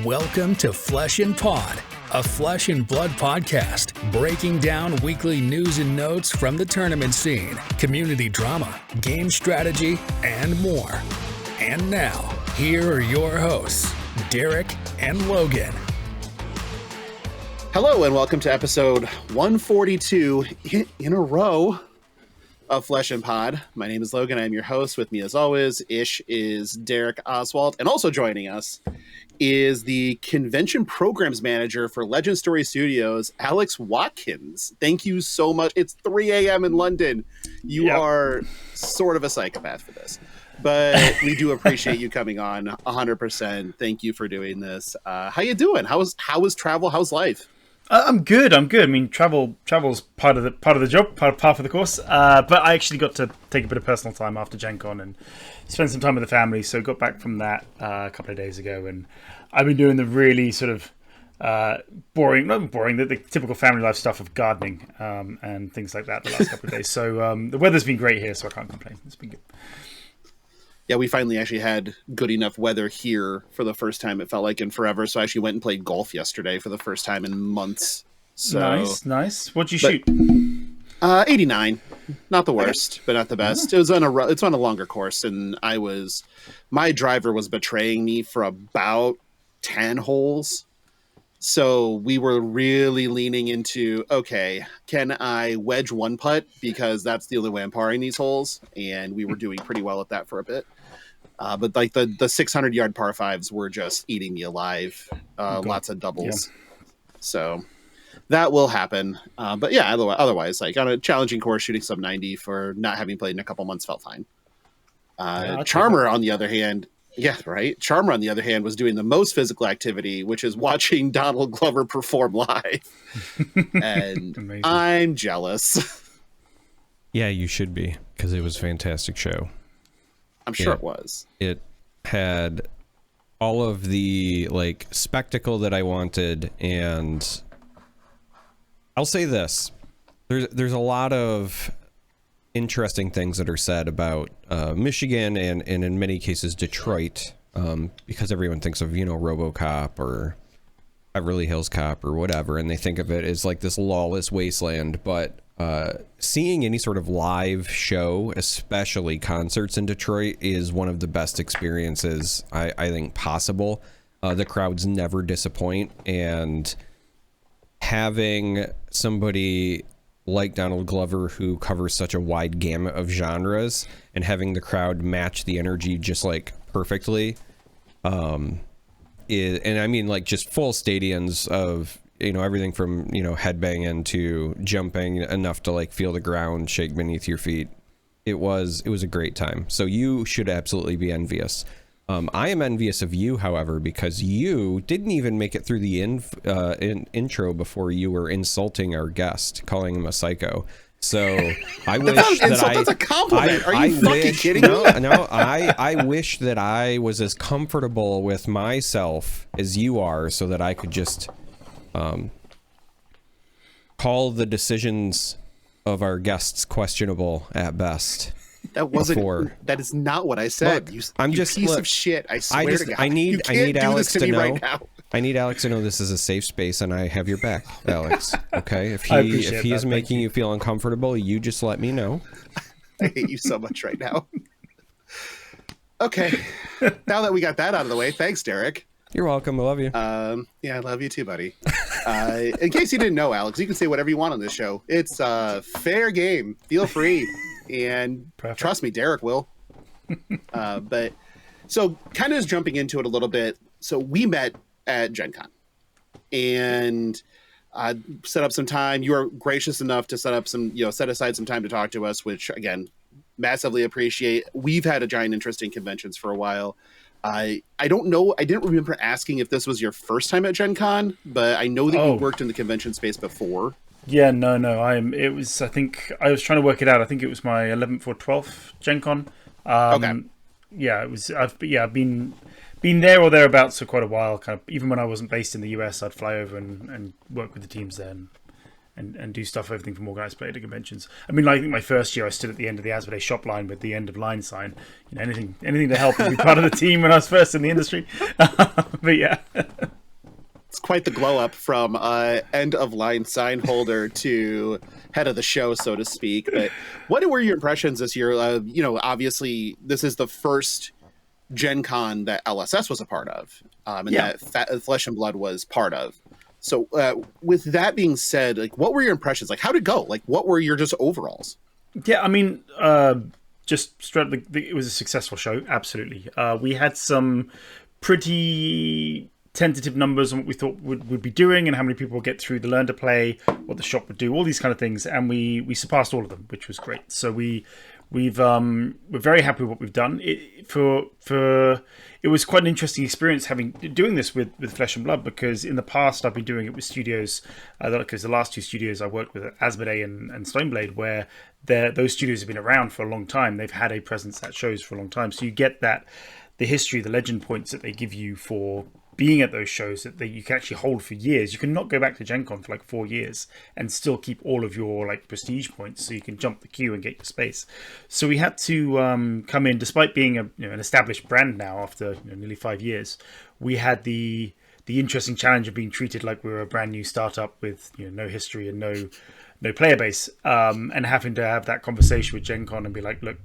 Welcome to Flesh and Pod, a flesh and blood podcast, breaking down weekly news and notes from the tournament scene, community drama, game strategy, and more. And now, here are your hosts, Derek and Logan. Hello and welcome to episode 142 in a row of Flesh and Pod. My name is Logan. I'm your host. With me as always, Ish is Derek Oswald. And also joining us is the Convention Programs Manager for Legend Story Studios, Alex Watkins. Thank you so much. It's 3 a.m. in London. You are sort of a psychopath for this. But we do appreciate you coming on 100%. Thank you for doing this. How you doing? How is travel? How's life? I'm good. I mean, travel's part of the job, part of the course. But I actually got to take a bit of personal time after Gen Con and spend some time with the family. So got back from that a couple of days ago, and I've been doing the really sort of the typical family life stuff of gardening and things like that the last couple of days. So the weather's been great here, so I can't complain. It's been good. Yeah, we finally actually had good enough weather here for the first time, it felt like, in forever. So I actually went and played golf yesterday for the first time in months. So, Nice. What'd you shoot? 89. Not the worst, but not the best. It's on a longer course, and my driver was betraying me for about 10 holes. So we were really leaning into, okay, can I wedge one putt? Because that's the only way I'm parring these holes. And we were doing pretty well at that for a bit. But like the 600-yard par fives were just eating me alive. Lots of doubles. Yeah. So that will happen. But yeah, otherwise, like on a challenging course, shooting sub 90 for not having played in a couple months felt fine. Charmer, on the other hand, Charmer, on the other hand, was doing the most physical activity, which is watching Donald Glover perform live. And amazing. I'm jealous. Yeah, you should be, because it was a fantastic show. I'm sure it was. It had all of the spectacle that I wanted, and I'll say this: there's a lot of interesting things that are said about Michigan and in many cases Detroit, because everyone thinks of RoboCop or Beverly Hills Cop or whatever, and they think of it as like this lawless wasteland. But seeing any sort of live show, especially concerts in Detroit, is one of the best experiences I think possible. The crowds never disappoint, and having somebody like Donald Glover, who covers such a wide gamut of genres, and having the crowd match the energy just perfectly, and I mean just full stadiums of everything from headbanging to jumping enough to feel the ground shake beneath your feet. It was a great time. So you should absolutely be envious. I am envious of you, however, because you didn't even make it through the intro before you were insulting our guest, calling him a psycho. So I wish that's a compliment. Are you fucking kidding me? No, I wish that I was as comfortable with myself as you are, so that I could just call the decisions of our guests questionable at best. That is not what I said. Look, I'm just piece of shit. I swear to God. I need Alex to know. Right now. I need Alex to know this is a safe space, and I have your back, Alex. Okay, if he is making you feel uncomfortable, you just let me know. I hate you so much right now. Okay, now that we got that out of the way, thanks, Derek. You're welcome. I love you. Yeah, I love you too, buddy. In case you didn't know, Alex, you can say whatever you want on this show. It's fair game. Feel free. And trust me, Derek will. But so kind of just jumping into it a little bit. So we met at Gen Con and set up some time. You were gracious enough to set aside some time to talk to us, which again, massively appreciate. We've had a giant interest in conventions for a while. I don't know. I didn't remember asking if this was your first time at Gen Con, but I know that you worked in the convention space before. Yeah, no. I think I was trying to work it out. I think it was my 11th or 12th Gen Con. Okay. Yeah, it was. I've been there or thereabouts for quite a while. Kind of, even when I wasn't based in the US, I'd fly over and work with the teams there. and do stuff, everything from organized play to conventions. I mean, like, I think my first year I stood at the end of the Asmodee shop line with the end of line sign. You know, anything to help and be part of the team when I was first in the industry. But yeah. It's quite the glow up from end of line sign holder to head of the show, so to speak. But what were your impressions this year? You know, obviously this is the first Gen Con that LSS was a part of, and that Flesh and Blood was part of. So with that being said, like, what were your impressions? Like, how did it go? Like, what were your just overalls? Yeah, I mean, just straight up, it was a successful show. Absolutely. We had some pretty tentative numbers on what we thought would be doing and how many people would get through the learn to play, what the shop would do, all these kind of things, and we surpassed all of them, which was great. So we're very happy with what we've done. It was quite an interesting experience doing this with Flesh and Blood, because in the past I've been doing it with studios, because the last two studios I worked with, Asmodee and Stoneblade, where those studios have been around for a long time. They've had a presence at shows for a long time, so you get the history, the legend points that they give you for being at those shows that you can actually hold for years. You can not go back to Gen Con for like 4 years and still keep all of your like prestige points, so you can jump the queue and get your space. So we had to come in, despite being an established brand now after nearly 5 years. We had the interesting challenge of being treated like we were a brand new startup with no history and no player base, and having to have that conversation with Gen Con and be like, look,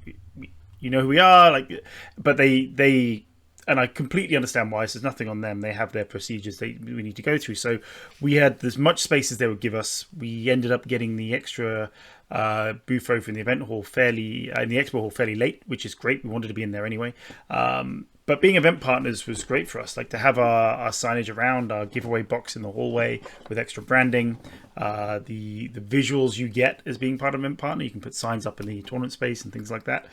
you know who we are, like, but they and I completely understand why. So there's nothing on them. They have their procedures we need to go through. So we had as much space as they would give us. We ended up getting the extra booth over in the event hall in the expo hall fairly late, which is great. We wanted to be in there anyway. But being event partners was great for us. Like, to have our signage around, our giveaway box in the hallway with extra branding, the visuals you get as being part of event partner. You can put signs up in the tournament space and things like that.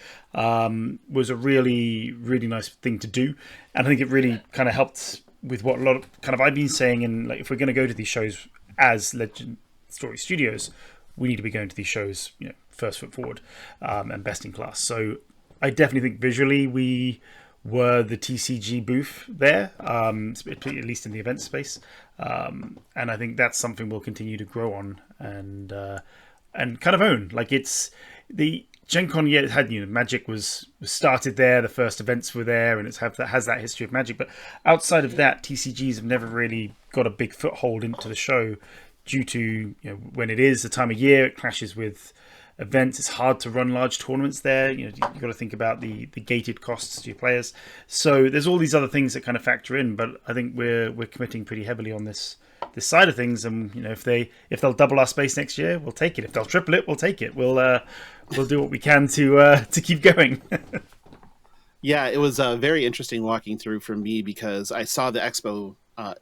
Was a really, really nice thing to do. And I think it really kind of helped with what a lot of kind of I've been saying. And like, if we're going to go to these shows as Legend Story Studios, we need to be going to these shows, first foot forward, and best in class. So I definitely think visually we were the TCG booth there, at least in the event space, and I think that's something we'll continue to grow on and kind of own. Like, it's the Gen Con, it had Magic was started there, the first events were there, and has that history of Magic. But outside of that, TCGs have never really got a big foothold into the show due to when it is the time of year, it clashes with events. It's hard to run large tournaments there. You've got to think about the gated costs to your players. So there's all these other things that kind of factor in. But I think we're committing pretty heavily on this side of things. And if they'll double our space next year, we'll take it. If they'll triple it, we'll take it. We'll do what we can to keep going. Yeah, it was very interesting walking through for me, because I saw the expo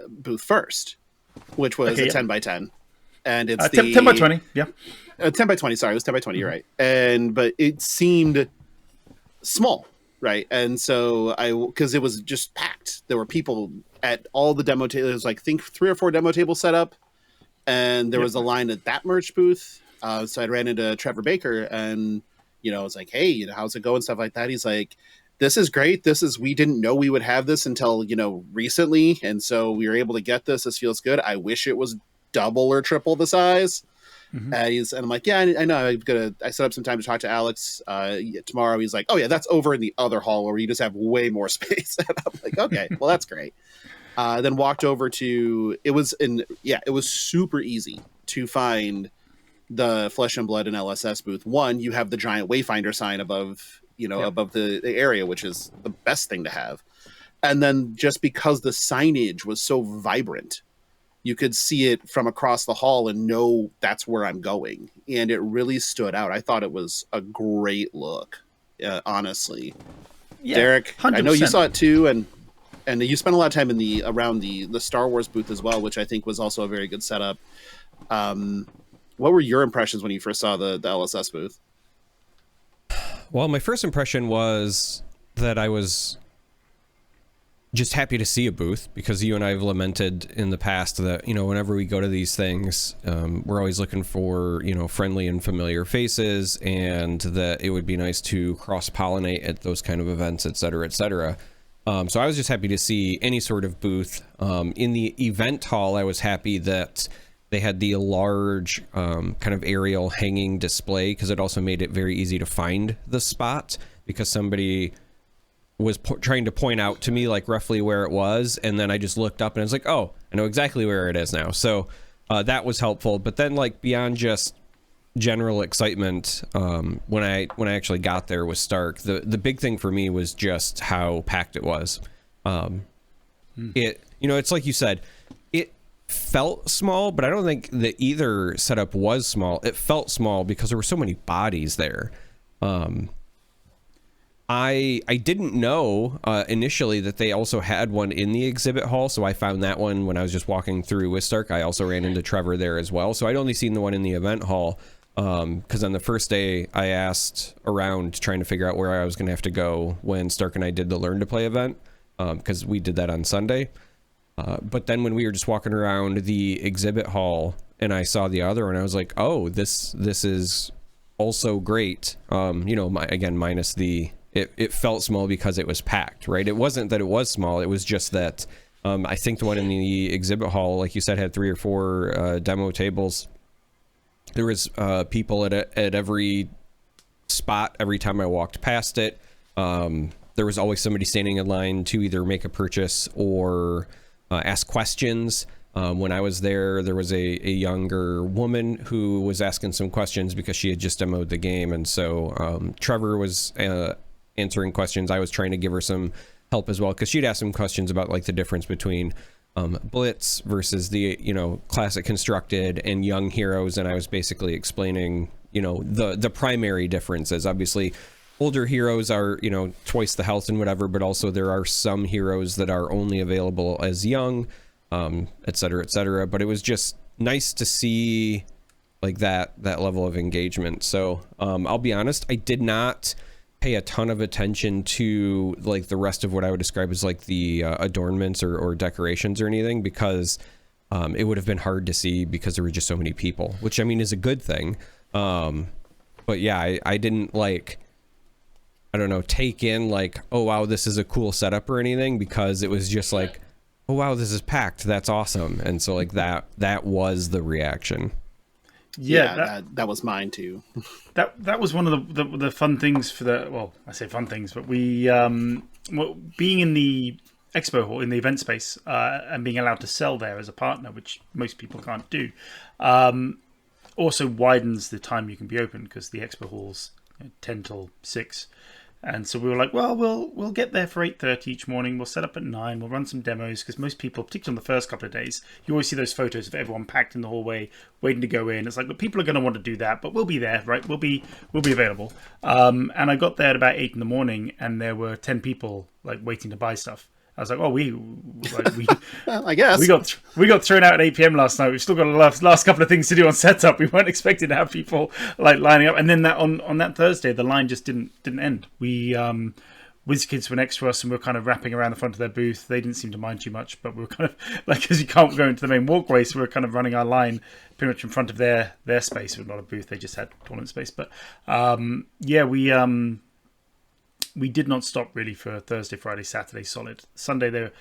booth first, which was a 10 by 10. And it's 10 by 20, yeah. 10 by 20, sorry, it was 10 by 20, you're right. But it seemed small, right? And so because it was just packed. There were people at all the demo tables. There was, like, I think 3 or 4 demo tables set up, and there was a line at that merch booth. So I ran into Trevor Baker, and I was like, hey, how's it going, stuff like that. He's like, this is great. We didn't know we would have this until recently, and so we were able to get this. This feels good. I wish it was double or triple the size. Mm-hmm. And I'm like, yeah, I know. I set up some time to talk to Alex tomorrow. He's like, oh yeah, that's over in the other hall where you just have way more space. And I'm like, okay, well, that's great. Then walked over to it was super easy to find the Flesh and Blood and LSS booth. One, you have the giant Wayfinder sign above above the area, which is the best thing to have. And then just because the signage was so vibrant, you could see it from across the hall and know that's where I'm going. And it really stood out. I thought it was a great look, honestly. Yeah, Derek, 100%. I know you saw it too. And you spent a lot of time around the Star Wars booth as well, which I think was also a very good setup. What were your impressions when you first saw the LSS booth? Well, my first impression was that I was just happy to see a booth, because you and I have lamented in the past that, whenever we go to these things, we're always looking for, friendly and familiar faces, and that it would be nice to cross-pollinate at those kind of events, et cetera, et cetera. So I was just happy to see any sort of booth. In the event hall, I was happy that They had the large kind of aerial hanging display because it also made it very easy to find the spot because somebody was trying to point out to me like roughly where it was, and then I just looked up and I was like, oh, I know exactly where it is now. So that was helpful. But then like beyond just general excitement, when I actually got there with Stark, the big thing for me was just how packed it was. It, you know, it's like you said, it felt small, but I don't think that either setup was small. It felt small because there were so many bodies there. I didn't know initially that they also had one in the exhibit hall, so I found that one when I was just walking through with Stark. I also ran into Trevor there as well, so I'd only seen the one in the event hall because on the first day I asked around trying to figure out where I was going to have to go when Stark and I did the Learn to Play event because we did that on Sunday. But then when we were just walking around the exhibit hall and I saw the other one, I was like, oh, this is also great. You know, again, minus the... It felt small because it was packed, right? It wasn't that it was small. It was just that I think the one in the exhibit hall, like you said, had 3 or 4 demo tables. There was people at every spot every time I walked past it. There was always somebody standing in line to either make a purchase or ask questions. When I was there, there was a younger woman who was asking some questions because she had just demoed the game. And so Trevor was... answering questions. I was trying to give her some help as well because she'd asked some questions about like the difference between Blitz versus the, you know, classic constructed and young heroes, and I was basically explaining, you know, the primary differences. Obviously older heroes are, you know, twice the health and whatever, but also there are some heroes that are only available as young, et cetera, but it was just nice to see like that level of engagement. So I'll be honest, I did not pay a ton of attention to like the rest of what I would describe as like the adornments or decorations or anything because it would have been hard to see because there were just so many people, which I mean is a good thing. But yeah, I didn't like, I don't know, take in like, oh wow, this is a cool setup or anything because it was just like, oh wow, this is packed. That's awesome. And so like that was the reaking. Yeah, that was mine too. That was one of the fun things for the, well, I say fun things, but we being in the expo hall in the event space and being allowed to sell there as a partner, which most people can't do, also widens the time you can be open because the expo hall's 10 till 6. And so we were like, well, we'll get there for 8:30 each morning. We'll set up at 9. We'll run some demos because most people, particularly on the first couple of days, you always see those photos of everyone packed in the hallway waiting to go in. It's like, but people are going to want to do that, but we'll be there, right? We'll be available. And I got there at about 8 in the morning, and there were 10 people like waiting to buy stuff. I was like, oh, we well, I guess we got thrown out at 8 p.m. last night. We've still got a last couple of things to do on setup. We weren't expecting to have people like lining up. And then that on that Thursday, the line just didn't end. We WizKids were next to us and we were kind of wrapping around the front of their booth. They didn't seem to mind too much, but we were kind of like, because you can't go into the main walkway, so we were kind of running our line pretty much in front of their space. It was not a booth; they just had tournament space. But yeah, we did not stop really for Thursday, Friday, Saturday solid. Sunday they were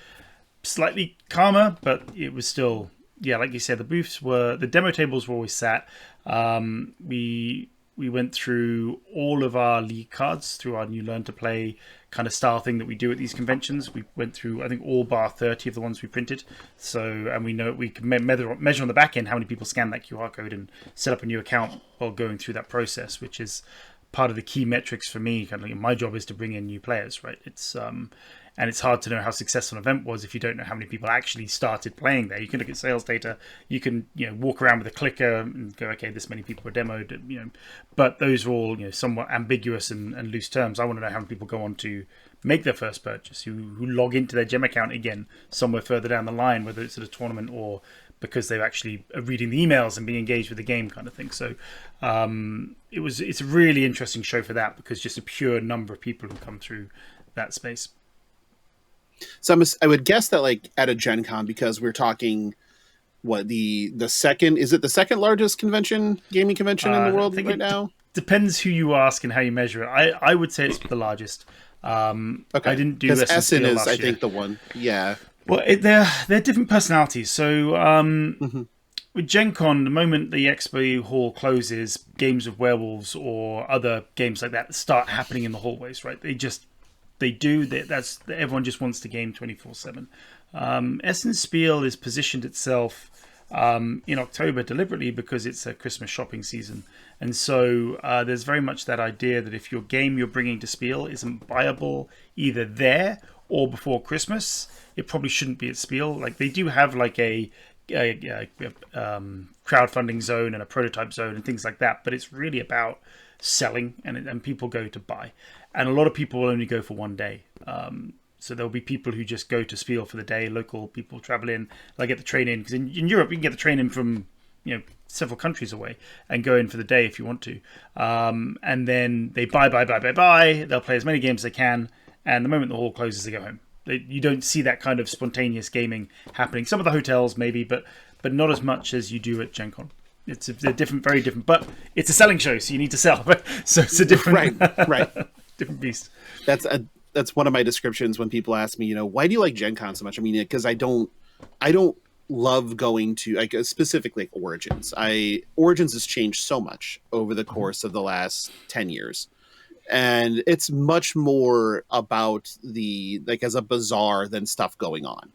slightly calmer, but it was still, yeah, like you said, the demo tables were always sat. We went through all of our league cards through our new Learn to Play kind of style thing that we do at these conventions. We went through, I think, all bar 30 of the ones we printed. So, and we know we can measure on the back end how many people scan that QR code and set up a new account while going through that process, which is part of the key metrics for me. Kind of like my job is to bring in new players, right? It's and it's hard to know how successful an event was if you don't know how many people actually started playing there. You can look at sales data, you can walk around with a clicker and go, okay, this many people were demoed, but those are all somewhat ambiguous and loose terms. I want to know how many people go on to make their first purchase, who log into their gem account again somewhere further down the line, whether it's at a tournament or because they're actually reading the emails and being engaged with the game kind of thing. So it's a really interesting show for that because just a pure number of people who come through that space. So I would guess that like at a Gen Con, because we're talking what the second, is it the second largest gaming convention in the world right now? Depends who you ask and how you measure it. I would say it's the largest. Okay. I didn't do because Essen is last year. I think the one. Yeah. Well, they're different personalities. So with Gen Con, the moment the expo hall closes, games of werewolves or other games like that start happening in the hallways, right? That's everyone just wants to game 24/7. Essen Spiel is positioned itself in October deliberately because it's a Christmas shopping season. And so there's very much that idea that if your game you're bringing to Spiel isn't buyable either there or before Christmas, it probably shouldn't be at Spiel. Like they do have like a crowdfunding zone and a prototype zone and things like that, but it's really about selling and people go to buy. And a lot of people will only go for one day. So there'll be people who just go to Spiel for the day. Local people travel in, they get the train in, because in Europe you can get the train in from several countries away and go in for the day if you want to. And then they buy. They'll play as many games as they can, and the moment the hall closes, they go home. You don't see that kind of spontaneous gaming happening. Some of the hotels maybe, but not as much as you do at Gen Con. It's a different, very different. But it's a selling show, so you need to sell. So it's a different, right, different beast. That's one of my descriptions when people ask me, why do you like Gen Con so much? I mean, because I don't love going to specifically Origins. Origins has changed so much over the course of the last 10 years. And it's much more about as a bazaar than stuff going on.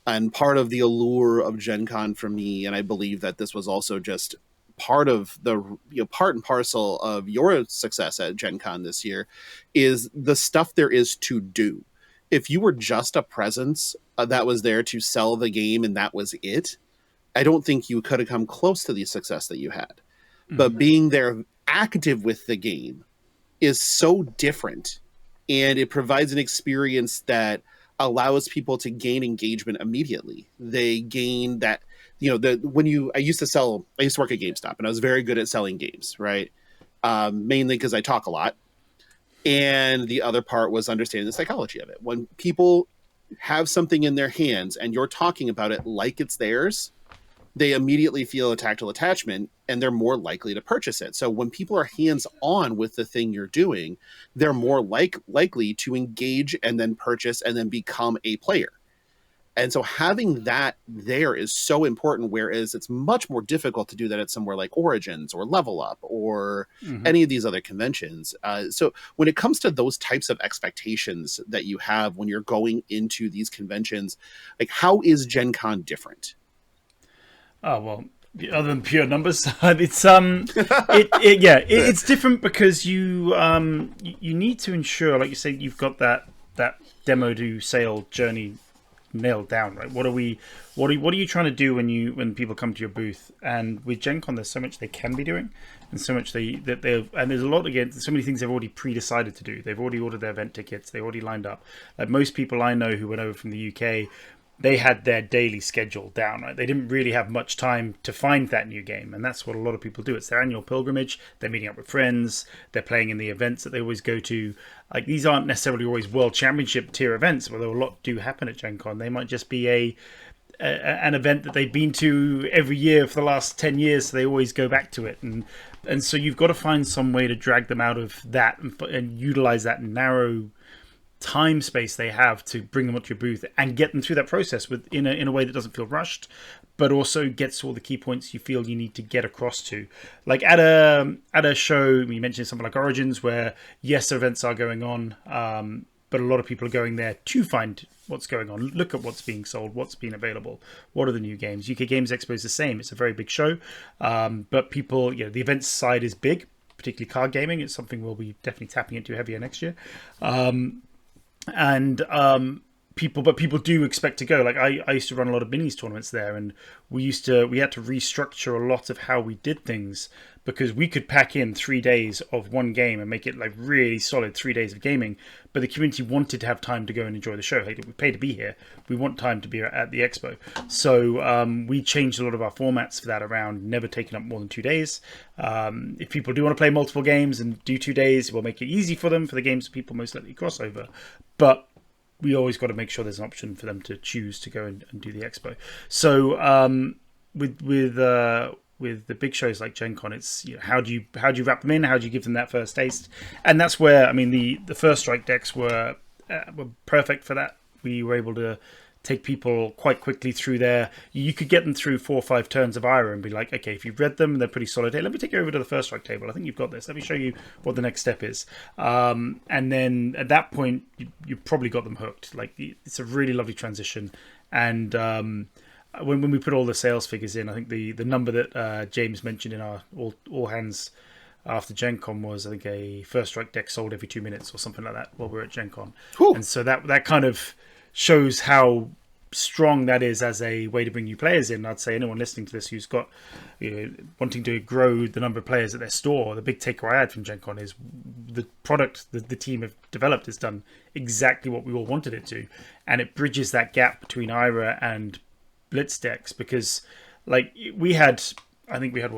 And part of the allure of Gen Con for me, and I believe that this was also just part of the part and parcel of your success at Gen Con this year, is the stuff there is to do. If you were just a presence that was there to sell the game and that was it, I don't think you could have come close to the success that you had. Mm-hmm. But being there active with the game is so different, and it provides an experience that allows people to gain engagement immediately. They gain that, I used to work at GameStop, and I was very good at selling games, right? Mainly because I talk a lot. And the other part was understanding the psychology of it. When people have something in their hands and you're talking about it like it's theirs, they immediately feel a tactile attachment and they're more likely to purchase it. So when people are hands-on with the thing you're doing, they're more likely to engage and then purchase and then become a player. And so having that there is so important, whereas it's much more difficult to do that at somewhere like Origins or Level Up or any of these other conventions. So when it comes to those types of expectations that you have when you're going into these conventions, how is Gen Con different? Oh, well, other than pure numbers, it's different because you need to ensure, like you say, you've got that demo to sale journey nailed down, right? What are you trying to do when people come to your booth? And with Gen Con, there's so much they can be doing, and so much and there's a lot, again, so many things they've already pre-decided to do. They've already ordered their event tickets, they already lined up. Like most people I know who went over from the UK, they had their daily schedule down, right? They didn't really have much time to find that new game. And that's what a lot of people do. It's their annual pilgrimage. They're meeting up with friends. They're playing in the events that they always go to. These aren't necessarily always World Championship tier events, although a lot do happen at Gen Con. They might just be an event that they've been to every year for the last 10 years, so they always go back to it. And so you've got to find some way to drag them out of that and utilize that narrow time space they have to bring them up to your booth and get them through that process in a way that doesn't feel rushed, but also gets to all the key points you feel you need to get across to. Like at a show, you mentioned something like Origins, where yes, events are going on, but a lot of people are going there to find what's going on, look at what's being sold, what's been available, what are the new games. UK Games Expo is the same. It's a very big show, but people, the events side is big, particularly card gaming. It's something we'll be definitely tapping into heavier next year. People do expect to go. Like I used to run a lot of minis tournaments there, and we had to restructure a lot of how we did things because we could pack in 3 days of one game and make it like really solid 3 days of gaming. But the community wanted to have time to go and enjoy the show. Like, we pay to be here. We want time to be at the expo. So we changed a lot of our formats for that around, never taking up more than 2 days. If people do want to play multiple games and do 2 days, we'll make it easy for them for the games that people most likely cross over. But we always got to make sure there's an option for them to choose to go and do the expo. So with the big shows like Gen Con, it's how do you wrap them in? How do you give them that first taste? And that's where the First Strike decks were perfect for that. We were able to take people quite quickly through there. You could get them through 4 or 5 turns of Ira and be like, okay, if you've read them, they're pretty solid. Hey, let me take you over to the first strike table. I think you've got this. Let me show you what the next step is. And then at that point, you probably got them hooked. Like, it's a really lovely transition. And when we put all the sales figures in, I think the number that James mentioned in our all hands after Gen Con was, I think, a first strike deck sold every 2 minutes or something like that while we were at Gen Con. Whew. And so that kind of shows how strong that is as a way to bring new players in. I'd say anyone listening to this who's got, wanting to grow the number of players at their store, the big takeaway I had from Gen Con is the product that the team have developed has done exactly what we all wanted it to, and it bridges that gap between IRA and Blitz decks, because like I think we had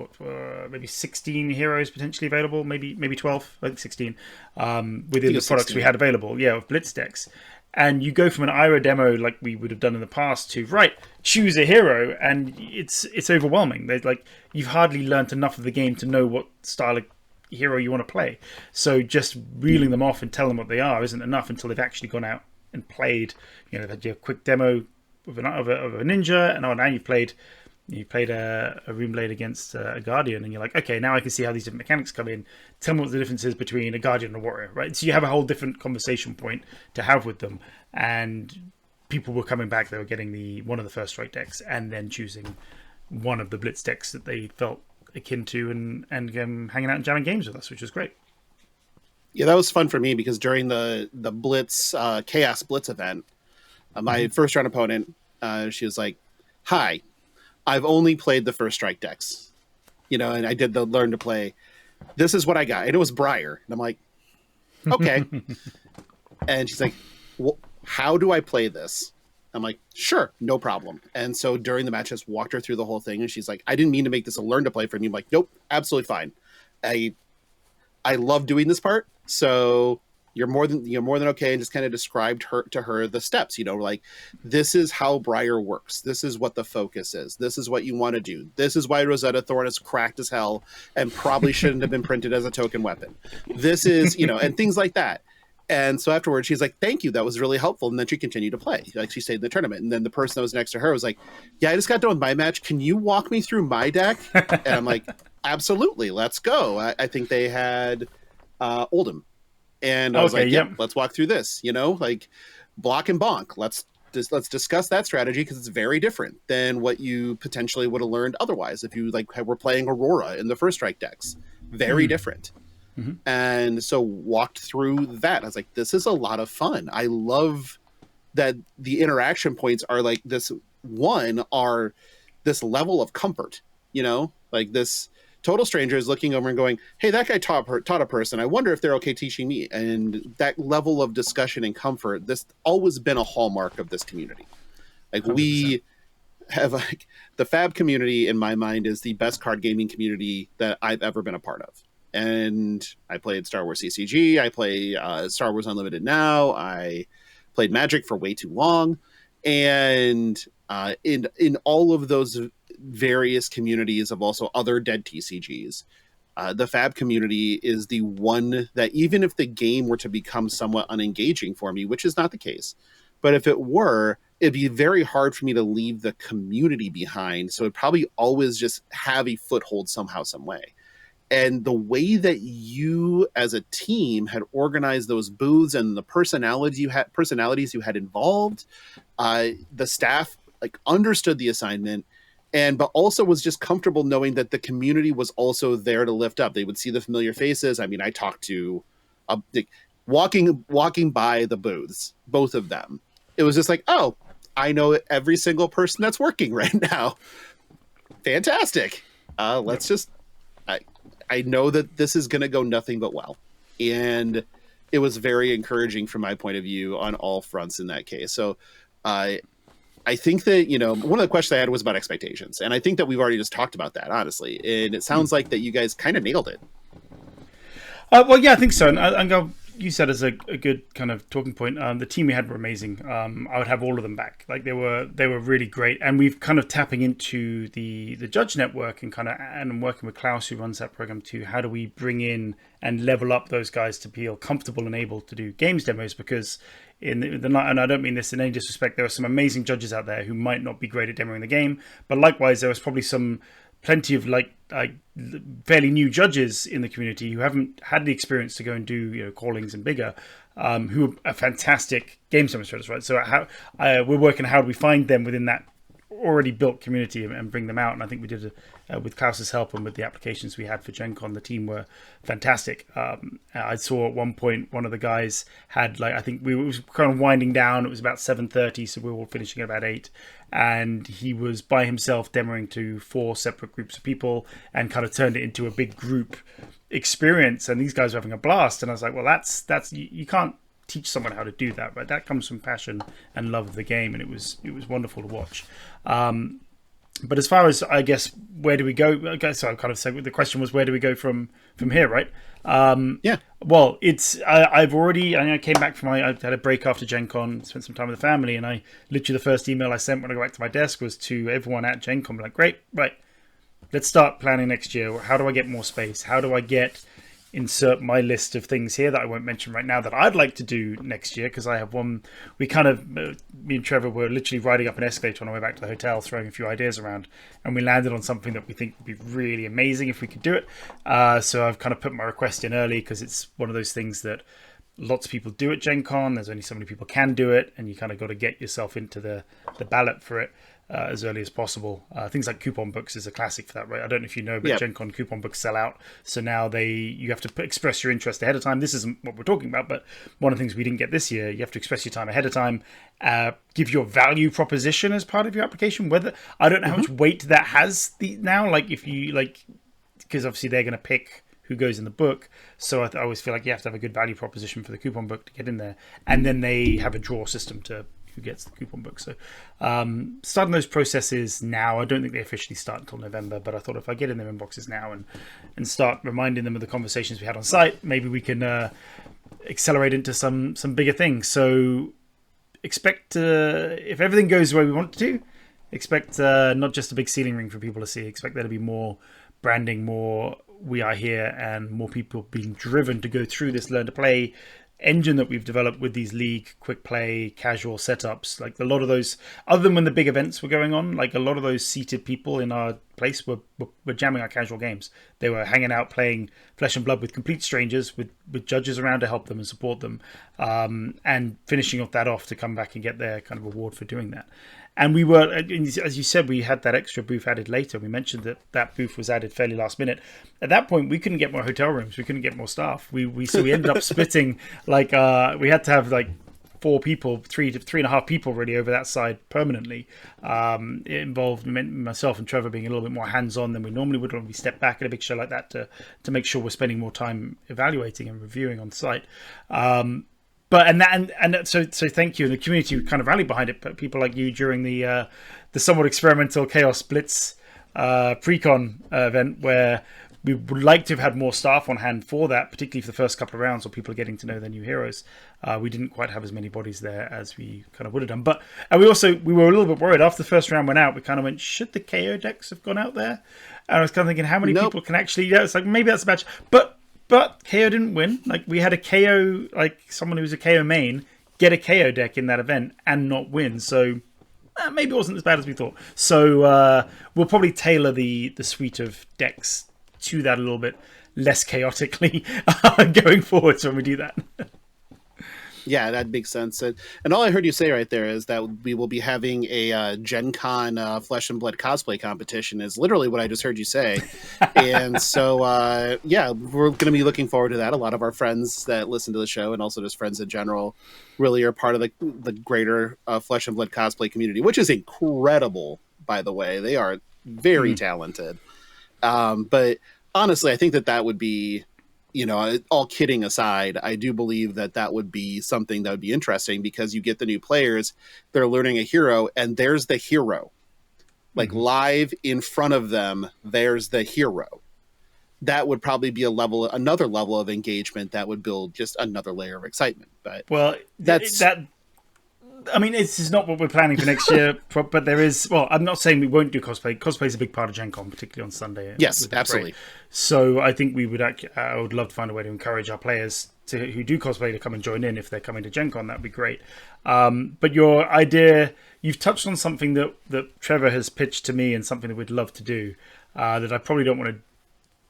maybe 16 heroes potentially available, maybe 12, I think 16 within the products 16. we had available, of Blitz decks. And you go from an IRA demo like we would have done in the past to, right, choose a hero, and it's overwhelming. There's like, you've hardly learnt enough of the game to know what style of hero you want to play. So just reeling them off and telling them what they are isn't enough until they've actually gone out and played. They've had your quick demo of a ninja, and now you've played a Runeblade against a Guardian, and you're like, okay, now I can see how these different mechanics come in. Tell me what the difference is between a Guardian and a Warrior, right? So you have a whole different conversation point to have with them, and people were coming back. They were getting one of the first strike decks, and then choosing one of the Blitz decks that they felt akin to, and hanging out and jamming games with us, which was great. Yeah, that was fun for me because during the Blitz Chaos Blitz event, my first round opponent, she was like, "Hi, I've only played the first strike decks, and I did the learn to play. This is what I got." And it was Briar. And I'm like, okay. And she's like, well, how do I play this? I'm like, sure, no problem. And so during the match, I just walked her through the whole thing. And she's like, I didn't mean to make this a learn to play for me. I'm like, nope, absolutely fine. I love doing this part. So you're more than okay, and just kind of described to her the steps, like, this is how Briar works. This is what the focus is. This is what you want to do. This is why Rosetta Thorn is cracked as hell and probably shouldn't have been printed as a token weapon. This is, and things like that. And so afterwards, she's like, thank you. That was really helpful. And then she continued to play. Like, she stayed in the tournament. And then the person that was next to her was like, yeah, I just got done with my match. Can you walk me through my deck? And I'm like, absolutely. Let's go. I think they had Oldham. And I was like, yep, let's walk through this, like block and bonk. Let's discuss that strategy, because it's very different than what you potentially would have learned otherwise if you were playing Aurora in the first strike decks. Very different. Mm-hmm. And so walked through that. I was like, this is a lot of fun. I love that the interaction points are like this level of comfort, like this total stranger is looking over and going, hey, that guy taught a person. I wonder if they're okay teaching me. And that level of discussion and comfort, this always been a hallmark of this community. Like 100%. We have the Fab community, in my mind, is the best card gaming community that I've ever been a part of. And I played Star Wars CCG. I play Star Wars Unlimited now. I played Magic for way too long. And in all of those various communities of also other dead TCGs, the Fab community is the one that, even if the game were to become somewhat unengaging for me, which is not the case, but if it were, it'd be very hard for me to leave the community behind. So it'd probably always just have a foothold somehow, some way. And the way that you as a team had organized those booths and the personalities you had involved, the staff understood the assignment, but also was just comfortable knowing that the community was also there to lift up. They would see the familiar faces. I mean, I talked to walking by the booths, both of them. It was just like, oh, I know every single person that's working right now. Fantastic. Let's just, I know that this is going to go nothing but well. And it was very encouraging from my point of view on all fronts in that case. So I think that, one of the questions I had was about expectations. And I think that we've already just talked about that, honestly. And it sounds like that you guys kind of nailed it. Well, yeah, I think so. And use that as a good kind of talking point. The team we had were amazing. I would have all of them back. Like they were really great. And we've kind of tapping into the judge network and I'm working with Klaus, who runs that program too. How do we bring in and level up those guys to feel comfortable and able to do games demos? Because and I don't mean this in any disrespect, there are some amazing judges out there who might not be great at demoing the game, but likewise there was probably plenty of fairly new judges in the community who haven't had the experience to go and do callings and bigger, who are fantastic game demonstrators, right? So we're working how do we find them within that already built community and bring them out. And I think we did with Klaus's help and with the applications we had for Gen Con, the team were fantastic. I saw at one point one of the guys had I think we was kind of winding down. It was about 7:30, so we were all finishing at about 8. And he was by himself demoing to 4 separate groups of people and kind of turned it into a big group experience. And these guys were having a blast. And I was like, well, that's you can't teach someone how to do that, right? That comes from passion and love of the game, and it was wonderful to watch. But as far as, I guess, where do we go? Okay, so I kind of said the question was, where do we go from here, right? Yeah. Well, I came back I had a break after Gen Con, spent some time with the family, and I literally the first email I sent when I got back to my desk was to everyone at Gen Con, like, great, right, let's start planning next year. How do I get more space? How do I insert my list of things here that I won't mention right now that I'd like to do next year? Because I have one. Me and Trevor were literally riding up an escalator on our way back to the hotel, throwing a few ideas around, and we landed on something that we think would be really amazing if we could do it. So I've kind of put my request in early because it's one of those things that lots of people do at Gen Con. There's only so many people can do it, and you kind of got to get yourself into the ballot for it as early as possible. Things like coupon books is a classic for that, right? I don't know if you know, but Gen Con coupon books sell out. So now you have to express your interest ahead of time. This isn't what we're talking about, but one of the things we didn't get this year, you have to express your time ahead of time, give your value proposition as part of your application. I don't know how much weight that has now, because obviously they're going to pick who goes in the book. So I always feel like you have to have a good value proposition for the coupon book to get in there. And then they have a draw system to who gets the coupon book. So starting those processes now. I don't think they officially start until November, but I thought if I get in their inboxes now and start reminding them of the conversations we had on site, maybe we can accelerate into some bigger things. So expect, if everything goes the way we want it to, expect not just a big ceiling ring for people to see. Expect there to be more branding, more we are here, and more people being driven to go through this learn to play engine that we've developed with these league, quick play, casual setups. Like a lot of those, other than when the big events were going on, like a lot of those seated people in our place were jamming our casual games. They were hanging out playing Flesh and Blood with complete strangers, with judges around to help them and support them, and finishing that off to come back and get their kind of award for doing that. And we were, as you said, we had that extra booth added later. We mentioned that booth was added fairly last minute. At that point, we couldn't get more hotel rooms. We couldn't get more staff. So we ended up splitting, we had to have 4 people, 3 to 3.5 people really over that side permanently. It involved myself and Trevor being a little bit more hands-on than we normally would when we step back at a big show like that to make sure we're spending more time evaluating and reviewing on site. So thank you. And the community kind of rallied behind it. But people like you during the somewhat experimental Chaos Blitz pre-con event, where we would like to have had more staff on hand for that, particularly for the first couple of rounds where people are getting to know their new heroes. We didn't quite have as many bodies there as we kind of would have done. But we were a little bit worried after the first round went out. We kind of went, should the KO decks have gone out there? And I was kind of thinking, how many people can actually? Yeah, it's like maybe that's a match, but KO didn't win. We had a KO, someone who was a KO main, get a KO deck in that event and not win. So maybe it wasn't as bad as we thought. So we'll probably tailor the suite of decks to that a little bit less chaotically going forwards when we do that. Yeah, that makes sense. And all I heard you say right there is that we will be having a Gen Con Flesh and Blood cosplay competition is literally what I just heard you say. And so, we're going to be looking forward to that. A lot of our friends that listen to the show and also just friends in general really are part of the greater Flesh and Blood cosplay community, which is incredible, by the way. They are very talented. But honestly, I think that would be... all kidding aside, I do believe that would be something that would be interesting because you get the new players, they're learning a hero, and there's the hero. Live in front of them, there's the hero. that would probably be another level of engagement that would build just another layer of excitement. But I mean, this is not what we're planning for next year, but there is. Well, I'm not saying we won't do cosplay. Cosplay is a big part of Gen Con, particularly on Sunday. Yes, absolutely. So I think I would love to find a way to encourage our players who do cosplay to come and join in if they're coming to Gen Con. That'd be great. But your idea, you've touched on something that Trevor has pitched to me and something that we'd love to do that I probably don't want to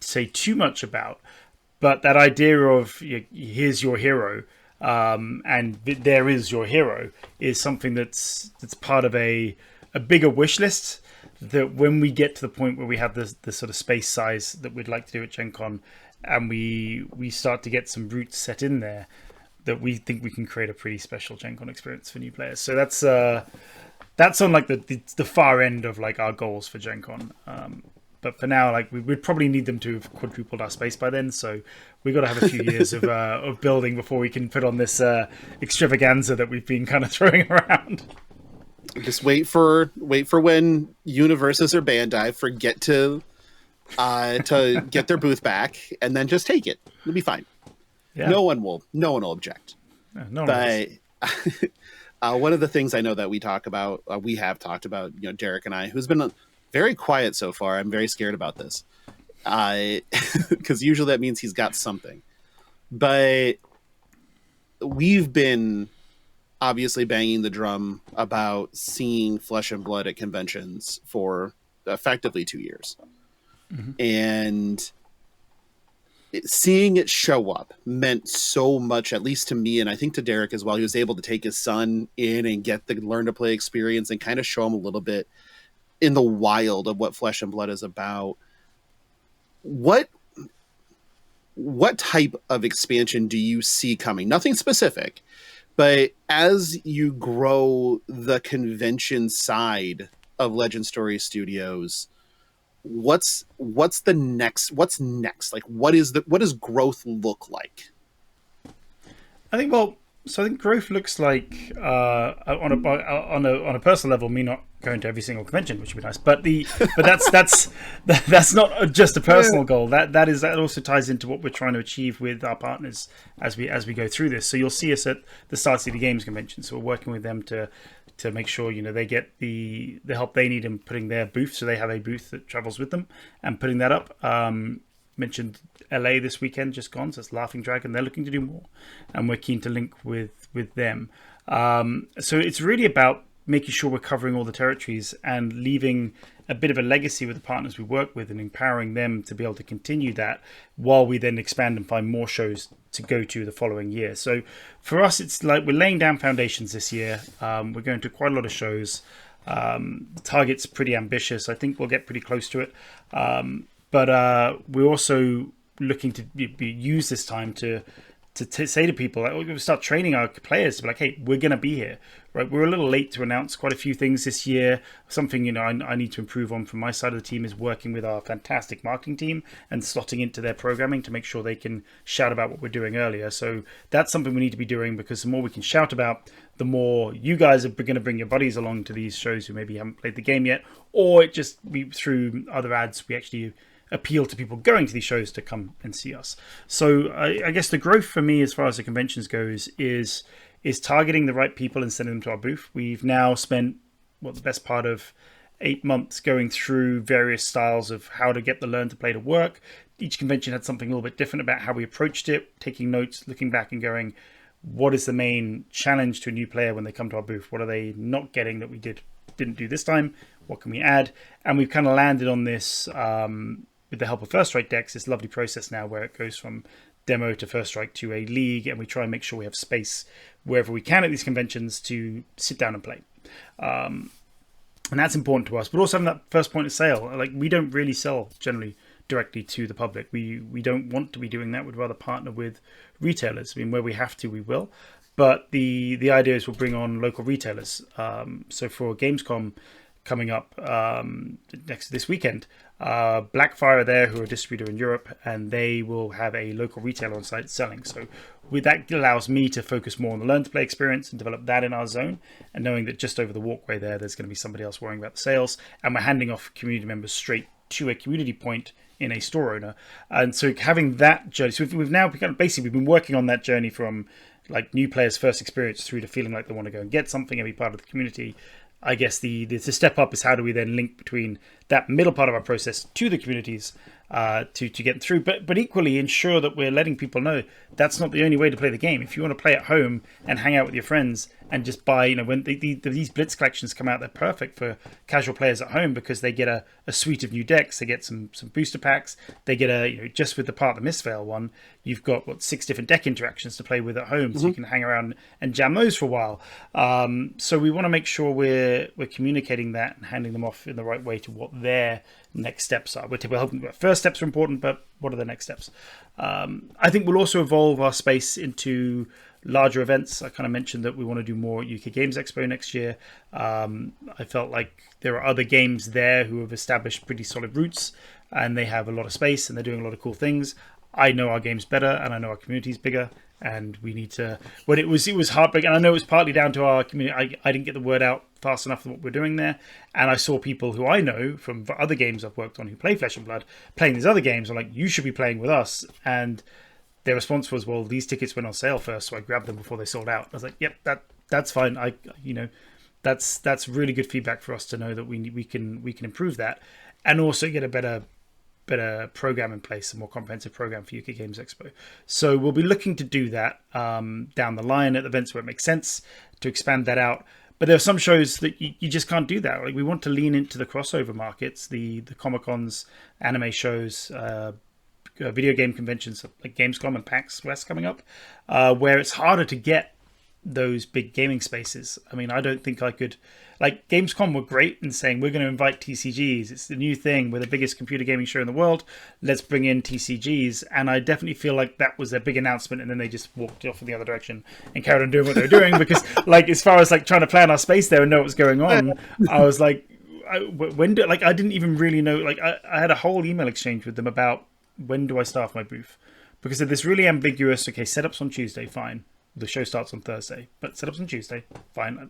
say too much about. But that idea of here's your hero. And there is your hero is something that's part of a bigger wish list that when we get to the point where we have the sort of space size that we'd like to do at Gen Con and we start to get some roots set in there, that we think we can create a pretty special Gen Con experience for new players. So that's on like the far end of like our goals for Gen Con. But for now, like we'd probably need them to have quadrupled our space by then. So we've got to have a few years of building before we can put on this extravaganza that we've been kind of throwing around. Just wait for when Universes or Bandai forget to get their booth back, and then just take it. It'll be fine. Yeah. No one will object. No one will. One of the things I know that we have talked about, Derek and I, who's been very quiet so far. I'm very scared about this. Because usually that means he's got something. But we've been obviously banging the drum about seeing Flesh and Blood at conventions for effectively 2 years. Mm-hmm. And seeing it show up meant so much, at least to me, and I think to Derek as well. He was able to take his son in and get the learn to play experience and kind of show him a little bit in the wild of what Flesh and Blood is about. What type of expansion do you see coming? Nothing specific, but as you grow the convention side of Legend Story Studios, what's next? Like what does growth look like? I think growth looks like on a personal level, me not going to every single convention, which would be nice. But that's not just a personal goal. That also ties into what we're trying to achieve with our partners as we go through this. So you'll see us at the Star City Games convention. So we're working with them to make sure they get the help they need in putting their booth. So they have a booth that travels with them and putting that up. Mentioned LA this weekend, just gone. So it's Laughing Dragon. They're looking to do more, and we're keen to link with them. So it's really about making sure we're covering all the territories and leaving a bit of a legacy with the partners we work with and empowering them to be able to continue that while we then expand and find more shows to go to the following year. So for us, it's like we're laying down foundations this year. We're going to quite a lot of shows. The target's pretty ambitious. I think we'll get pretty close to it. But we're also looking to use this time to say to people, like, we're going to start training our players to be like, hey, we're going to be here, right? We're a little late to announce quite a few things this year. Something, I need to improve on from my side of the team is working with our fantastic marketing team and slotting into their programming to make sure they can shout about what we're doing earlier. So that's something we need to be doing, because the more we can shout about, the more you guys are going to bring your buddies along to these shows who maybe haven't played the game yet, or it just through other ads, we actually appeal to people going to these shows to come and see us. So I guess the growth for me as far as the conventions goes is targeting the right people and sending them to our booth. We've now spent the best part of 8 months going through various styles of how to get the learn to play to work. Each convention had something a little bit different about how we approached it, taking notes, looking back and going, what is the main challenge to a new player when they come to our booth? What are they not getting that we didn't do this time? What can we add? And we've kind of landed on this with the help of First Strike decks, this lovely process now where it goes from demo to First Strike to a league, and we try and make sure we have space wherever we can at these conventions to sit down and play. And that's important to us, but also having that first point of sale. Like, we don't really sell generally directly to the public. We don't want to be doing that. We'd rather partner with retailers. I mean, where we have to, we will. But the idea is we'll bring on local retailers. So for Gamescom coming up this weekend, Blackfire are there, who are a distributor in Europe, and they will have a local retailer on site selling. So with that, allows me to focus more on the learn to play experience and develop that in our zone, and knowing that just over the walkway there's going to be somebody else worrying about the sales, and we're handing off community members straight to a community point in a store owner. And so having that journey, so we've now basically we've been working on that journey from like new players' first experience through to feeling like they want to go and get something and be part of the community. I guess the step up is how do we then link between that middle part of our process to the communities to get through, but equally ensure that we're letting people know that's not the only way to play the game. If you want to play at home and hang out with your friends and just buy, when these Blitz collections come out, they're perfect for casual players at home because they get a suite of new decks, they get some booster packs, they get just with the Part the Mistveil one, you've got 6 different deck interactions to play with at home, so you can hang around and jam those for a while. So we want to make sure we're communicating that and handing them off in the right way to what their next steps are. We're helping. First steps are important, but what are the next steps? I think we'll also evolve our space into larger events. I kind of mentioned that we want to do more UK Games Expo next year. I felt like there are other games there who have established pretty solid roots and they have a lot of space and they're doing a lot of cool things. I know our game's better and I know our community's bigger, and we need to. But it was heartbreaking, and I know it was partly down to our community. I didn't get the word out fast enough of what we're doing there, and I saw people who I know from other games I've worked on who play Flesh and Blood playing these other games. I'm like, you should be playing with us, and their response was, well, these tickets went on sale first, so I grabbed them before they sold out. I was like, yep, that's fine. That's really good feedback for us to know that we can improve that, and also get a better program in place, a more comprehensive program for UK Games Expo. So we'll be looking to do that down the line at events where it makes sense to expand that out. But there are some shows that you just can't do that. Like, we want to lean into the crossover markets, the Comic-Cons, anime shows, video game conventions like Gamescom and PAX West coming up, where it's harder to get those big gaming spaces. I mean, I don't think I could. Like, Gamescom were great in saying, we're going to invite TCGs. It's the new thing. We're the biggest computer gaming show in the world. Let's bring in TCGs. And I definitely feel like that was their big announcement. And then they just walked off in the other direction and carried on doing what they were doing. Because, like, as far as like trying to plan our space there and know what was going on, I was like, I didn't even really know. Like, I had a whole email exchange with them about when do I staff my booth? Because they're this really ambiguous, okay, setups on Tuesday, fine. The show starts on Thursday. But setups on Tuesday, fine.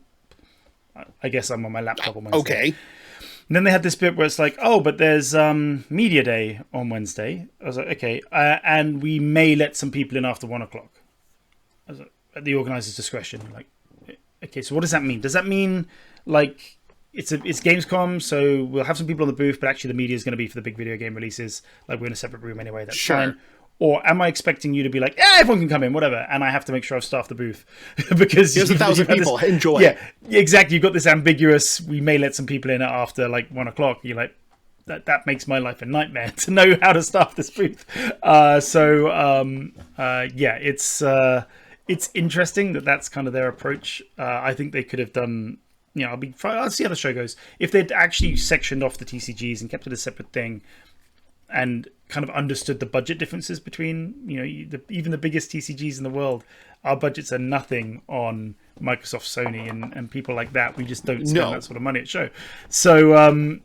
I guess I'm on my laptop on Wednesday. Okay. And then they had this bit where it's like, oh, but there's media day on Wednesday. I was like, okay, and we may let some people in after 1 o'clock. I was like, at the organizer's discretion. Like, okay, so what does that mean? Does that mean like it's Gamescom, so we'll have some people on the booth, but actually the media is going to be for the big video game releases. Like, we're in a separate room anyway. That's fine. Or am I expecting you to be like, yeah, everyone can come in, whatever, and I have to make sure I've staffed the booth because there's 1,000 people. Enjoy. Yeah, exactly. You've got this ambiguous. We may let some people in after like 1 o'clock. You're like, that makes my life a nightmare to know how to staff this booth. It's interesting that's kind of their approach. I think they could have done. I'll see how the show goes. If they'd actually sectioned off the TCGs and kept it a separate thing, and kind of understood the budget differences between, even the biggest TCGs in the world. Our budgets are nothing on Microsoft, Sony, and people like that. We just don't spend that sort of money at show. So,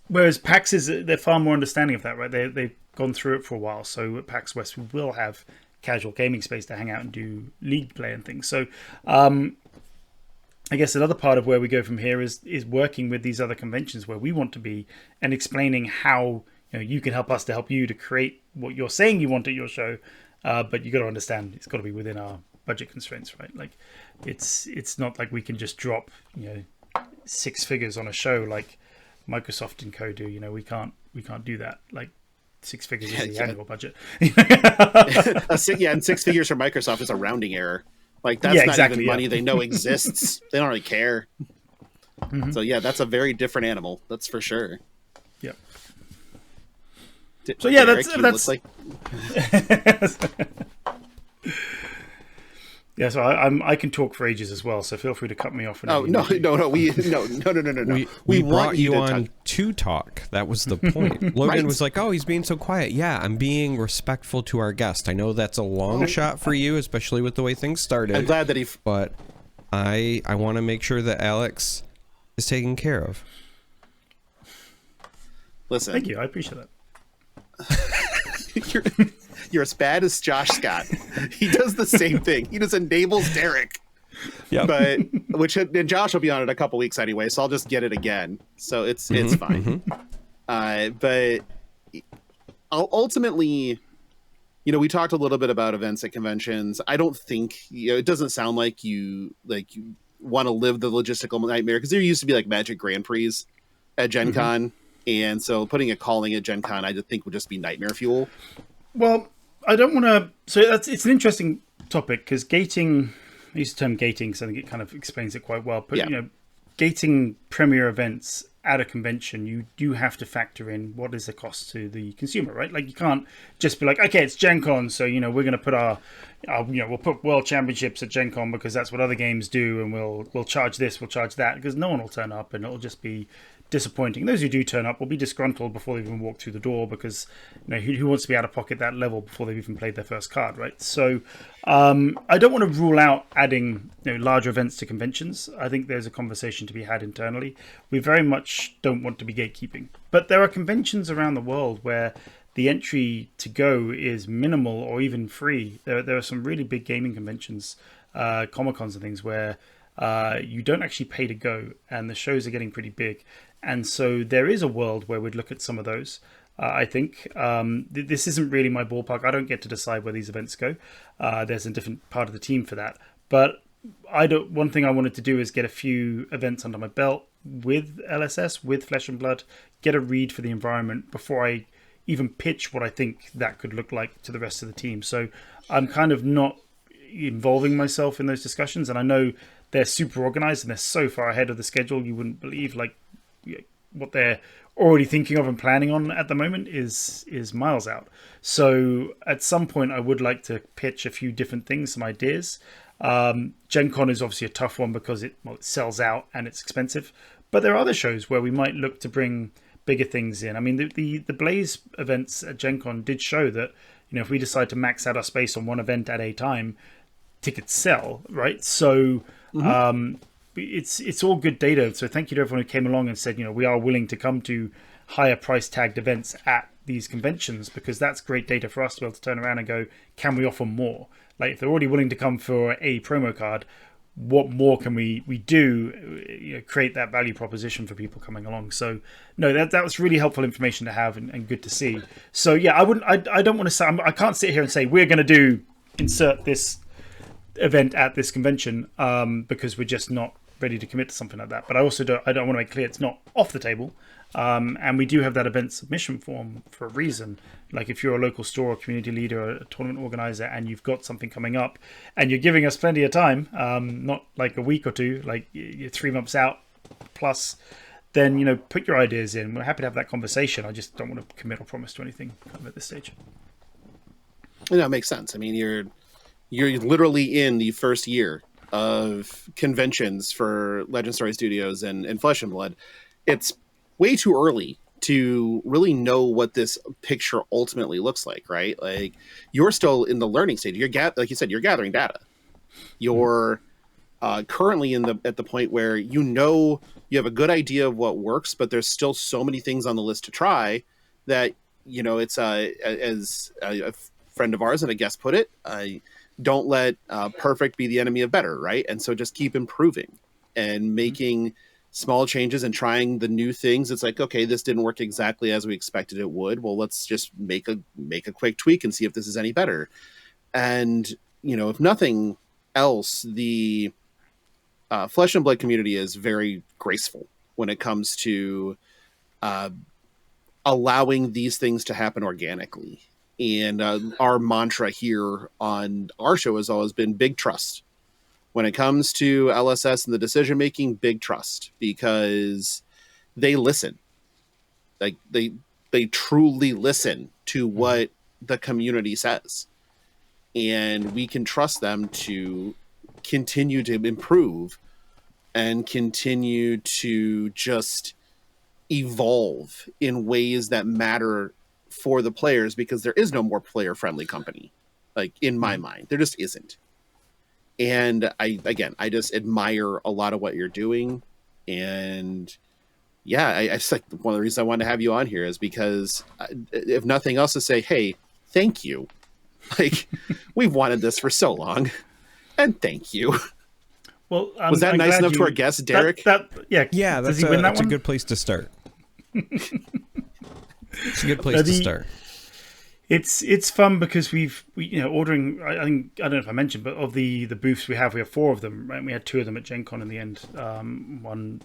whereas PAX they're far more understanding of that, right? They've gone through it for a while. So at PAX West, we will have casual gaming space to hang out and do league play and things. So, I guess another part of where we go from here is working with these other conventions where we want to be and explaining how you can help us to help you to create what you're saying you want at your show, but you got to understand it's got to be within our budget constraints, right? Like, it's not like we can just drop 6 figures on a show like Microsoft and co do. We can't do that. Like, 6 figures is the annual budget. And 6 figures for Microsoft is a rounding error. Like, that's not even money they know exists. They don't really care. Mm-hmm. So that's a very different animal. That's for sure. Yep. So Derek, that's like. Yeah, so I can talk for ages as well. So feel free to cut me off. No. We brought you on to talk. That was the point. Logan was like, "Oh, he's being so quiet." Yeah, I'm being respectful to our guest. I know that's a long shot for you, especially with the way things started. I'm glad that But I want to make sure that Alex is taken care of. Listen, thank you. I appreciate that. You're as bad as Josh Scott. He does the same thing. He just enables Derek. Yeah, but and Josh will be on it a couple weeks anyway, so I'll just get it again. So it's fine. But ultimately, we talked a little bit about events at conventions. I don't think, it doesn't sound like you want to live the logistical nightmare, because there used to be like Magic Grand Prix at Gen Con. And so putting a calling at Gen Con, I just think would just be nightmare fuel. Well, I don't want to. So it's an interesting topic, because gating, I use the term gating because I think it kind of explains it quite well. But, gating premier events at a convention, you do have to factor in what is the cost to the consumer, right? Like, you can't just be like, okay, it's Gen Con, so, we're going to put our we'll put World Championships at Gen Con because that's what other games do, and we'll charge this, we'll charge that, because no one will turn up, and it'll just be disappointing. Those who do turn up will be disgruntled before they even walk through the door, because who wants to be out of pocket that level before they've even played their first card, right? So I don't want to rule out adding larger events to conventions. I think there's a conversation to be had internally. We very much don't want to be gatekeeping, but there are conventions around the world where the entry to go is minimal or even free. There are some really big gaming conventions, Comic-Cons and things, where you don't actually pay to go, and the shows are getting pretty big. And so there is a world where we'd look at some of those. I think this isn't really my ballpark. I don't get to decide where these events go. There's a different part of the team for that. But one thing I wanted to do is get a few events under my belt with LSS, with Flesh and Blood, get a read for the environment before I even pitch what I think that could look like to the rest of the team. So I'm kind of not involving myself in those discussions, and I know they're super organized and they're so far ahead of the schedule, you wouldn't believe what they're already thinking of and planning on at the moment is miles out. So at some point I would like to pitch a few different things, some ideas. Gen Con is obviously a tough one because it sells out and it's expensive, but there are other shows where we might look to bring bigger things in. I mean, the Blaze events at Gen Con did show that if we decide to max out our space on one event at a time, tickets sell, right? So it's all good data. So thank you to everyone who came along and said, we are willing to come to higher price tagged events at these conventions, because that's great data for us to be able to turn around and go, can we offer more? Like, if they're already willing to come for a promo card, what more can we do, create that value proposition for people coming along? So no, that was really helpful information to have and good to see. So yeah, I don't want to say, I can't sit here and say we're going to insert this event at this convention, because we're just not ready to commit to something like that. But I also don't want to make clear it's not off the table. And we do have that event submission form for a reason. Like, if you're a local store or community leader or a tournament organizer and you've got something coming up and you're giving us plenty of time, not like a week or two, like you're 3 months out plus, then, put your ideas in. We're happy to have that conversation. I just don't want to commit or promise to anything at this stage. That makes sense. I mean, you're literally in the first year of conventions for Legend Story Studios and Flesh and Blood. It's way too early to really know what this picture ultimately looks like, right? Like, you're still in the learning stage. Like you said, you're gathering data. You're currently at the point where you have a good idea of what works, but there's still so many things on the list to try that it's as a friend of ours and a guest put it, don't let perfect be the enemy of better, right? And so just keep improving and making small changes and trying the new things. It's like, okay, this didn't work exactly as we expected it would. Well, let's just make a quick tweak and see if this is any better. And, if nothing else, the Flesh and Blood community is very graceful when it comes to allowing these things to happen organically. And our mantra here on our show has always been big trust. When it comes to LSS and the decision-making, big trust, because they listen. Like, they truly listen to what the community says. And we can trust them to continue to improve and continue to just evolve in ways that matter for the players, because there is no more player-friendly company. Like, in my mind, there just isn't. And I just admire a lot of what you're doing. And yeah, I just, like, one of the reasons I wanted to have you on here is because if nothing else, to say, hey, thank you. Like, we've wanted this for so long, and thank you. Well, was that nice enough to our guest, Derek? Yeah, that's a good place to start. It's a good place to start. It's fun because we ordering. I think I don't know if I mentioned, but of the booths we have 4 of them. Right, we had 2 of them at Gen Con in the end. One,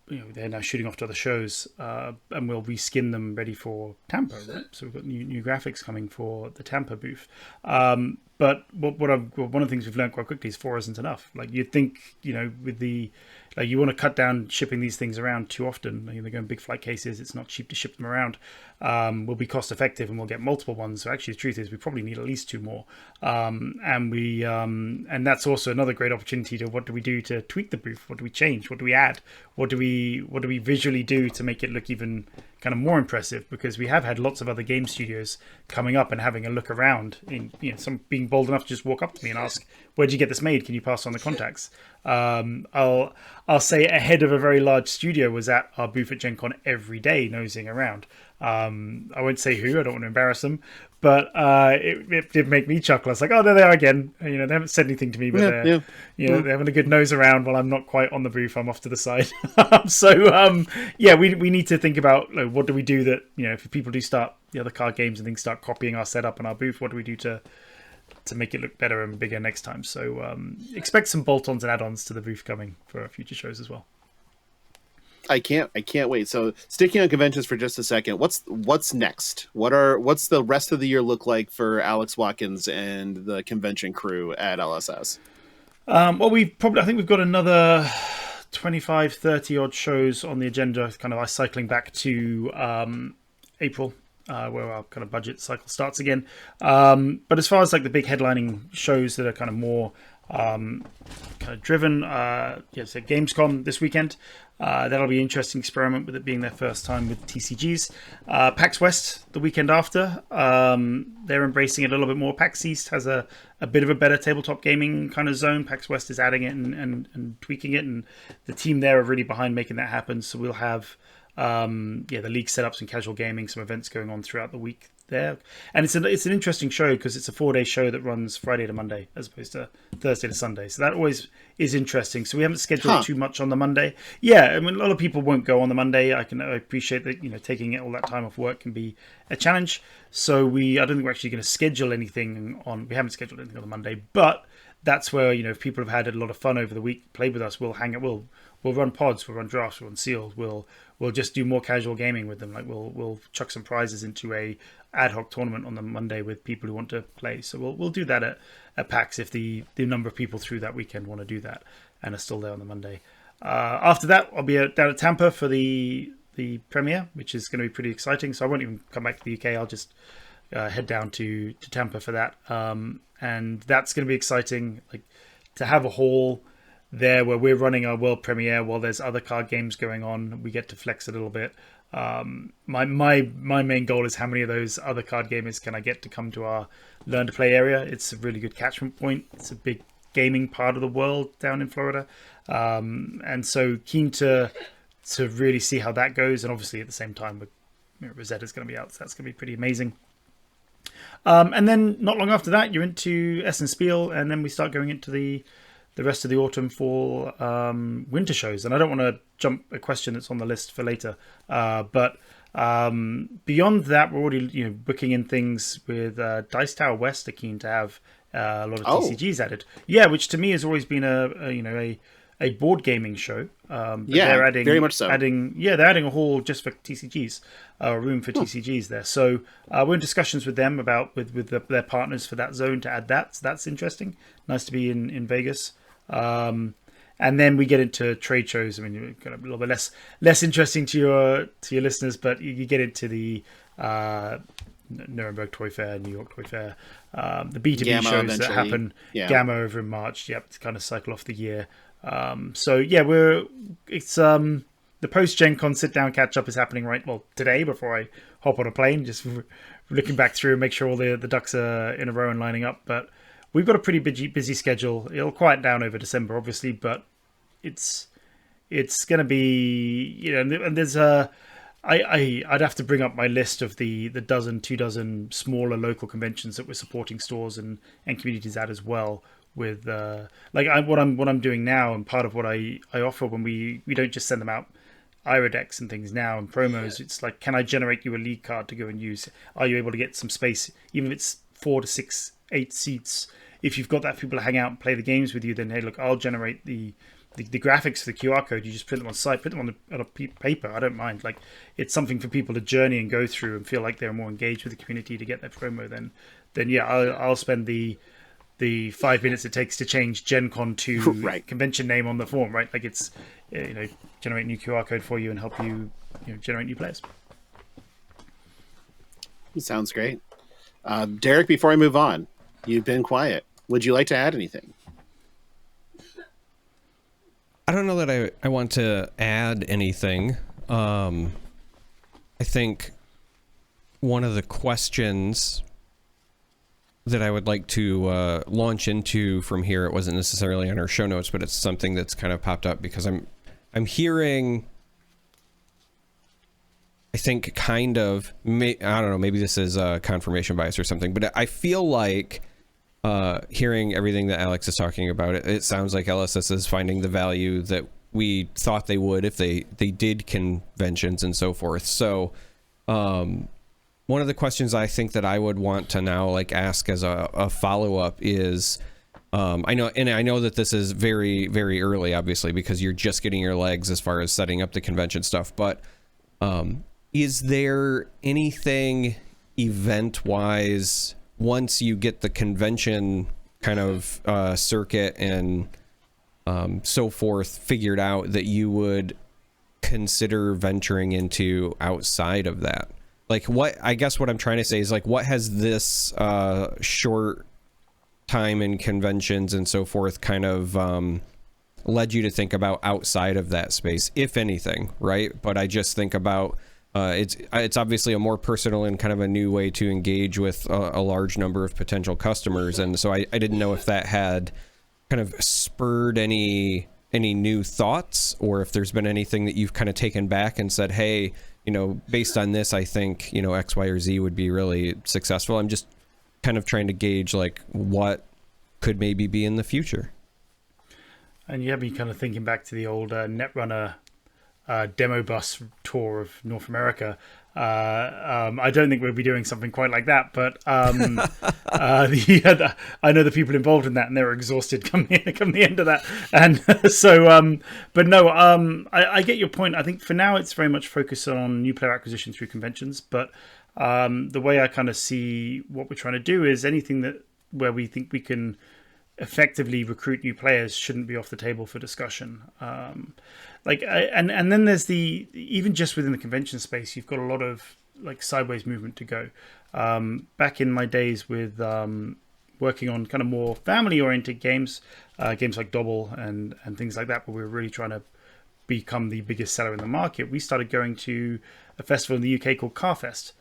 they're now shooting off to other shows, and we'll reskin them ready for Tampa. Right? So we've got new graphics coming for the Tampa booth. But one of the things we've learned quite quickly is 4 isn't enough. Like you'd think, with the you want to cut down shipping these things around too often. They go in big flight cases. It's not cheap to ship them around. We'll be cost effective and we'll get multiple ones. So actually, the truth is, we probably need at least 2 more. And that's also another great opportunity to what do we do to tweak the booth? What do we change? What do we add? What do we visually do to make it look even kind of more impressive? Because we have had lots of other game studios coming up and having a look around. Some being bold enough to just walk up to me and ask, "Where'd you get this made? Can you pass on the contacts?" I'll say ahead of a very large studio was at our booth at Gen Con every day nosing around. I won't say who, I don't want to embarrass them, but it did make me chuckle. I was like, oh, there they are again. They haven't said anything to me, but they're having a good nose around while I'm not quite on the booth. I'm off to the side. We need to think about what do we do that, if people do start the other card games and things start copying our setup and our booth, what do we do to make it look better and bigger next time? So expect some bolt-ons and add-ons to the booth coming for future shows as well. I can't wait. So sticking on conventions for just a second, what's next? What's the rest of the year look like for Alex Watkins and the convention crew at LSS? I think we've got another 25, 30 odd shows on the agenda, kind of cycling back to April. Where our kind of budget cycle starts again. But as far as like the big headlining shows that are kind of more kind of driven, so Gamescom this weekend. That'll be an interesting experiment with it being their first time with TCGs. PAX West the weekend after. They're embracing it a little bit more. PAX East has a bit of a better tabletop gaming kind of zone. PAX West is adding it and tweaking it, and the team there are really behind making that happen. So we'll have the league setups and casual gaming, some events going on throughout the week there. And it's an interesting show because it's a 4-day show that runs Friday to Monday as opposed to Thursday to Sunday. So that always is interesting. So we haven't scheduled too much on the Monday. Yeah, I mean, a lot of people won't go on the Monday. I appreciate that, taking all that time off work can be a challenge. So I don't think we're actually going to schedule anything we haven't scheduled anything on the Monday, but that's where, if people have had a lot of fun over the week, played with us, we'll hang out, we'll run pods, we'll run drafts, we'll run sealed, we'll just do more casual gaming with them. Like we'll chuck some prizes into a ad hoc tournament on the Monday with people who want to play. So we'll do that at PAX if the number of people through that weekend want to do that and are still there on the Monday. After that, I'll be down at Tampa for the premiere, which is going to be pretty exciting. So I won't even come back to the UK. I'll just head down to Tampa for that. And that's going to be exciting, like to have a hall there where we're running our world premiere while there's other card games going on. We get to flex a little bit. My main goal is how many of those other card gamers can I get to come to our Learn to Play area. It's a really good catchment point. It's a big gaming part of the world down in Florida. And so keen to really see how that goes. And obviously at the same time, Rosetta's going to be out. So that's going to be pretty amazing. And then not long after that, you're into Essen Spiel, and then we start going into the rest of the autumn, fall, winter shows. And I don't want to jump a question that's on the list for later, but beyond that, we're already booking in things with Dice Tower West are keen to have a lot of TCGs added. Yeah, which to me has always been a board gaming show. They're adding, very much so. They're adding a hall just for TCGs, a room for TCGs there. So we're in discussions with them about with their partners for that zone to add that. So that's interesting. Nice to be in Vegas. And then we get into trade shows. I mean, you're kind of a little bit less interesting to your listeners, but you get into the Nuremberg Toy Fair, New York Toy Fair, the B2B Gamma shows eventually. that happen. Yeah. Gamma over in March. Yep, to kind of cycle off the year. It's the post Gen Con sit down catch up is happening today before I hop on a plane, just looking back through and make sure all the ducks are in a row and lining up. But we've got a pretty busy schedule. It'll quiet down over December, obviously, but it's going to be, and there's I'd have to bring up my list of the 2 dozen smaller local conventions that we're supporting stores and communities at as well. With what I'm doing now, and part of what I offer when we don't just send them out Iradex and things now and promos. It's like, can I generate you a league card to go and use? Are you able to get some space, even if it's 4 to 6, 8 seats? If you've got that for people to hang out and play the games with you, then hey, look, I'll generate the graphics for the QR code. You just print them on site, print them on a paper. I don't mind. Like, it's something for people to journey and go through and feel like they're more engaged with the community to get their promo. Then yeah, I'll spend the 5 minutes it takes to change Gen Con to Right. convention name on the form, right? Like, it's, generate new QR code for you and help you, generate new players. Sounds great. Derek, before I move on, you've been quiet. Would you like to add anything? I don't know that I want to add anything. I think one of the questions that I would like to launch into from here, it wasn't necessarily on our show notes, but it's something that's kind of popped up because I'm hearing, I think kind of, I don't know, maybe this is confirmation bias or something, but I feel like hearing everything that Alex is talking about, it sounds like LSS is finding the value that we thought they would if they did conventions and so forth. So one of the questions I think that I would want to now like ask as a follow-up is, I know that this is very, very early, obviously, because you're just getting your legs as far as setting up the convention stuff, but is there anything event-wise once you get the convention kind of circuit and so forth figured out that you would consider venturing into outside of that? Like, I guess what I'm trying to say is, like, what has this short time in conventions and so forth kind of led you to think about outside of that space, if anything, right? But I just think about it's obviously a more personal and kind of a new way to engage with a large number of potential customers, and so I didn't know if that had kind of spurred any new thoughts, or if there's been anything that you've kind of taken back and said, hey, based on this, I think X, Y, or Z would be really successful. I'm just kind of trying to gauge like what could maybe be in the future. And you have me kind of thinking back to the old Netrunner demo bus tour of North America. I don't think we'll be doing something quite like that, but I know the people involved in that, and they're exhausted come the end of that. And so, but no, I get your point. I think for now it's very much focused on new player acquisition through conventions. But the way I kind of see what we're trying to do is anything where we think we can effectively recruit new players shouldn't be off the table for discussion. And then there's even just within the convention space, you've got a lot of like sideways movement to go. Back in my days with working on kind of more family oriented games like Dobble and things like that, but we were really trying to become the biggest seller in the market. We started going to a festival in the UK called Carfest.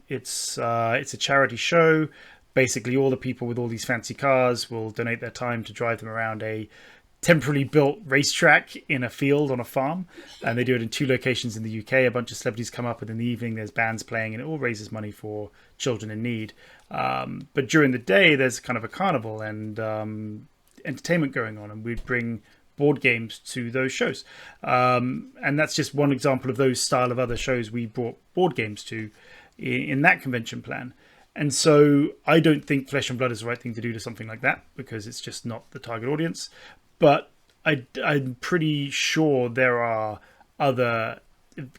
It's a charity show. Basically, all the people with all these fancy cars will donate their time to drive them around a temporarily built racetrack in a field on a farm, and they do it in 2 locations in the UK. A bunch of celebrities come up, and in the evening there's bands playing, and it all raises money for children in need. But during the day there's kind of a carnival and entertainment going on, and we'd bring board games to those shows, and that's just one example of those style of other shows we brought board games to in that convention plan. And so I don't think Flesh and Blood is the right thing to do to something like that, because it's just not the target audience. But I'm pretty sure there are other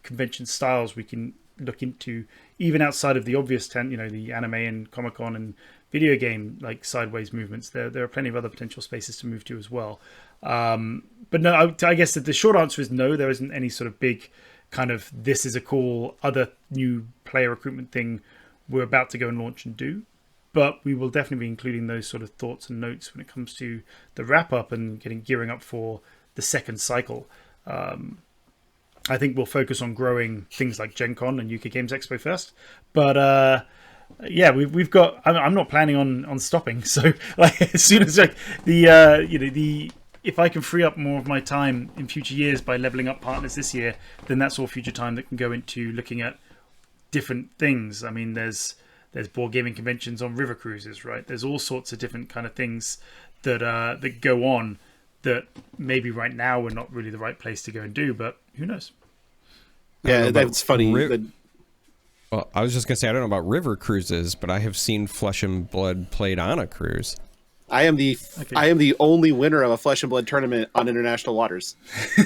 convention styles we can look into, even outside of the obvious the anime and Comic-Con and video game like sideways movements. There are plenty of other potential spaces to move to as well. But no, I guess that the short answer is no. There isn't any sort of big kind of this is a cool other new player recruitment thing we're about to go and launch and do. But we will definitely be including those sort of thoughts and notes when it comes to the wrap up and gearing up for the second cycle. I think we'll focus on growing things like Gen Con and UK Games Expo first. But we've got. I'm not planning on stopping. So like as soon as if I can free up more of my time in future years by leveling up partners this year, then that's all future time that can go into looking at different things. I mean, there's board gaming conventions on river cruises, right? There's all sorts of different kind of things that go on that maybe right now we're not really the right place to go and do, but who knows? Yeah, that's funny. Well, I was just gonna say, I don't know about river cruises, but I have seen Flesh and Blood played on a cruise. I am the only winner of a Flesh and Blood tournament on international waters.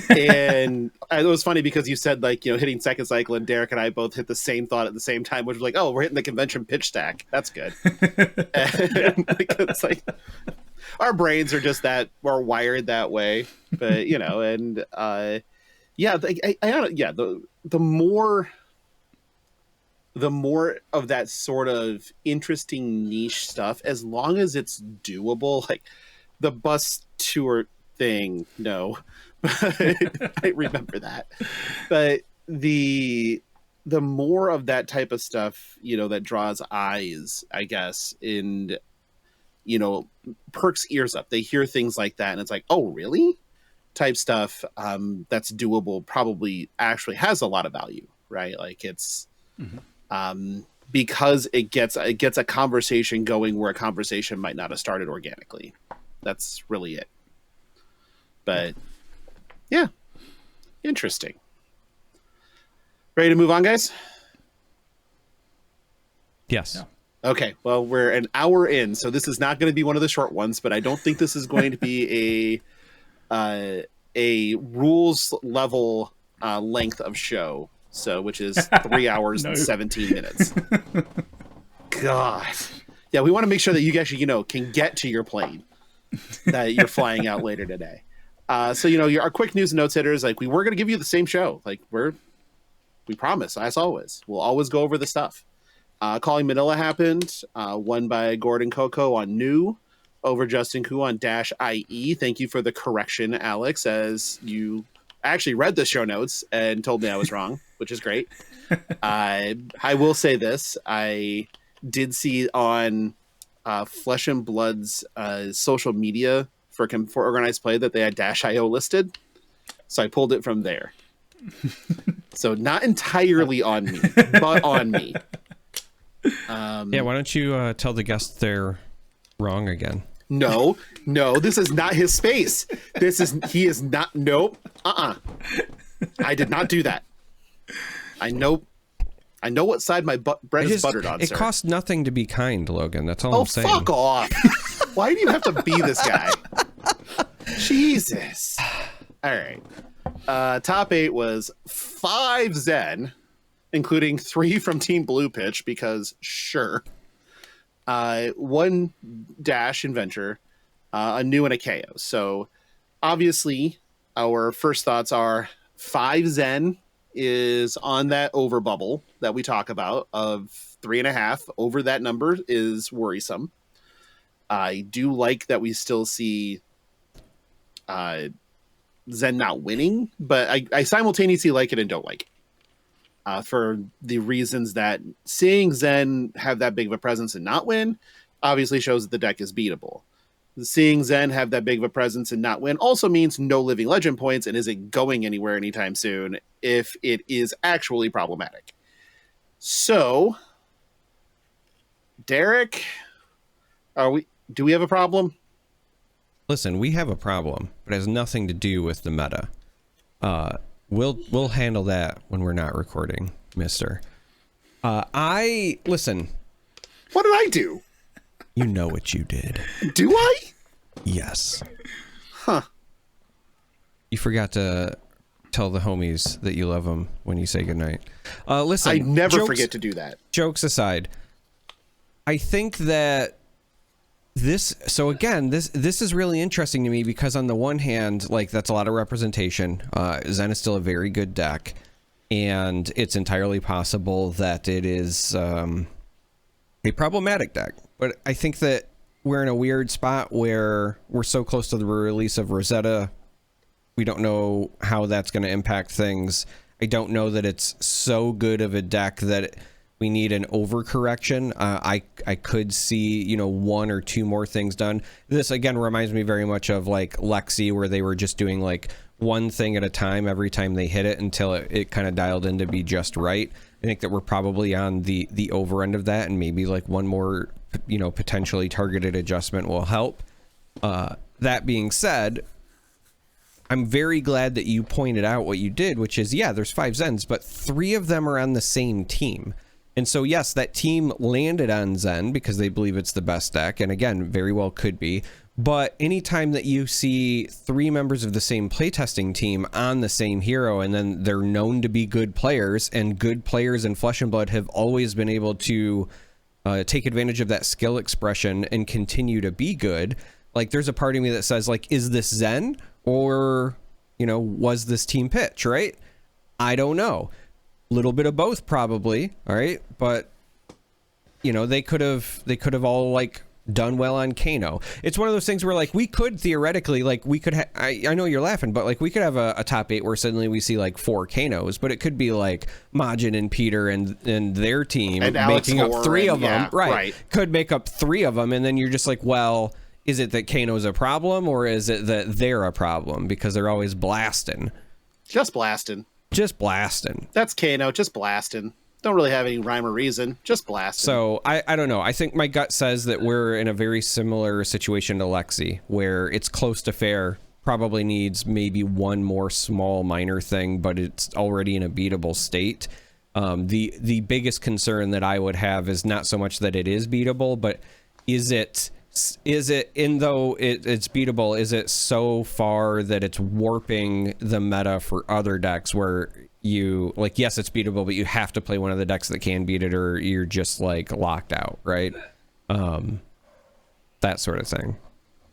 And it was funny because you said, like, you know, hitting second cycle, and Derek and I both hit the same thought at the same time, which was like, oh, we're hitting the convention pitch stack. That's good. And it's like our brains are just we're wired that way. But, you know, and the more of that sort of interesting niche stuff, as long as it's doable, like the bus tour thing, no, but I remember that. But the more of that type of stuff, you know, that draws eyes, I guess, and, you know, perks ears up. They hear things like that, and it's like, oh, really? Type stuff that's doable probably actually has a lot of value, right? Like it's. Mm-hmm. Because it gets a conversation going where a conversation might not have started organically. That's really it. But yeah, interesting. Ready to move on, guys? Yes. Yeah. Okay. Well, we're an hour in, so this is not going to be one of the short ones, but I don't think this is going to be a rules level length of show. So, which is 3 hours and 17 minutes. God. Yeah, we want to make sure that you actually, you know, can get to your plane that you're flying out later today. So, you know, our quick news and notes hitters, like, we were going to give you the same show. Like, we promise, as always. We'll always go over the stuff. Calling Manila happened, won by Gordon Coco on New, over Justin Koo on -IE. Thank you for the correction, Alex, as you actually read the show notes and told me I was wrong, which is great. I will say this. I did see on Flesh and Blood's social media for organized play that they had -IO listed. So I pulled it from there. So not entirely on me, but on me. Yeah, why don't you tell the guests they're wrong again? No, this is not his space. He is not, nope. I did not do that. I know what side my bread is buttered on, It sir. costs nothing to be kind, Logan. That's all I'm saying. Oh, fuck off. Why do you have to be this guy? Jesus. All right. Top 8 was 5 Zen, including 3 from Team Blue Pitch, because sure. 1 Dash Adventure, a New, and a KO. So obviously our first thoughts are 5 Zen is on that over bubble that we talk about of 3.5. Over that number is worrisome. I do like that we still see Zen not winning, but I simultaneously like it and don't like it. For the reasons that seeing Zen have that big of a presence and not win obviously shows that the deck is beatable. Seeing Zen have that big of a presence and not win also means no living legend points and isn't going anywhere anytime soon if it is actually problematic. So, Derek, do we have a problem? Listen, we have a problem, but it has nothing to do with the meta. We'll handle that when we're not recording, mister. Listen. What did I do? You know what you did. Do I? Yes. Huh. You forgot to tell the homies that you love them when you say goodnight. Listen. I never forget to do that. Jokes aside, I think that this is really interesting to me because on the one hand, like, that's a lot of representation. Zen is still a very good deck, and it's entirely possible that it is a problematic deck. But I think that we're in a weird spot where we're so close to the release of Rosetta. We don't know how that's going to impact things. I don't know that it's so good of a deck that we need an overcorrection. I could see, 1 or 2 more things done. This, again, reminds me very much of, like, Lexi, where they were just doing, like, one thing at a time every time they hit it until it kind of dialed in to be just right. I think that we're probably on the over end of that, and maybe, like, one more, potentially targeted adjustment will help. That being said, I'm very glad that you pointed out what you did, which is, yeah, there's 5 Zens, but 3 of them are on the same team. And so, yes, that team landed on Zen because they believe it's the best deck. And again, very well could be. But anytime that you see 3 members of the same playtesting team on the same hero, and then they're known to be good players, and good players in Flesh and Blood have always been able to take advantage of that skill expression and continue to be good, like, there's a part of me that says, like, is this Zen, or, you know, was this team pitch, right? I don't know. Little bit of both, probably. All right, but you know, they could have all like done well on Kano. It's one of those things where, like, we could theoretically, like, we could I know you're laughing, but like, we could have a top 8 where suddenly we see like 4 Kanos, but it could be like Majin and Peter and their team and making up 3 of them, yeah, right? Could make up 3 of them, and then you're just like, well, is it that Kano's a problem, or is it that they're a problem because they're always blasting? Just blasting. Just blasting. That's Kano, just blasting. Don't really have any rhyme or reason, just blasting. So I don't know. I think my gut says that we're in a very similar situation to Lexi, where it's close to fair, probably needs maybe one more small minor thing, but it's already in a beatable state. The biggest concern that I would have is not so much that it is beatable, but is it in though it's beatable, is it so far that it's warping the meta for other decks where you, like, yes, it's beatable, but you have to play one of the decks that can beat it, or you're just like locked out, right? That sort of thing.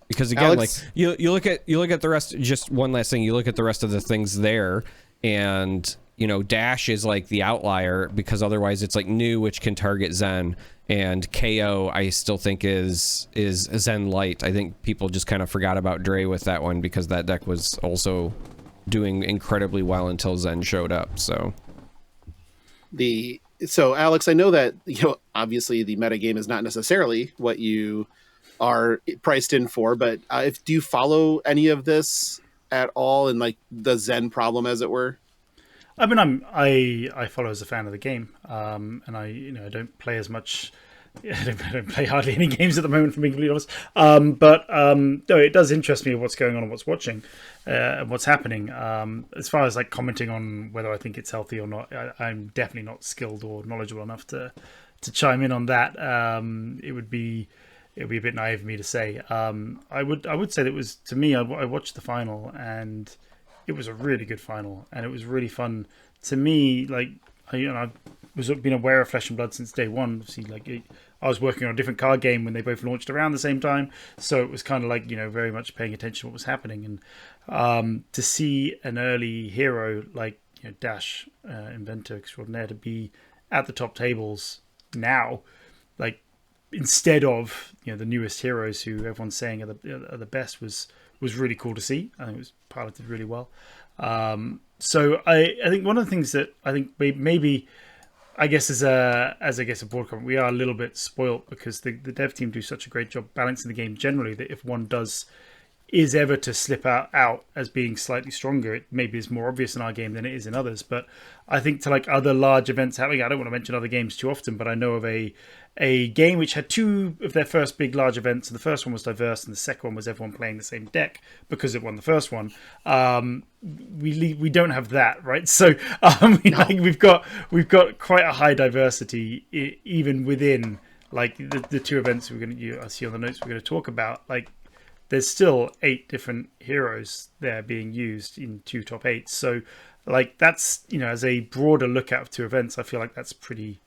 Because again, Alex, like, you look at the rest. Just one last thing, you look at the rest of the things there, and you know, Dash is like the outlier because otherwise it's like New, which can target Zen, and KO I still think is Zen Light. I think people just kind of forgot about Dre with that one because that deck was also doing incredibly well until Zen showed up. So Alex, I know that, you know, obviously the metagame is not necessarily what you are priced in for, but do you follow any of this at all, in like the Zen problem, as it were? I mean, I follow as a fan of the game, and I don't play as much. I don't play hardly any games at the moment, for being completely honest. But no, it does interest me what's going on and what's what's happening. As far as like commenting on whether I think it's healthy or not, I'm definitely not skilled or knowledgeable enough to chime in on that. It would be a bit naive of me to say. I would say that it was, to me, I watched the final and it was a really good final, and it was really fun to me. Like, I've been aware of Flesh and Blood since day one. Obviously, like, I was working on a different card game when they both launched around the same time, so it was kind of like, you know, very much paying attention to what was happening. And to see an early hero like, you know, Dash, inventor extraordinaire, to be at the top tables now, like, instead of, you know, the newest heroes who everyone's saying are the best, was really cool to see. I think it was piloted really well. So I think one of the things that I think maybe, I guess, as a broad comment, we are a little bit spoilt because the dev team do such a great job balancing the game generally, that if one is ever to slip out as being slightly stronger, it maybe is more obvious in our game than it is in others. But I think to like other large events happening, I don't want to mention other games too often, but I know of a game which had 2 of their first big large events, and the first one was diverse and the second one was everyone playing the same deck because it won the first one. We don't have that, right? So we've got quite a high diversity even within like the 2 events I see on the notes we're going to talk about. Like, there's still 8 different heroes there being used in 2 top 8s. So like, that's, you know, as a broader look at of 2 events, I feel like that's pretty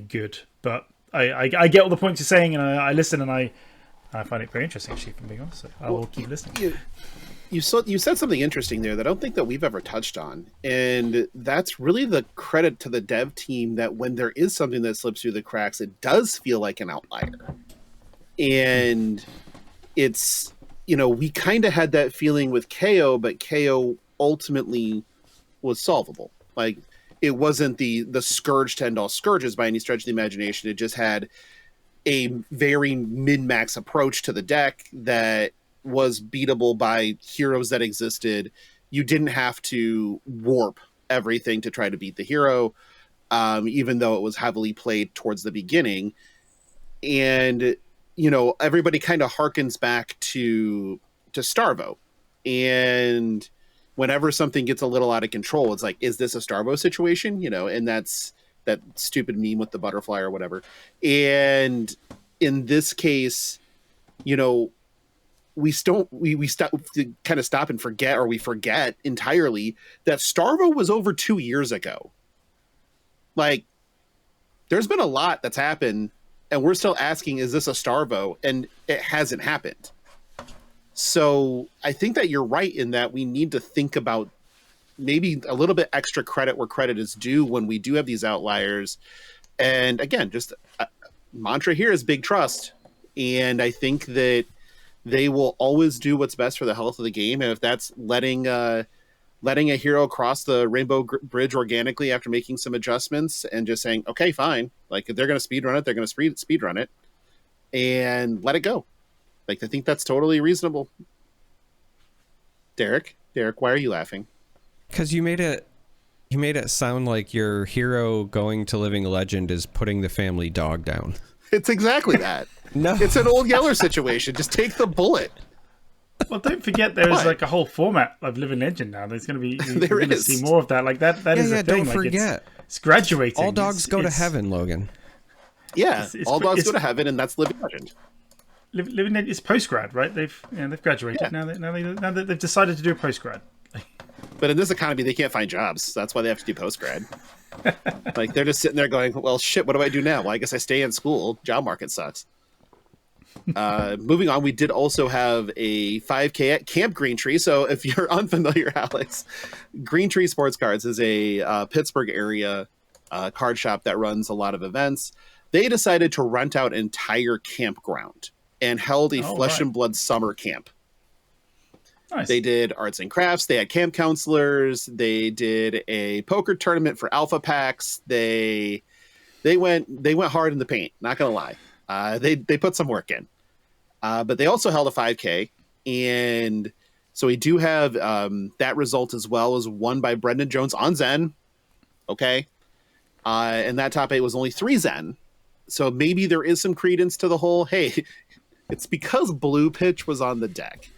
good. But I get all the points you're saying, and I listen, and I find it very interesting, actually, from being honest. So I will keep listening. You said something interesting there that I don't think that we've ever touched on, and that's really the credit to the dev team, that when there is something that slips through the cracks, it does feel like an outlier. And it's, you know, we kind of had that feeling with KO, but KO ultimately was solvable. Like, it wasn't the scourge to end all scourges by any stretch of the imagination. It just had a very min-max approach to the deck that was beatable by heroes that existed. You didn't have to warp everything to try to beat the hero, even though it was heavily played towards the beginning. And, you know, everybody kind of harkens back to Starvo, And whenever something gets a little out of control, it's like, is this a Starvo situation? You know, and that's that stupid meme with the butterfly or whatever. And in this case, you know, we stop to kind of stop and forget, or we forget entirely that Starvo was over 2 years ago. Like, there's been a lot that's happened, and we're still asking, is this a Starvo? And it hasn't happened. So I think that you're right in that we need to think about maybe a little bit extra credit where credit is due when we do have these outliers. And again, just mantra here is big trust. And I think that they will always do what's best for the health of the game. And if that's letting a hero cross the rainbow bridge organically after making some adjustments and just saying, okay, fine. Like, if they're going to speed run it, they're going to speed run it and let it go. Like, I think that's totally reasonable. Derek, why are you laughing? Because you made it sound like your hero going to Living Legend is putting the family dog down. It's exactly that. No, it's an Old Yeller situation. Just take the bullet. Well, don't forget there is like a whole format of Living Legend now. There's going to be you're going to see more of that. Like that is a thing. Don't forget. It's graduating. All dogs go to heaven, Logan. Yeah, all dogs go to heaven, and that's Living Legend. Living Legend is post grad, right? They've graduated. Yeah. Now they've decided to do a post grad. But in this economy, they can't find jobs. So that's why they have to do post grad. Like, they're just sitting there going, well, shit, what do I do now? Well, I guess I stay in school. Job market sucks. Moving on, we did also have a 5K at Camp Green Tree. So if you're unfamiliar, Alex, Green Tree Sports Cards is a Pittsburgh area card shop that runs a lot of events. They decided to rent out an entire campground and held a Flesh and Blood summer camp. Nice. They did arts and crafts. They had camp counselors. They did a poker tournament for alpha packs. They went hard in the paint. Not gonna lie, they put some work in. But they also held a 5K, and so we do have that result as well as won by Brendan Jones on Zen. Okay, and that top 8 was only 3 Zen. So maybe there is some credence to the whole, hey, it's because Blue Pitch was on the deck.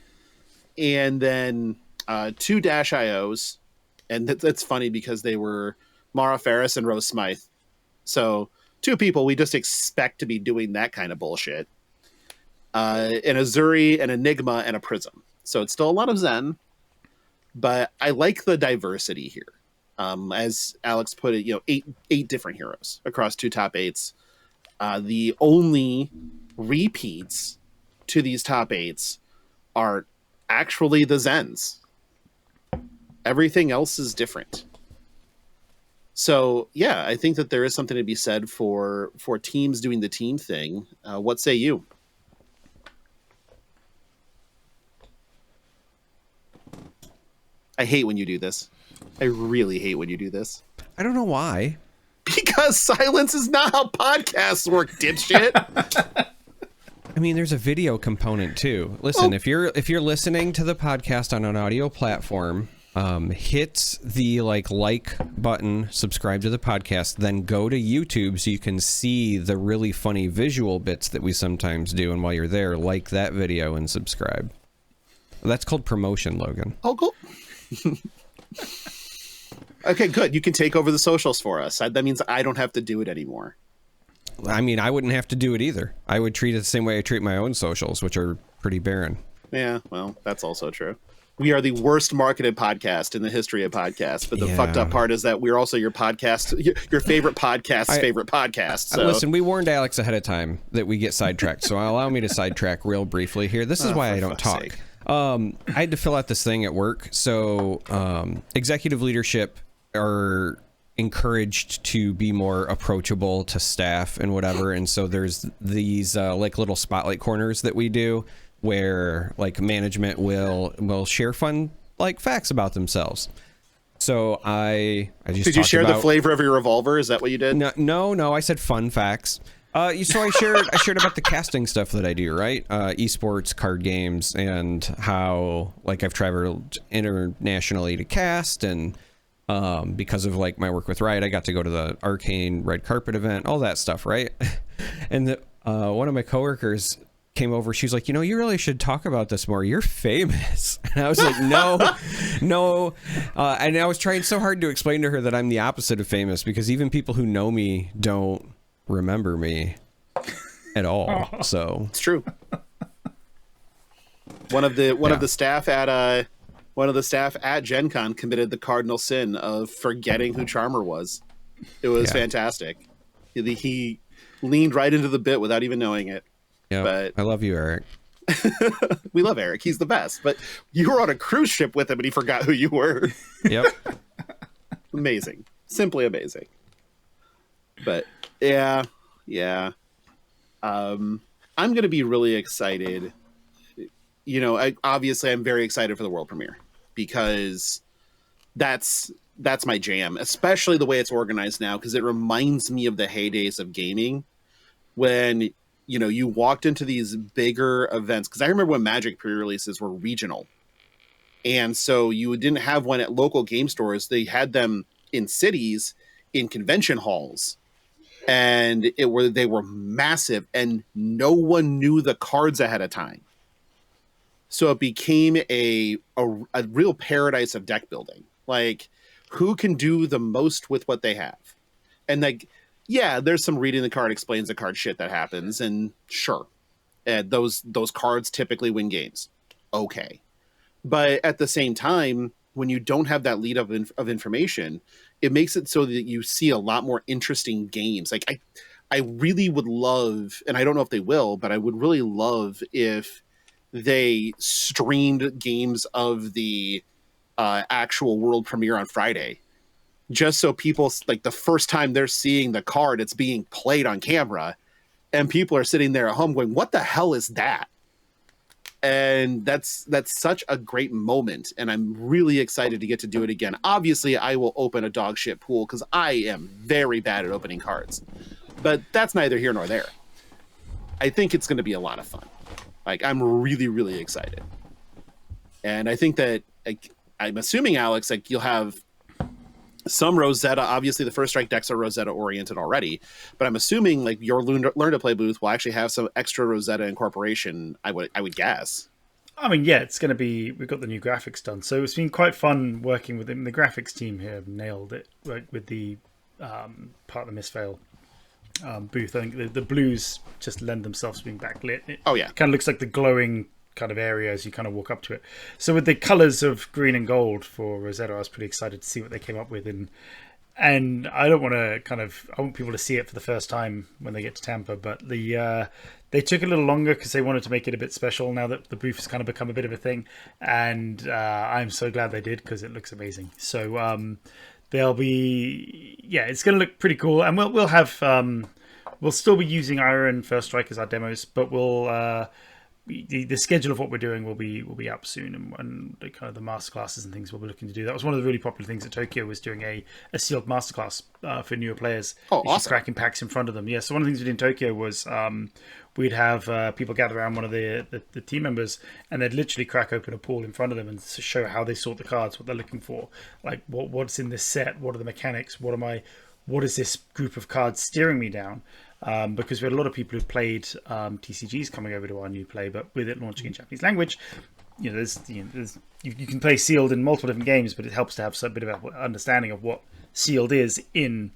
And then 2 Dash IOs, and that's funny because they were Mara Ferris and Rose Smythe. So 2 people we just expect to be doing that kind of bullshit. An Azuri, an Enigma, and a Prism. So it's still a lot of Zen, but I like the diversity here. As Alex put it, 8 different heroes across 2 top 8s. The only repeats to these top 8s are actually the Zens. Everything else is different. So yeah, I think that there is something to be said for teams doing the team thing. What say you? I hate when you do this. I really hate when you do this. I don't know why. Because silence is not how podcasts work, dipshit. I mean, there's a video component too. Listen, if you're listening to the podcast on an audio platform, hit the like button, subscribe to the podcast, then go to YouTube so you can see the really funny visual bits that we sometimes do. And while you're there, like that video and subscribe. That's called promotion, Logan. Oh, cool. Okay, good. You can take over the socials for us. That means I don't have to do it anymore. I mean, I wouldn't have to do it either. I would treat it the same way I treat my own socials, which are pretty barren. Yeah, well, that's also true. We are the worst marketed podcast in the history of podcasts. But the fucked up part is that we're also your podcast, your favorite podcast's favorite podcast. So. Listen, we warned Alex ahead of time that we get sidetracked. So allow me to sidetrack real briefly here. This is why I don't talk. I had to fill out this thing at work. So executive leadership are encouraged to be more approachable to staff and whatever, and so there's these like little spotlight corners that we do where like management will share fun like facts about themselves. So I just did you share the flavor of your revolver? Is that what you did? No, I said fun facts. So I shared about the casting stuff that I do, right? Esports, card games, and how like I've traveled internationally to cast, and because of like my work with Riot, I got to go to the Arcane red carpet event, all that stuff, right? And one of my coworkers came over. She was like, you really should talk about this more. You're famous. And I was like, no. And I was trying so hard to explain to her that I'm the opposite of famous, because even people who know me don't remember me at all. So It's true. One of the staff at Gen Con committed the cardinal sin of forgetting who Charmer was. It was fantastic. He leaned right into the bit without even knowing it. Yeah, but I love you, Eric. We love Eric. He's the best. But you were on a cruise ship with him and he forgot who you were. Yep. Amazing. Simply amazing. But yeah. I'm going to be really excited. Obviously I'm very excited for the world premiere, because that's my jam, especially the way it's organized now, because it reminds me of the heydays of gaming when, you walked into these bigger events. Because I remember when Magic pre-releases were regional. And so you didn't have one at local game stores. They had them in cities, in convention halls. And they were massive, and no one knew the cards ahead of time. So it became a real paradise of deck building. Like, who can do the most with what they have? And there's some reading the card explains the card shit that happens, and sure, those cards typically win games. Okay. But at the same time, when you don't have that lead of information, it makes it so that you see a lot more interesting games. Like I really would love, and I don't know if they will, but I would really love if they streamed games of the actual world premiere on Friday, just so people, like, the first time they're seeing the card, it's being played on camera, and people are sitting there at home going, what the hell is that? And that's such a great moment, and I'm really excited to get to do it again. Obviously, I will open a dog shit pool because I am very bad at opening cards, but that's neither here nor there. I think it's going to be a lot of fun. Like, I'm really, really excited, and I think that, like, I'm assuming, Alex, like, you'll have some Rosetta. Obviously, the First Strike decks are Rosetta oriented already, but I'm assuming, like, your Learn to Play booth will actually have some extra Rosetta incorporation. I would guess. I mean, yeah, it's going to be. We've got the new graphics done, so it's been quite fun working with them. The graphics team here have nailed it, like, with the part of the Misfail booth. I think the blues just lend themselves to being backlit. It kind of looks like the glowing kind of area as you kind of walk up to it. So with the colors of green and gold for Rosetta, I was pretty excited to see what they came up with, and I don't want to I want people to see it for the first time when they get to Tampa, but they took a little longer because they wanted to make it a bit special now that the booth has kind of become a bit of a thing, and I'm so glad they did, because it looks amazing. So they'll be, it's going to look pretty cool, and we'll have we'll still be using Ira and First Strike as our demos, but we'll the schedule of what we're doing will be up soon, and the kind of the masterclasses and things we'll be looking to do. That was one of the really popular things at Tokyo, was doing a sealed masterclass for newer players. Oh, awesome! Cracking packs in front of them. Yeah, so one of the things we did in Tokyo was we'd have people gather around one of the team members, and they'd literally crack open a pool in front of them and show how they sort the cards, what they're looking for, like what's in this set, what are the mechanics, what is this group of cards steering me down. Because we had a lot of people who played TCGs coming over to our new play, but with it launching in Japanese language, you can play sealed in multiple different games, but it helps to have a bit of an understanding of what sealed is in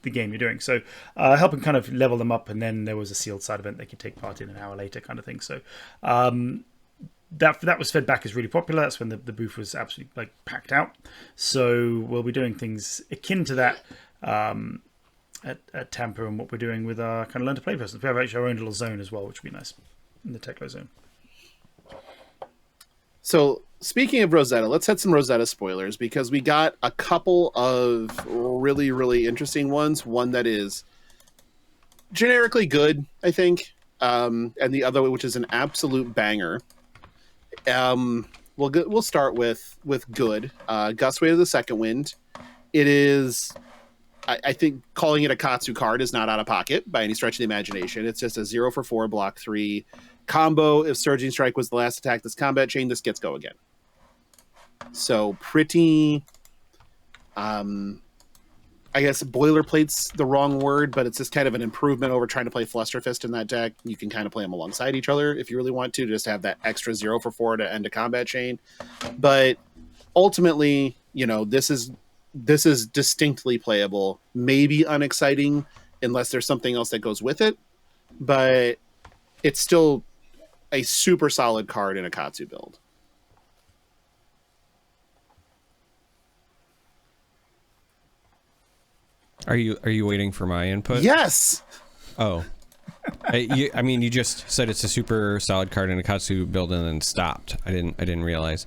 the game you're doing. So helping kind of level them up, and then there was a sealed side event they could take part in an hour later, kind of thing. So that was fed back as really popular. That's when the booth was absolutely, like, packed out. So we'll be doing things akin to that at Tampa, and what we're doing with our kind of Learn to Play persons. We have actually our own little zone as well, which would be nice in the Techlo zone. So speaking of Rosetta, let's hit some Rosetta spoilers, because we got a couple of really, really interesting ones. One that is generically good, I think, and the other, which is an absolute banger. We'll start with good. Gustway of the Second Wind. It is, I think calling it a Katsu card is not out of pocket by any stretch of the imagination. It's just a 0-for-4 block 3 combo. If Surging Strike was the last attack this combat chain, this gets go again. So pretty I guess boilerplate's the wrong word, but it's just kind of an improvement over trying to play Flusterfist in that deck. You can kind of play them alongside each other if you really want to, just have that extra 0 for 4 to end a combat chain. But ultimately, this is distinctly playable, maybe unexciting unless there's something else that goes with it, but it's still a super solid card in a Katsu build. Are you waiting for my input? Yes. Oh, you just said it's a super solid card in a Katsu build and then stopped. I didn't realize.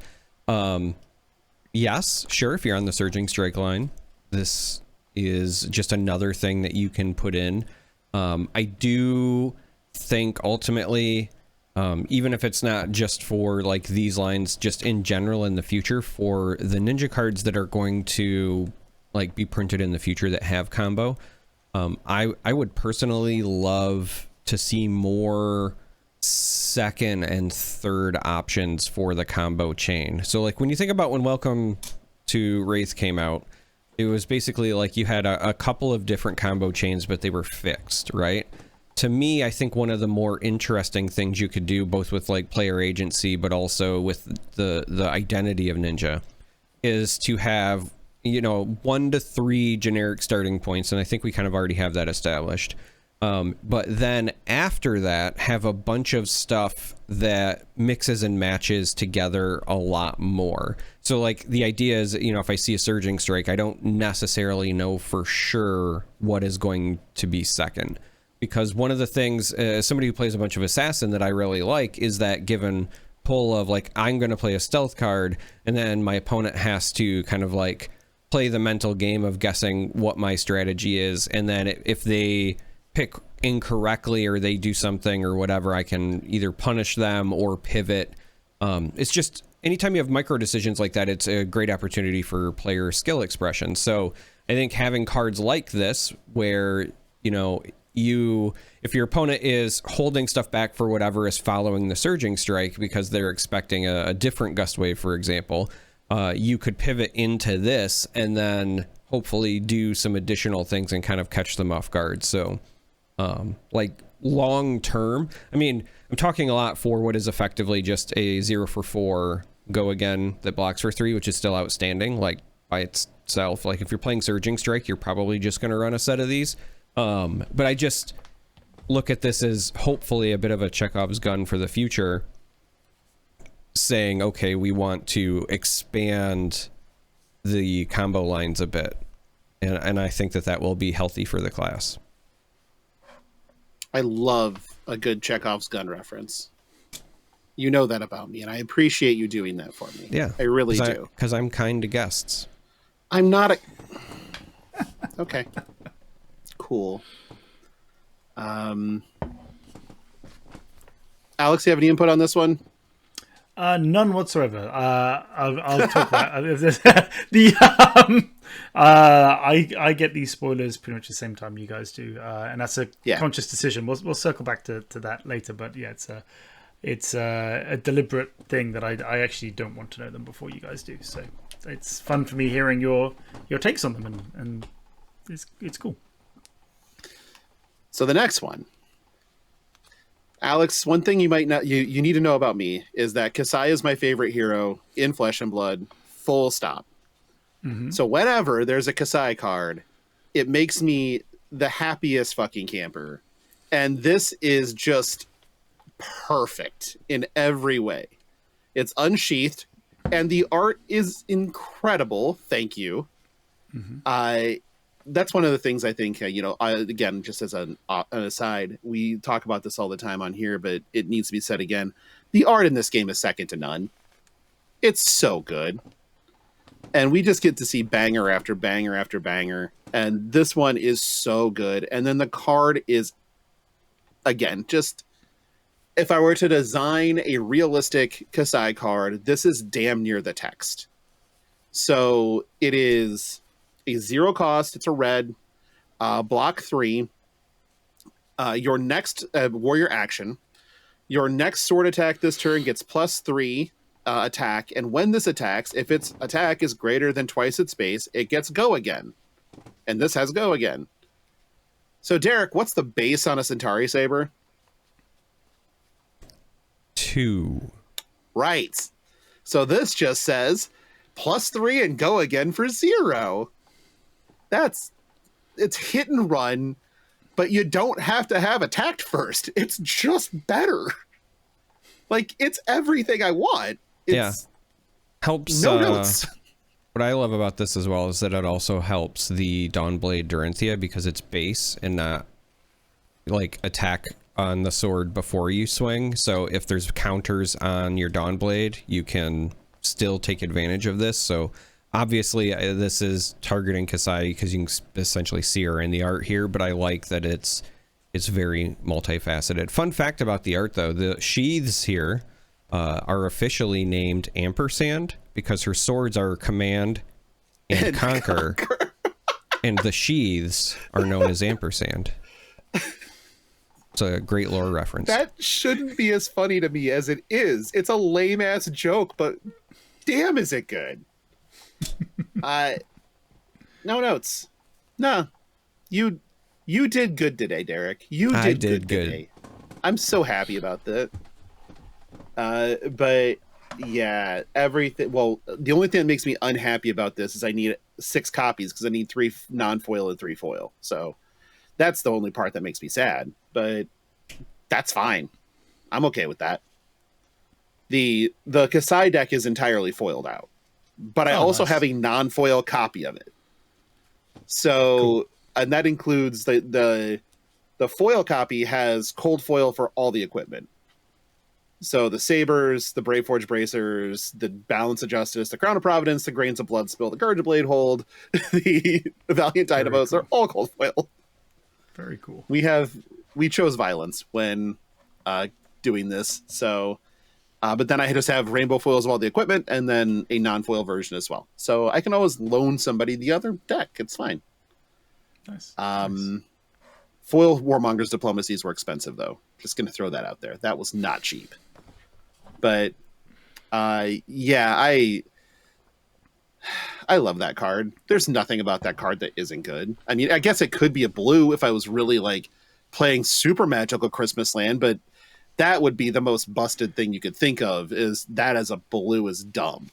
Yes, sure. If you're on the Surging Strike line, this is just another thing that you can put in. I do think ultimately, even if it's not just for like these lines, just in general in the future, for the ninja cards that are going to like be printed in the future that have combo, I would personally love to see more second and third options for the combo chain. So like when you think about when Welcome to Wraith came out, it was basically like you had a couple of different combo chains, but they were fixed, right? To me, I think one of the more interesting things you could do, both with like player agency, but also with the identity of Ninja, is to have 1 to 3 generic starting points, and I think we kind of already have that established. But then after that, have a bunch of stuff that mixes and matches together a lot more. So like the idea is, if I see a Surging Strike, I don't necessarily know for sure what is going to be second. Because one of the things, somebody who plays a bunch of Assassin that I really like is that given pull of like, I'm going to play a stealth card, and then my opponent has to kind of like play the mental game of guessing what my strategy is, and then if they pick incorrectly or they do something or whatever, I can either punish them or pivot. It's just anytime you have micro decisions like that, it's a great opportunity for player skill expression. So I think having cards like this where if your opponent is holding stuff back for whatever is following the Surging Strike because they're expecting a different gust wave, for example, you could pivot into this and then hopefully do some additional things and kind of catch them off guard. So like long term, I'm talking a lot for what is effectively just a 0 for 4 go again that blocks for 3, which is still outstanding like by itself. Like if you're playing Surging Strike, you're probably just going to run a set of these. But I just look at this as hopefully a bit of a Chekhov's gun for the future, saying, okay, we want to expand the combo lines a bit. And I think that will be healthy for the class. I love a good Chekhov's gun reference. You know that about me, and I appreciate you doing that for me. Yeah. I really do. Because I'm kind to guests. I'm not a... Okay. Cool. Alex, you have any input on this one? None whatsoever. I'll talk about I get these spoilers pretty much the same time you guys do, and that's a conscious decision. We'll circle back to that later, but yeah, it's a deliberate thing that I actually don't want to know them before you guys do. So it's fun for me hearing your takes on them, and it's cool. So the next one, Alex, one thing you might not you need to know about me is that Kasai is my favorite hero in Flesh and Blood, full stop. Mm-hmm. So whenever there's a Kasai card, it makes me the happiest fucking camper. And this is just perfect in every way. It's unsheathed, and the art is incredible. Thank you. Mm-hmm. That's one of the things I think, again, just as an aside, we talk about this all the time on here, but it needs to be said again. The art in this game is second to none. It's so good. And we just get to see banger after banger after banger. And this one is so good. And then the card is, again, just, if I were to design a realistic Kasai card, this is damn near the text. So it is a 0 cost. It's a red, block 3. Your next warrior action, your next sword attack this turn gets +3 attack, and when this attacks, if its attack is greater than twice its base, it gets go again. and this has go again. So, Derek, what's the base on a Centauri Saber? 2. Right. So this just says +3 and go again for 0. It's hit and run, but you don't have to have attacked first. It's just better. Like, it's everything I want. It's helps. No notes. What I love about this as well is that it also helps the Dawnblade Dorinthia because it's base and not like attack on the sword before you swing. So if there's counters on your Dawnblade, you can still take advantage of this. So obviously this is targeting Kasai because you can essentially see her in the art here, but I like that it's very multifaceted. Fun fact about the art though, the sheaths here are officially named ampersand because her swords are command and conquer, and the sheaths are known as ampersand. It's a great lore reference. That shouldn't be as funny to me as it is. It's a lame ass joke, but damn, is it good? No notes. No, you did good today, Derek. I did good today. I'm so happy about that. But yeah, everything. Well, the only thing that makes me unhappy about this is I need 6 copies because I need 3 non-foil and 3 foil. So that's the only part that makes me sad. But that's fine. I'm okay with that. The Kasai deck is entirely foiled out, but I also have a non-foil copy of it. So, cool. And that includes the foil copy has cold foil for all the equipment. So the sabers, the Brave Forge bracers, the Balance of Justice, the Crown of Providence, the Grains of Blood Spill, the Courage of Blade Hold, the Valiant Dynamos, they're all cold foil. Very cool. We chose violence when doing this. So, but then I just have rainbow foils of all the equipment and then a non-foil version as well. So I can always loan somebody the other deck. It's fine. Nice. Foil Warmonger's Diplomacies were expensive though. Just going to throw that out there. That was not cheap. But yeah, I love that card. There's nothing about that card that isn't good. I mean, I guess it could be a blue if I was really like playing super magical Christmas Land, but that would be the most busted thing you could think of, is that as a blue is dumb.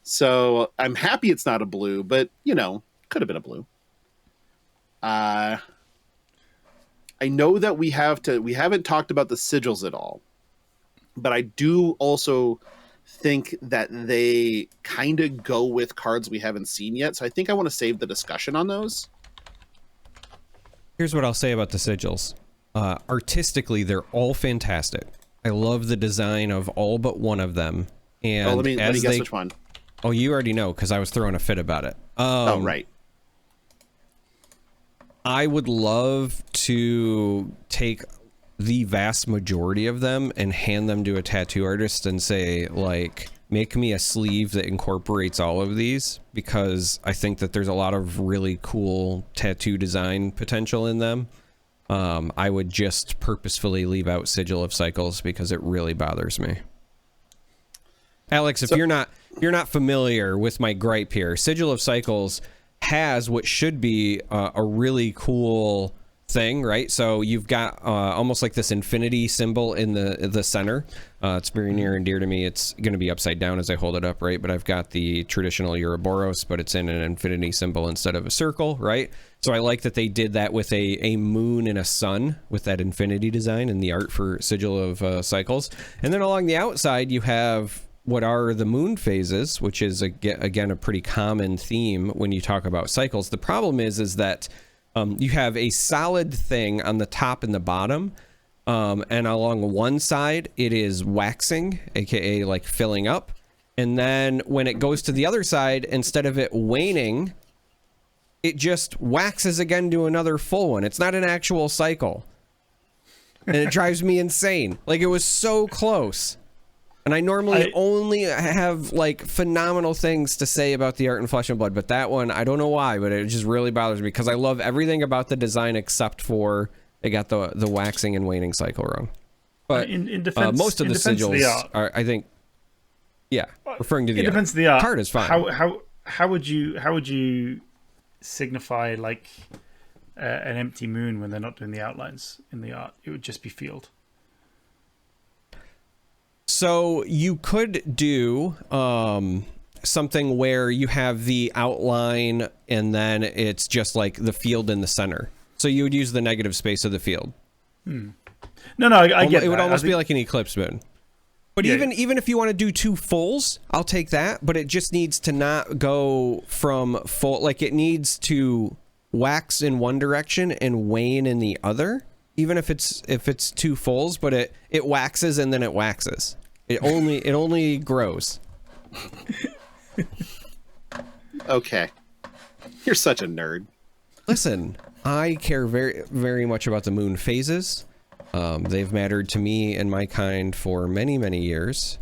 So I'm happy it's not a blue, but you know, could have been a blue. I know that we haven't talked about the sigils at all, but I do also think that they kind of go with cards we haven't seen yet. So I think I want to save the discussion on those. Here's what I'll say about the sigils. Artistically, they're all fantastic. I love the design of all but one of them. And let me guess which one. Oh, you already know because I was throwing a fit about it. Oh, right. I would love to take the vast majority of them and hand them to a tattoo artist and say, like, make me a sleeve that incorporates all of these, because I think that there's a lot of really cool tattoo design potential in them. I would just purposefully leave out Sigil of Cycles because it really bothers me. Alex, if you're not familiar with my gripe here, Sigil of Cycles has what should be a really cool thing, right? So you've got almost like this infinity symbol in the center. It's very near and dear to me. It's going to be upside down as I hold it up, right? But I've got the traditional Ouroboros, but it's in an infinity symbol instead of a circle, right? So I like that they did that with a moon and a sun with that infinity design in the art for Sigil of Cycles. And then along the outside, you have what are the moon phases, which is again a pretty common theme when you talk about cycles. The problem is that you have a solid thing on the top and the bottom, and along one side it is waxing, aka like filling up, and then when it goes to the other side, instead of it waning, it just waxes again to another full one. It's not an actual cycle, and it drives me insane. Like, it was so close. And I normally only have like phenomenal things to say about the art in Flesh and Blood, but that one, I don't know why, but it just really bothers me because I love everything about the design except for they got the waxing and waning cycle wrong. But in defense, most of the sigils are, I think, referring to the art. Defense of the art. Card is fine. How would you signify like an empty moon when they're not doing the outlines in the art. It would just be field. So you could do something where you have the outline and then it's just like the field in the center. So you would use the negative space of the field. No, I get it. It would that. almost be like an eclipse moon. But even if you want to do two fulls, I'll take that. But it just needs to not go from full. Like it needs to wax in one direction and wane in the other. Even if it's two fulls, but it waxes and then it waxes. It only grows. Okay, you're such a nerd. Listen, I care very, very much about the moon phases. They've mattered to me and my kind for many, many years.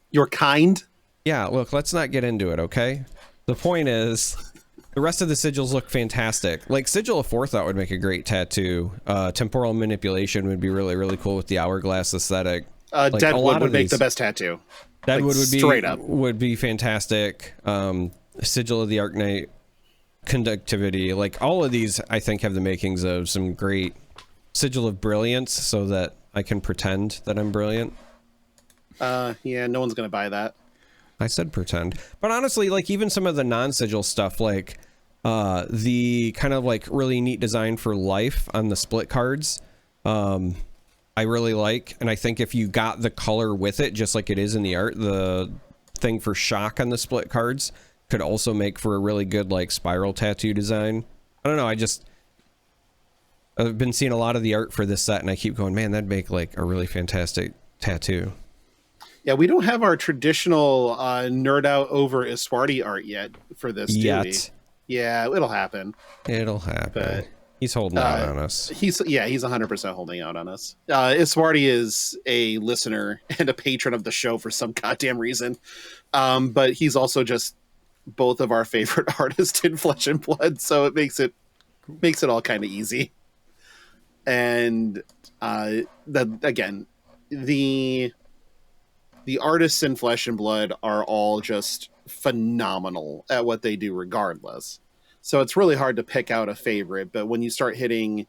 Your kind? Yeah, look, let's not get into it, okay? The point is, the rest of the sigils look fantastic. Like, Sigil of Forethought would make a great tattoo. Temporal Manipulation would be really, really cool with the hourglass aesthetic. Like, Deadwood would make the best tattoo. Deadwood like, straight up would be fantastic. Sigil of the Arknight, Conductivity, like all of these, I think have the makings of some great Sigil of Brilliance, so that I can pretend that I'm brilliant. Yeah, no one's gonna buy that. I said pretend, but honestly, like even some of the non-sigil stuff, like the kind of like really neat design for life on the split cards. I really like, and I think if you got the color with it, just like it is in the art, the thing for shock on the split cards could also make for a really good like spiral tattoo design. I don't know, I've been seeing a lot of the art for this set, and I keep going, man, that'd make like a really fantastic tattoo. Yeah, we don't have our traditional nerd out over Iswardi art yet for this, do we? Yeah, it'll happen. It'll happen. But he's holding out on us. He's 100% holding out on us. Iswardi is a listener and a patron of the show for some goddamn reason. But he's also just both of our favorite artists in Flesh and Blood, so it makes it all kind of easy. And again, the artists in Flesh and Blood are all just phenomenal at what they do regardless. So it's really hard to pick out a favorite, but when you start hitting,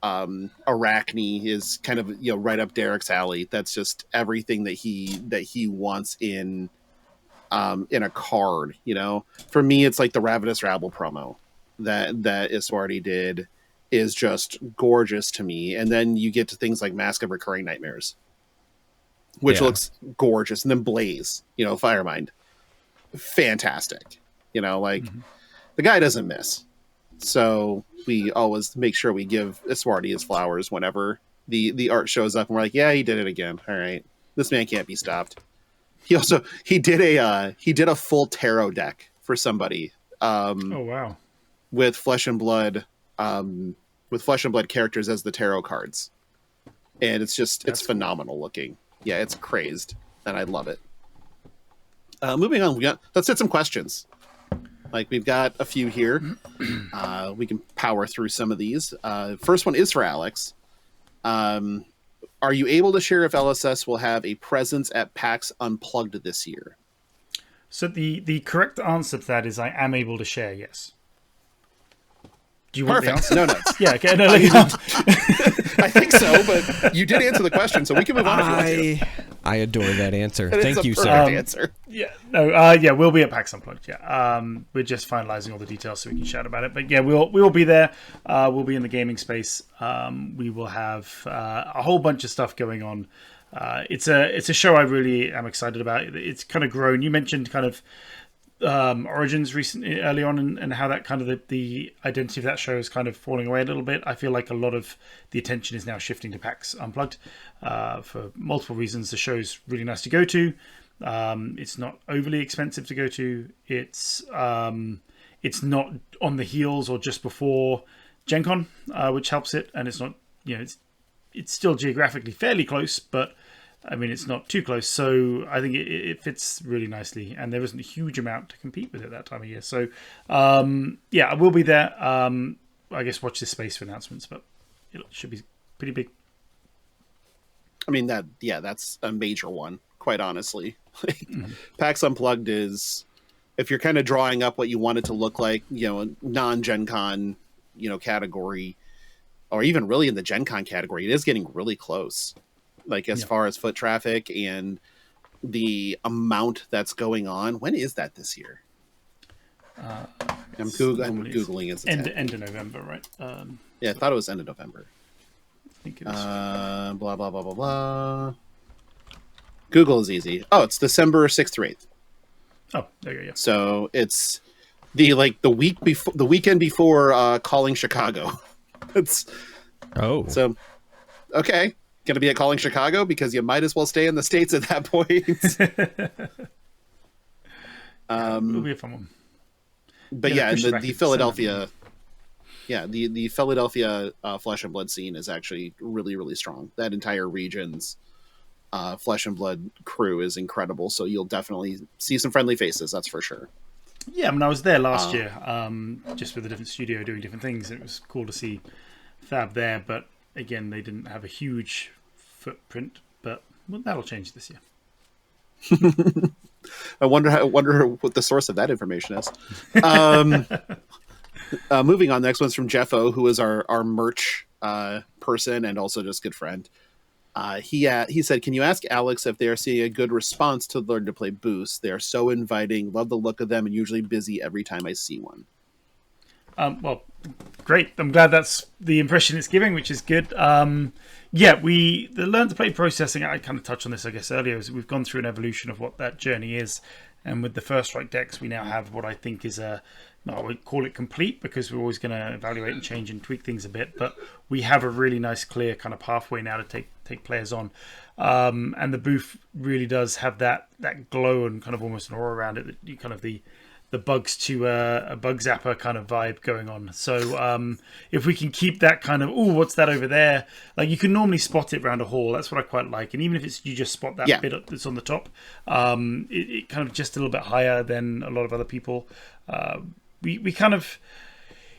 Arachne is kind of, right up Derek's alley. That's just everything that he wants in a card, For me, it's like the Ravenous Rabble promo that Iswardi did is just gorgeous to me. And then you get to things like Mask of Recurring Nightmares, which looks gorgeous. And then Blaze, Firemind. Fantastic. The guy doesn't miss. So we always make sure we give Iswardi his flowers whenever the art shows up and we're like, yeah, he did it again. All right. This man can't be stopped. He did a full tarot deck for somebody. Oh wow. With Flesh and Blood characters as the tarot cards. And it's phenomenal looking. Yeah, it's crazed, and I love it. Moving on, let's hit some questions. Like, we've got a few here. We can power through some of these. First one is for Alex. Are you able to share if LSS will have a presence at PAX Unplugged this year? So the correct answer to that is I am able to share, yes. Do you want Perfect. the answer? No. Yeah, okay. No, I think so, but you did answer the question, so we can move on if you want to. I adore that answer. That Thank you, is a sir. perfect answer. Yeah, no, we'll be at PAX Unplugged. Yeah, we're just finalizing all the details so we can shout about it. But yeah, we will be there. We'll be in the gaming space. We will have a whole bunch of stuff going on. It's a show I really am excited about. It's kind of grown. You mentioned kind of Origins recently, early on, and how that kind of the identity of that show is kind of falling away a little bit. I feel like a lot of the attention is now shifting to PAX Unplugged for multiple reasons. The show's really nice to go to. It's not overly expensive to go to. It's not on the heels or just before Gen Con, which helps it, and it's not, it's still geographically fairly close, but I mean, it's not too close, so I think it fits really nicely, and there isn't a huge amount to compete with at that time of year. So, I will be there. I guess watch this space for announcements, but it should be pretty big. I mean, that's a major one, quite honestly. PAX Unplugged is if you're kind of drawing up what you want it to look like, a non-Gen Con, category, or even really in the Gen Con category, it is getting really close. Like as far as foot traffic and the amount that's going on. When is that this year? I'm Googling it. End of November, right? Yeah, I thought it was end of November. I think it is. Blah, blah, blah, blah, blah. Google is easy. Oh, it's December 6th through 8th. Oh, there you go. Yeah. So it's the weekend before Calling Chicago. So okay. Gonna be at Calling Chicago because you might as well stay in the States at that point. It'll be a fun one. But the Philadelphia, the Philadelphia Flesh and Blood scene is actually really, really strong. That entire region's Flesh and Blood crew is incredible. So you'll definitely see some friendly faces. That's for sure. Yeah, I mean, I was there last year, just with a different studio doing different things. It was cool to see Fab there, but again, they didn't have a huge footprint. But that'll change this year. I wonder what the source of that information is. Moving on, the next one's from Jeffo, who is our merch person and also just good friend. He said, "Can you ask Alex if they are seeing a good response to Learn to Play booths? They are so inviting. Love the look of them, and usually busy every time I see one." Well, great. I'm glad that's the impression it's giving, which is good. The Learn to Play processing, I kind of touched on this, I guess, earlier, is we've gone through an evolution of what that journey is. And with the First Strike decks, we now have what I think is I would call it complete, because we're always going to evaluate and change and tweak things a bit. But we have a really nice, clear kind of pathway now to take players on. And the booth really does have that glow and kind of almost an aura around it, that you kind of the bugs to a bug zapper kind of vibe going on. So if we can keep that kind of, what's that over there? Like, you can normally spot it around a hall. That's what I quite like. And even if you just spot that bit that's on the top, it kind of just a little bit higher than a lot of other people. We kind of,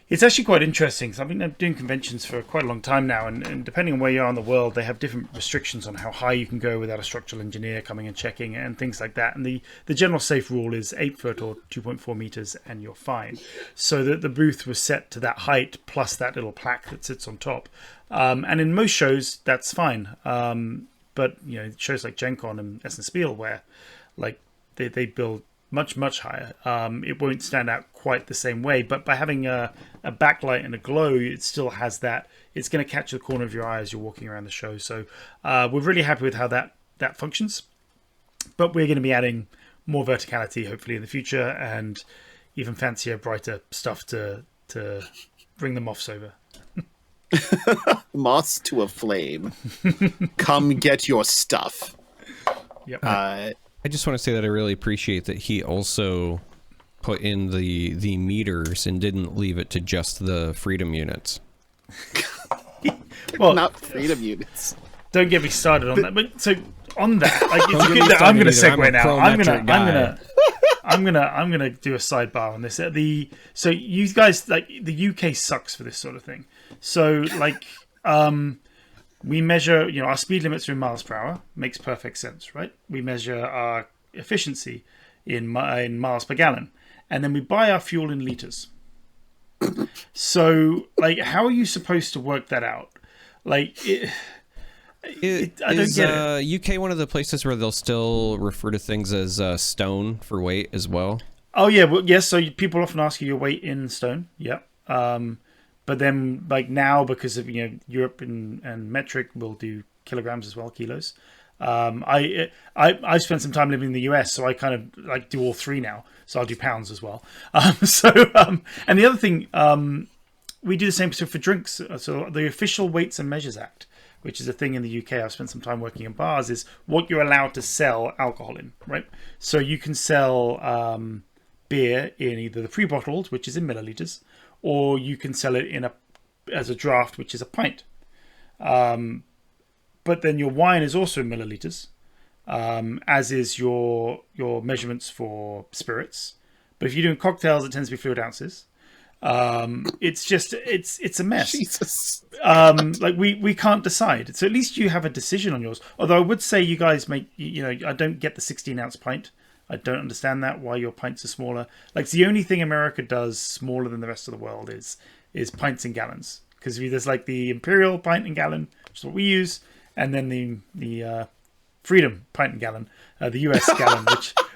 it's actually quite interesting. So I've been doing conventions for quite a long time now, and depending on where you are in the world, they have different restrictions on how high you can go without a structural engineer coming and checking and things like that. And the general safe rule is 8 foot or 2.4 meters, and you're fine. So the booth was set to that height plus that little plaque that sits on top. And in most shows, that's fine. But shows like Gen Con and Essen Spiel, where like they build much higher, it won't stand out quite the same way, but by having a backlight and a glow, it still has that. It's going to catch the corner of your eye as you're walking around the show. So we're really happy with how that functions, but we're going to be adding more verticality hopefully in the future, and even fancier, brighter stuff to bring the moths over. Moths to a flame. Come get your stuff. Yep. I just want to say that I really appreciate that he also put in the meters and didn't leave it to just the freedom units. Well, not freedom units. Don't get me started on that. But so on that, like, I'm going to segue now. I'm gonna do a sidebar on this. So you guys, like, the UK sucks for this sort of thing. So like, we measure, our speed limits are in miles per hour. Makes perfect sense, right? We measure our efficiency in miles per gallon, and then we buy our fuel in liters. So, like, how are you supposed to work that out? Like, I don't get it. UK one of the places where they'll still refer to things as stone for weight as well? Oh yeah, well, yes. So people often ask you your weight in stone. Yeah. But then, like, now, because of Europe and metric, we'll do kilograms as well, kilos. I spent some time living in the US, so I kind of like do all three now. So I'll do pounds as well. And the other thing, we do the same for drinks. So the Official Weights and Measures Act, which is a thing in the UK, I've spent some time working in bars, is what you're allowed to sell alcohol in, right? So you can sell beer in either the pre-bottled, which is in milliliters, or you can sell it as a draft, which is a pint. But then your wine is also in milliliters, as is your measurements for spirits. But if you're doing cocktails, it tends to be fluid ounces. It's a mess. Jesus. Like we can't decide. So at least you have a decision on yours. Although I would say you guys make, I don't get the 16 ounce pint. I don't understand that, why your pints are smaller. Like, it's the only thing America does smaller than the rest of the world is pints and gallons. Because there's like the Imperial pint and gallon, which is what we use, and then the Freedom pint and gallon, the US gallon,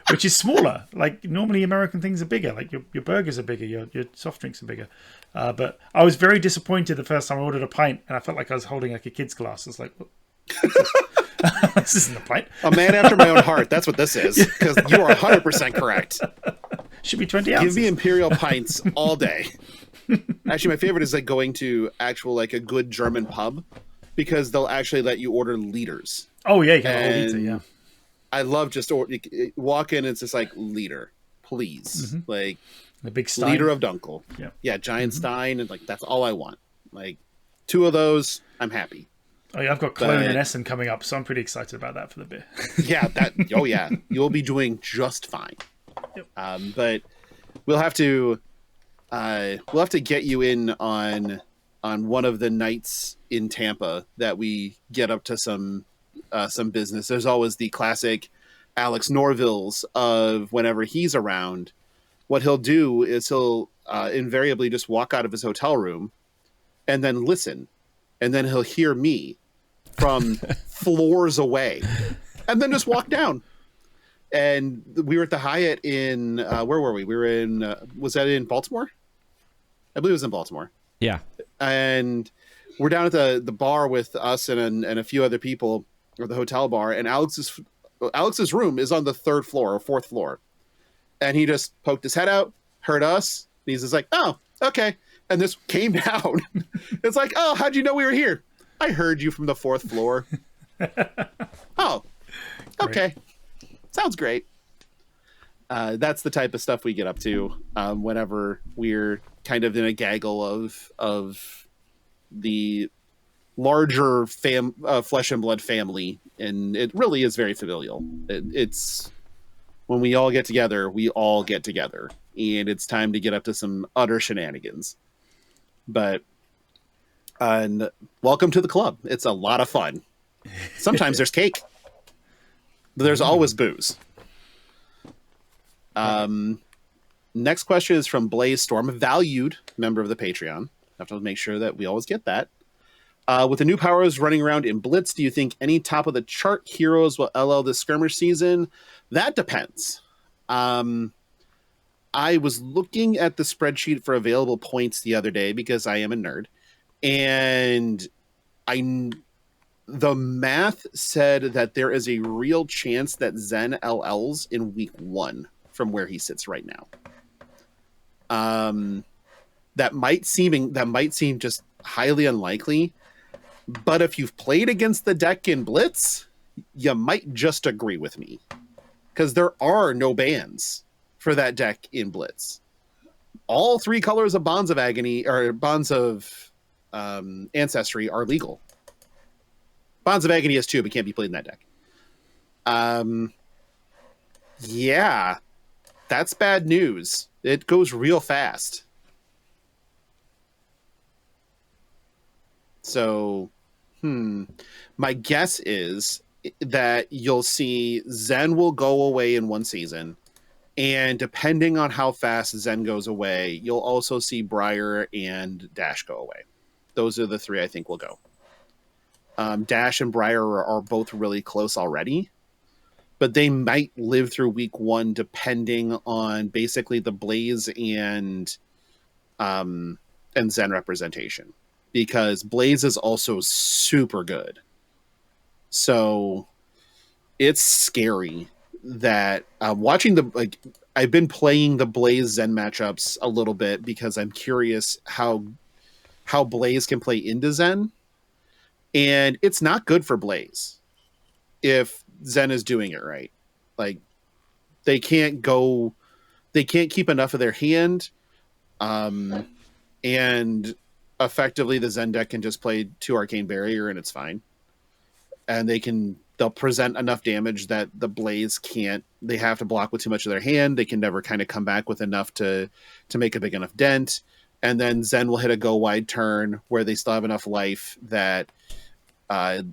which is smaller. Like, normally American things are bigger. Like, your burgers are bigger, your soft drinks are bigger. But I was very disappointed the first time I ordered a pint, and I felt like I was holding like a kid's glass. I was like, what? This isn't a pint. A man after my own heart. That's what this is. Because you are 100% correct. Should be 20 ounces. Give me Imperial pints all day. Actually, my favorite is like going to like a good German pub, because they'll actually let you order liters. Oh yeah, you can have a whole liter, yeah. I love just walk in and it's just like, liter, please. Like the big stein. Liter of Dunkel. Yeah, giant stein, and like that's all I want. Like 2 of those, I'm happy. Oh yeah, I've got Cologne and Essen coming up, so I'm pretty excited about that for the beer. Yeah, you'll be doing just fine. Yep. But we'll have to get you in on one of the nights in Tampa that we get up to some business. There's always the classic Alex Norvilles of whenever he's around. What he'll do is he'll invariably just walk out of his hotel room and then listen, and then he'll hear me from floors away, and then just walk down. And we were at the Hyatt in where were we? We were in was that in Baltimore? I believe it was in Baltimore. Yeah. And we're down at the bar with us and a few other people, or the hotel bar, and Alex's room is on the 3rd floor or 4th floor. And he just poked his head out, heard us, and he's just like, "Oh, okay." And this came down. It's like, "Oh, how'd you know we were here?" "I heard you from the 4th floor." "Oh, okay." Sounds great. That's the type of stuff we get up to whenever we're kind of in a gaggle of the larger flesh and blood family, and it really is very familial. It's when we all get together, and it's time to get up to some utter shenanigans. But and welcome to the club. It's a lot of fun. Sometimes there's cake. But there's always booze. Next question is from Blaze Storm, a valued member of the Patreon. Have to make sure that we always get that. With the new powers running around in Blitz, do you think any top of the chart heroes will LL this skirmish season? That depends. I was looking at the spreadsheet for available points the other day because I am a nerd, and the math said that there is a real chance that Zen LLs in week 1 from where he sits right now. That might seem just highly unlikely, but if you've played against the deck in Blitz, you might just agree with me, because there are no bans for that deck in Blitz. All 3 colors of Bonds of Agony or Bonds of Ancestry are legal. Bonds of Agony is 2, but can't be played in that deck. Yeah, that's bad news. It goes real fast. So, my guess is that you'll see Zen will go away in 1 season, and depending on how fast Zen goes away, you'll also see Briar and Dash go away. Those are the 3 I think will go. Dash and Briar are both really close already, but they might live through week 1 depending on basically the Blaze and Zen representation, because Blaze is also super good. So it's scary that watching I've been playing the Blaze Zen matchups a little bit because I'm curious how Blaze can play into Zen. And it's not good for Blaze if Zen is doing it right. Like, they can't keep enough of their hand. And effectively the Zen deck can just play 2 Arcane Barrier and it's fine. And they'll present enough damage that the Blaze can't, they have to block with too much of their hand. They can never kind of come back with enough to make a big enough dent. And then Zen will hit a go wide turn where they still have enough life that the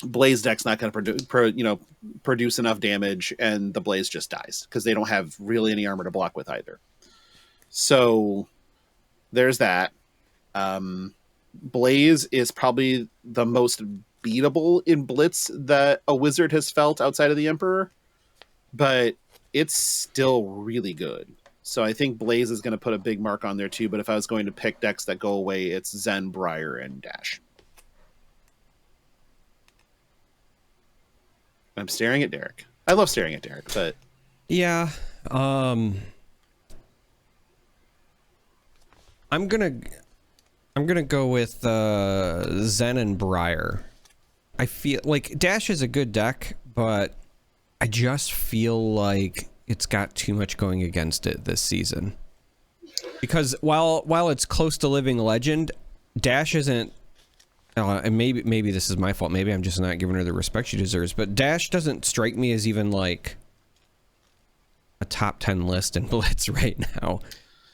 Blaze deck's not going to produce enough damage, and the Blaze just dies because they don't have really any armor to block with either. So there's that. Blaze is probably the most beatable in Blitz that a wizard has felt outside of the Emperor, but it's still really good. So I think Blaze is going to put a big mark on there too. But if I was going to pick decks that go away, it's Zen, Briar, and Dash. I'm staring at Derek. I love staring at Derek, but yeah, I'm gonna go with Zen and Briar. I feel like Dash is a good deck, but I just feel like it's got too much going against it this season. Because while it's close to Living Legend, Dash isn't. And maybe this is my fault. Maybe I'm just not giving her the respect she deserves. But Dash doesn't strike me as even like a top 10 list in Blitz right now.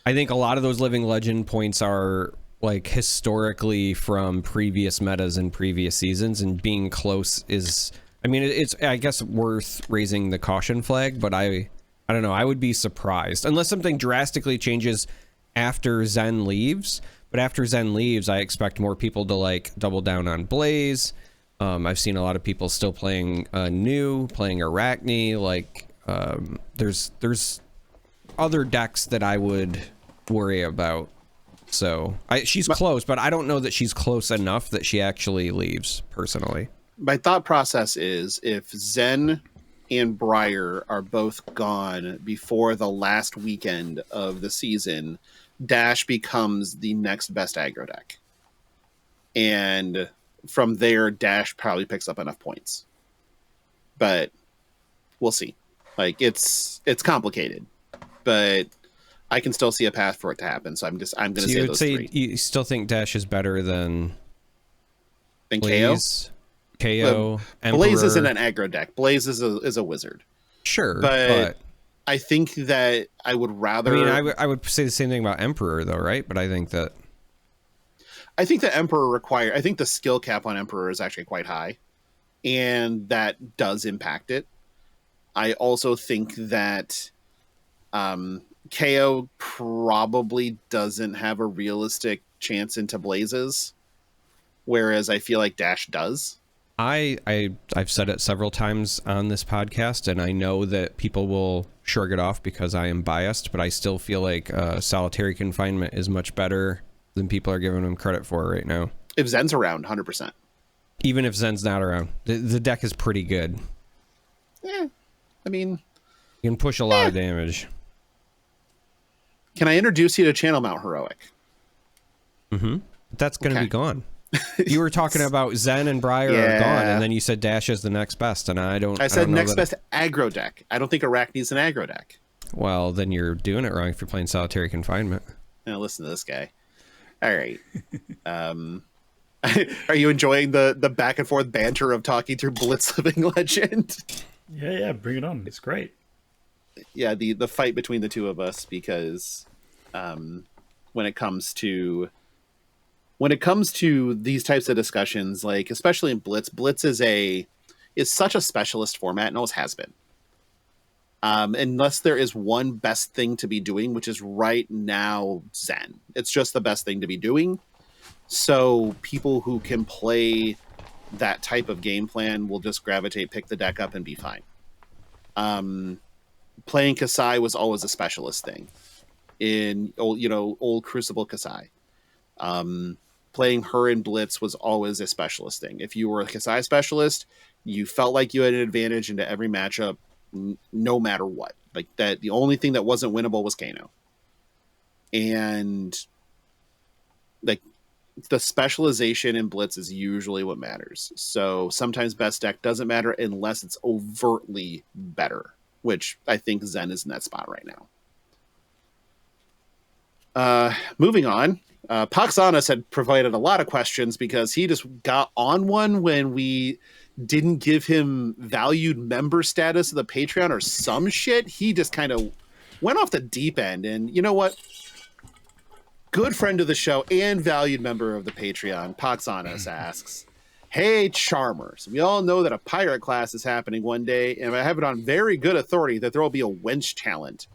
I think a lot of those Living Legend points are like historically from previous metas and previous seasons, and being close is, I mean, it's I guess worth raising the caution flag, but I don't know. I would be surprised unless something drastically changes after Zen leaves. But after Zen leaves, I expect more people to like double down on Blaze. I've seen a lot of people still playing playing Arachne. Like there's other decks that I would worry about. So she's close, but I don't know that she's close enough that she actually leaves personally. My thought process is if Zen and Briar are both gone before the last weekend of the season, Dash becomes the next best aggro deck. And from there, Dash probably picks up enough points. But we'll see. Like, it's complicated. But I can still see a path for it to happen. So I'm going to say those three. You still think Dash is better than Blaze? KO, Emperor. Blaze isn't an aggro deck. Blaze is a wizard. Sure, but I think that I would rather. I mean, I would say the same thing about Emperor, though, right? But I think that Emperor I think the skill cap on Emperor is actually quite high, and that does impact it. I also think that KO probably doesn't have a realistic chance into Blazes, whereas I feel like Dash does. I've said it several times on this podcast, and I know that people will shrug it off because I am biased, but I still feel like Solitary Confinement is much better than people are giving him credit for right now. If Zen's around, 100%. Even if Zen's not around, the deck is pretty good. Yeah, I mean, you can push a lot of damage. Can I introduce you to Channel Mount Heroic? Mm-hmm. That's going to be gone. You were talking about Zen and Briar are gone, and then you said Dash is the next best, and I said next best aggro deck. I don't think Arachne's an aggro deck. Well, then you're doing it wrong if you're playing Solitary Confinement. Now listen to this guy. All right. Are you enjoying the back and forth banter of talking through Blitz Living Legend? Yeah, bring it on. It's great. Yeah, the fight between the two of us, because when it comes to these types of discussions, like especially in Blitz is such a specialist format and always has been. Unless there is one best thing to be doing, which is right now Zen. It's just the best thing to be doing. So people who can play that type of game plan will just gravitate, pick the deck up, and be fine. Playing Kasai was always a specialist thing in old Crucible Kasai. Playing her in Blitz was always a specialist thing. If you were a Kasai specialist, you felt like you had an advantage into every matchup, no matter what. Like that, the only thing that wasn't winnable was Kano. And like the specialization in Blitz is usually what matters. So sometimes best deck doesn't matter unless it's overtly better, which I think Zen is in that spot right now. Moving on. Paxanas had provided a lot of questions because he just got on one when we didn't give him valued member status of the Patreon or some shit. He just kind of went off the deep end. And you know what? Good friend of the show and valued member of the Patreon, Paxanas asks, Hey, Charmers, we all know that a pirate class is happening one day, and I have it on very good authority that there will be a wench talent.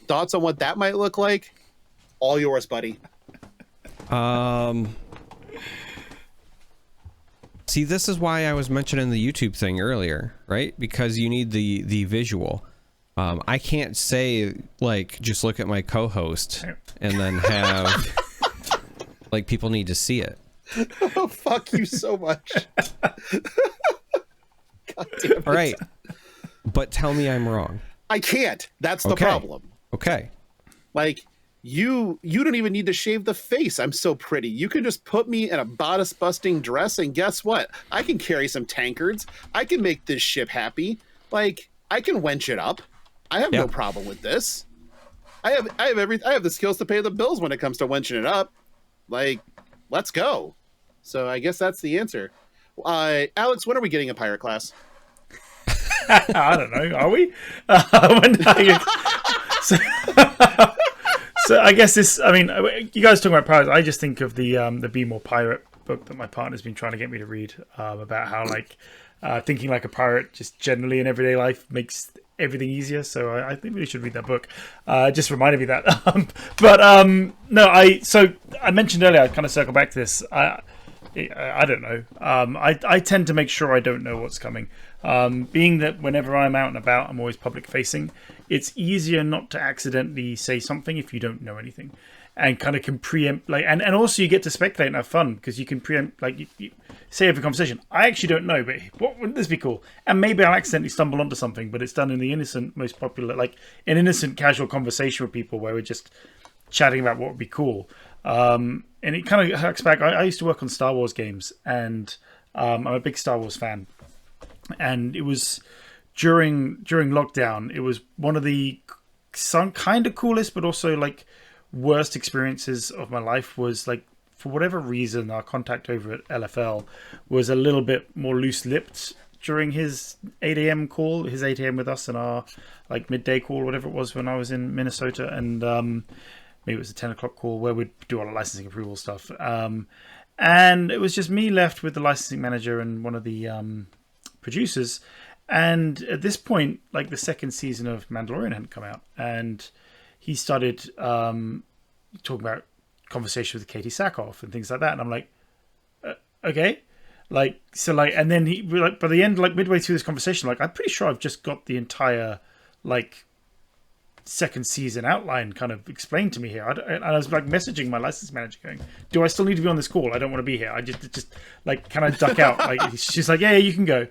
Thoughts on what that might look like? All yours, buddy. See, this is why I was mentioning the YouTube thing earlier, right? Because you need the visual. I can't say, like, just look at my co-host and then have, like, people need to see it. Oh, fuck you so much. God damn it. All right. But tell me I'm wrong. I can't. That's the problem. Okay. Like, you don't even need to shave the face. I'm so pretty. You can just put me in a bodice-busting dress, and guess what? I can carry some tankards. I can make this ship happy. Like, I can wench it up. I have no problem with this. I have the skills to pay the bills when it comes to wenching it up. Like, let's go. So I guess that's the answer. Alex, when are we getting a pirate class? I don't know. Are we? So I guess this. I mean, you guys talking about pirates. I just think of the Be More Pirate book that my partner's been trying to get me to read about how like thinking like a pirate just generally in everyday life makes everything easier. So I think we should read that book. Just reminded me that. No, I mentioned earlier. I kind of circle back to this. I don't know. I tend to make sure I don't know what's coming. Being that whenever I'm out and about, I'm always public facing. It's easier not to accidentally say something if you don't know anything, and kind of can preempt like, and also you get to speculate and have fun because you can preempt like you say every conversation. I actually don't know, but what wouldn't this be cool? And maybe I'll accidentally stumble onto something, but it's done in the innocent, most popular, like an innocent, casual conversation with people where we're just chatting about what would be cool. And it kind of harks back. I used to work on Star Wars games, and I'm a big Star Wars fan. And it was during lockdown. It was one of the some kind of coolest, but also like worst experiences of my life. Was like for whatever reason, our contact over at LFL was a little bit more loose-lipped during his 8 a.m. call, his 8 a.m. with us, and our like midday call, whatever it was when I was in Minnesota, and maybe it was a 10 o'clock call where we'd do all the licensing approval stuff. And it was just me left with the licensing manager and one of the producers. And at this point, like the second season of Mandalorian hadn't come out. And he started talking about conversations with Katie Sackhoff and things like that. And I'm like, okay. Like, so like, and then he like, by the end, like midway through this conversation, like, I'm pretty sure I've just got the entire, like, second season outline kind of explained to me here. And I was like messaging my license manager going, do I still need to be on this call? I don't want to be here. I just like, can I duck out? Like, she's like, yeah, you can go.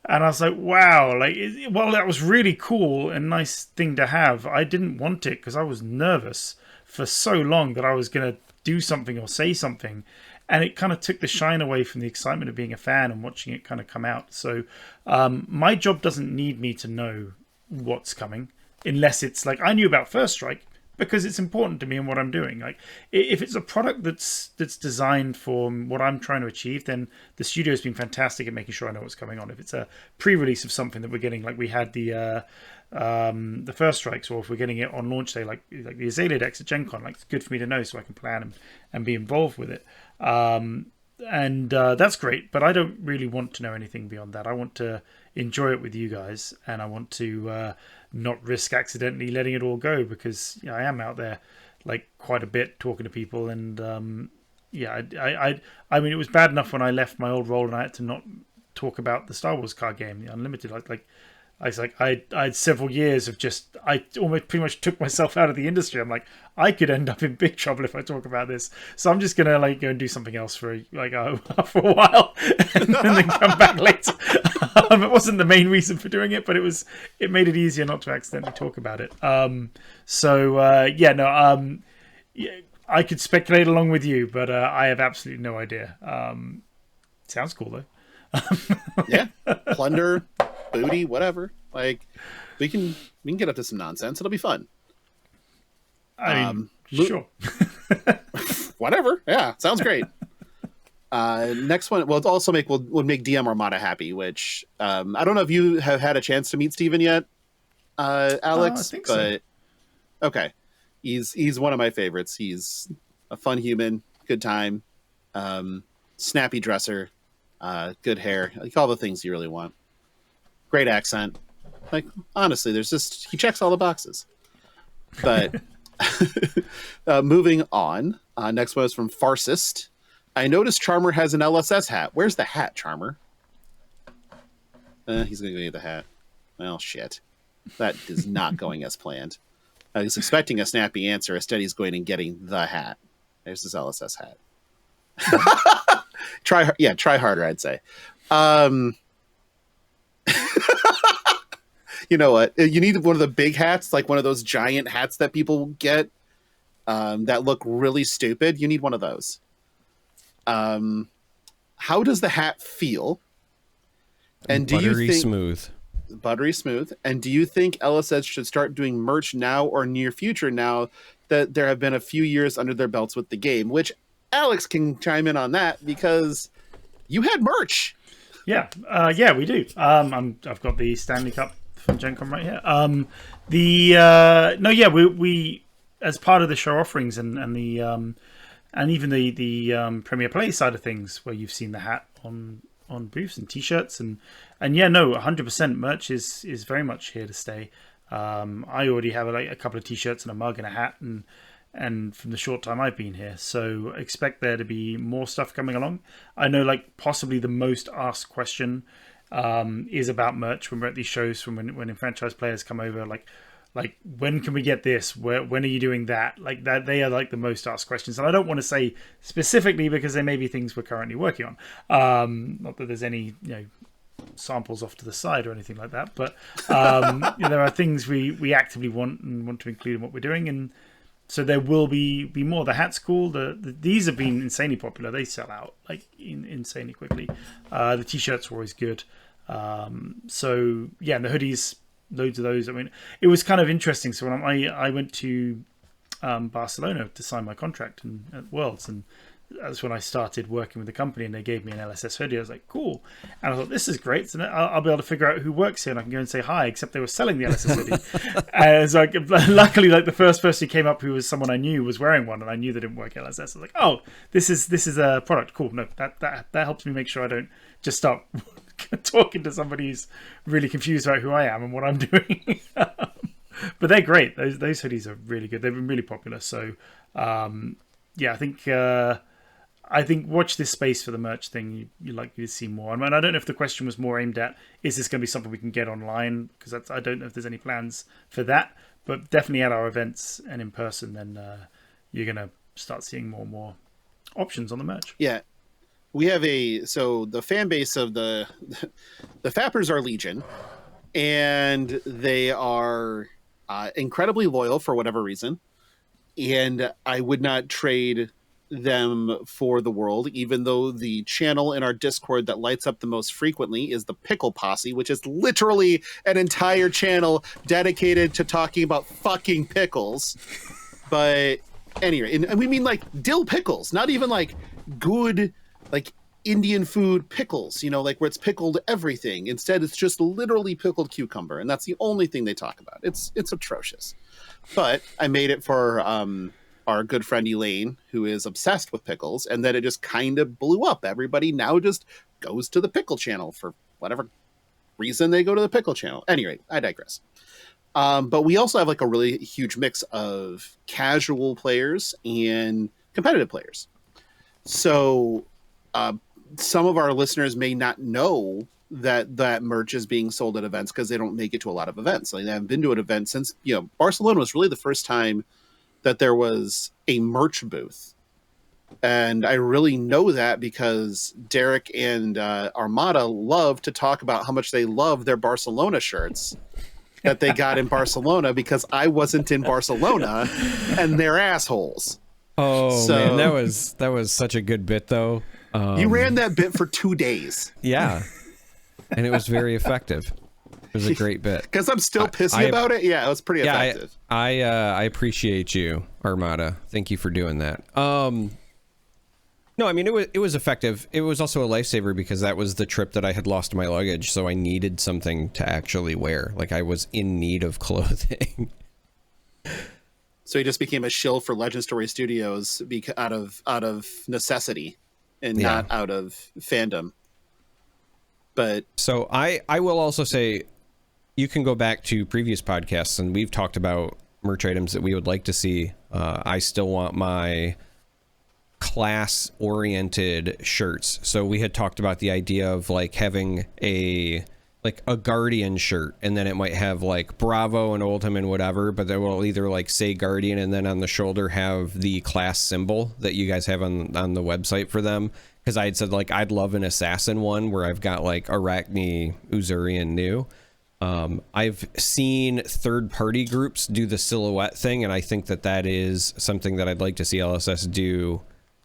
And I was like, wow, like, well, that was really cool and nice thing to have. I didn't want it because I was nervous for so long that I was going to do something or say something. And it kind of took the shine away from the excitement of being a fan and watching it kind of come out. So my job doesn't need me to know what's coming. Unless it's like I knew about First Strike because it's important to me and what I'm doing. Like if it's a product that's designed for what I'm trying to achieve, then the studio's been fantastic at making sure I know what's going on. If it's a pre-release of something that we're getting, like we had the First Strikes, or if we're getting it on launch day, like the Azalea decks at Gen Con, like it's good for me to know so I can plan and be involved with it. And that's great, but I don't really want to know anything beyond that. I want to enjoy it with you guys, and I want to not risk accidentally letting it all go because I am out there like quite a bit talking to people, and I mean it was bad enough when I left my old role and I had to not talk about the Star Wars card game, the Unlimited. I had several years of just I almost pretty much took myself out of the industry. I'm like, I could end up in big trouble if I talk about this, so I'm just gonna like go and do something else for for a while and then come back later. It wasn't the main reason for doing it, but it made it easier not to accidentally talk about it. I could speculate along with you, but I have absolutely no idea. Sounds cool though. Yeah, plunder, booty, whatever. Like we can get up to some nonsense. It'll be fun. I mean, sure. Whatever. Yeah, sounds great. Next one. Well, it's also would make DM Armada happy. Which I don't know if you have had a chance to meet Steven yet, Alex. I think but so. Okay, he's one of my favorites. He's a fun human, good time, snappy dresser. good hair, like all the things you really want. Great accent. Like, honestly, he checks all the boxes. But moving on, next one is from Farcist. I noticed Charmer has an LSS hat. Where's the hat, Charmer? He's going to get the hat. Well, shit. That is not going as planned. I was expecting a snappy answer. Instead, he's going and getting the hat. There's his LSS hat. Try harder, I'd say. You know what? You need one of the big hats, like one of those giant hats that people get that look really stupid. You need one of those. How does the hat feel? And do you think smooth? Buttery smooth. And do you think LSS should start doing merch now or near future now that there have been a few years under their belts with the game? Which Alex can chime in on that because you had merch. Yeah, we do. I've got the Stanley Cup from Gen Con right here. We as part of the show offerings and the and even the Premier Play side of things, where you've seen the hat on booths and t-shirts and 100% merch is very much here to stay. I already have a couple of t-shirts and a mug and a hat and from the short time I've been here, so expect there to be more stuff coming along. I know possibly the most asked question is about merch when we're at these shows, from when franchise players come over, like when can we get this? When are you doing that? Like that, they are the most asked questions, and I don't want to say specifically because there may be things we're currently working on. Not that there's any samples off to the side or anything like that, but there are things we actively want to include in what we're doing, and so there will be more. The hat's cool. These have been insanely popular. They sell out insanely quickly. The t-shirts were always good. And the hoodies, loads of those. I mean, it was kind of interesting. So when I went to Barcelona to sign my contract at Worlds, and that's when I started working with the company, and they gave me an LSS hoodie. I was like, cool. And I thought, this is great. So I'll be able to figure out who works here, and I can go and say hi, except they were selling the LSS hoodie. And so luckily, the first person who came up who was someone I knew was wearing one, and I knew they didn't work at LSS. I was like, oh, this is a product. Cool. No, that helps me make sure I don't just start talking to somebody who's really confused about who I am and what I'm doing. But they're great. Those hoodies are really good. They've been really popular. So, I think watch this space for the merch thing. You'd like to see more. I mean, I don't know if the question was more aimed at, is this going to be something we can get online? Because I don't know if there's any plans for that. But definitely at our events and in person, then you're going to start seeing more and more options on the merch. Yeah. We have the fan base of the Fappers are legion, and they are incredibly loyal for whatever reason. And I would not trade them for the world, even though the channel in our Discord that lights up the most frequently is the Pickle Posse, which is literally an entire channel dedicated to talking about fucking pickles. But anyway, and we mean dill pickles, not even good Indian food pickles, where it's pickled everything. Instead, it's just literally pickled cucumber, and that's the only thing they talk about. It's atrocious. But I made it for our good friend Elaine, who is obsessed with pickles, and then it just kind of blew up. Everybody now just goes to the pickle channel for whatever reason they go to the pickle channel. Anyway, I digress. But we also have a really huge mix of casual players and competitive players. So some of our listeners may not know that merch is being sold at events because they don't make it to a lot of events. They haven't been to an event since, Barcelona was really the first time that there was a merch booth. And I really know that because Derek and Armada love to talk about how much they love their Barcelona shirts that they got in Barcelona, because I wasn't in Barcelona and they're assholes. Oh, man, that was such a good bit, though. You ran that bit for 2 days. Yeah. And it was very effective. It was a great bit. Because I'm still pissy about it. Yeah, it was pretty effective. I appreciate you, Armada. Thank you for doing that. No, I mean, it was effective. It was also a lifesaver because that was the trip that I had lost my luggage, so I needed something to actually wear. I was in need of clothing. So he just became a shill for Legend Story Studios out of necessity and not out of fandom. But So I will also say, you can go back to previous podcasts and we've talked about merch items that we would like to see. I still want my class oriented shirts. So we had talked about the idea of like having a Guardian shirt, and then it might have like Bravo and Oldham and whatever, but they will either like say Guardian and then on the shoulder have the class symbol that you guys have on the website for them. Because I had said like I'd love an assassin one where I've got like Arachne, Uzuri, and New. I've seen third-party groups do the silhouette thing, and I think that is something that I'd like to see LSS do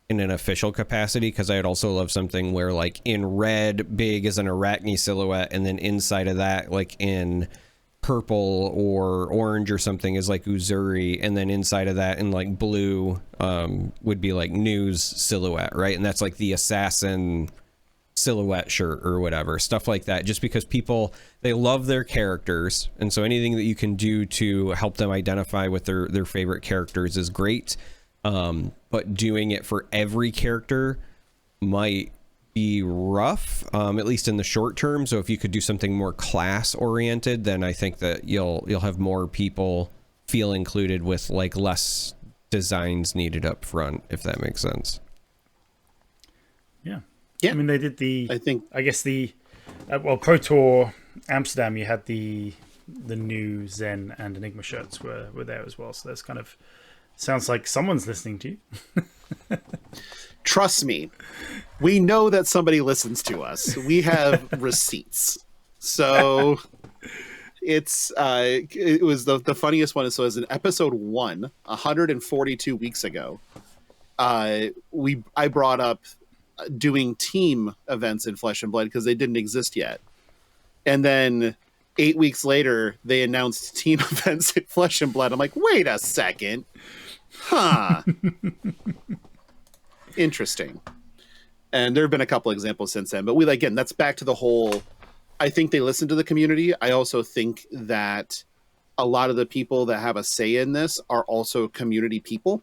in an official capacity, because I'd also love something where like in red big is an Arachne silhouette, and then inside of that like in purple or orange or something is like Uzuri, and then inside of that in like blue would be like New's silhouette, right? And that's like the assassin silhouette shirt or whatever, stuff like that, just because people, they love their characters, and so anything that you can do to help them identify with their favorite characters is great. But doing it for every character might be rough, at least in the short term. So if you could do something more class oriented, then I think that you'll have more people feel included with like less designs needed up front, if that makes sense. Yeah. Yeah. I mean, they did I guess Pro Tour Amsterdam, you had the new Zen and Enigma shirts were there as well. So that's kind of, sounds like someone's listening to you. Trust me, we know that somebody listens to us. We have receipts. So it was the funniest one. So as in episode 142 weeks ago, I brought up doing team events in Flesh and Blood because they didn't exist yet. And then 8 weeks later, they announced team events in Flesh and Blood. I'm like, wait a second. Huh. Interesting. And there have been a couple examples since then, but again, that's back to the whole, I think they listen to the community. I also think that a lot of the people that have a say in this are also community people,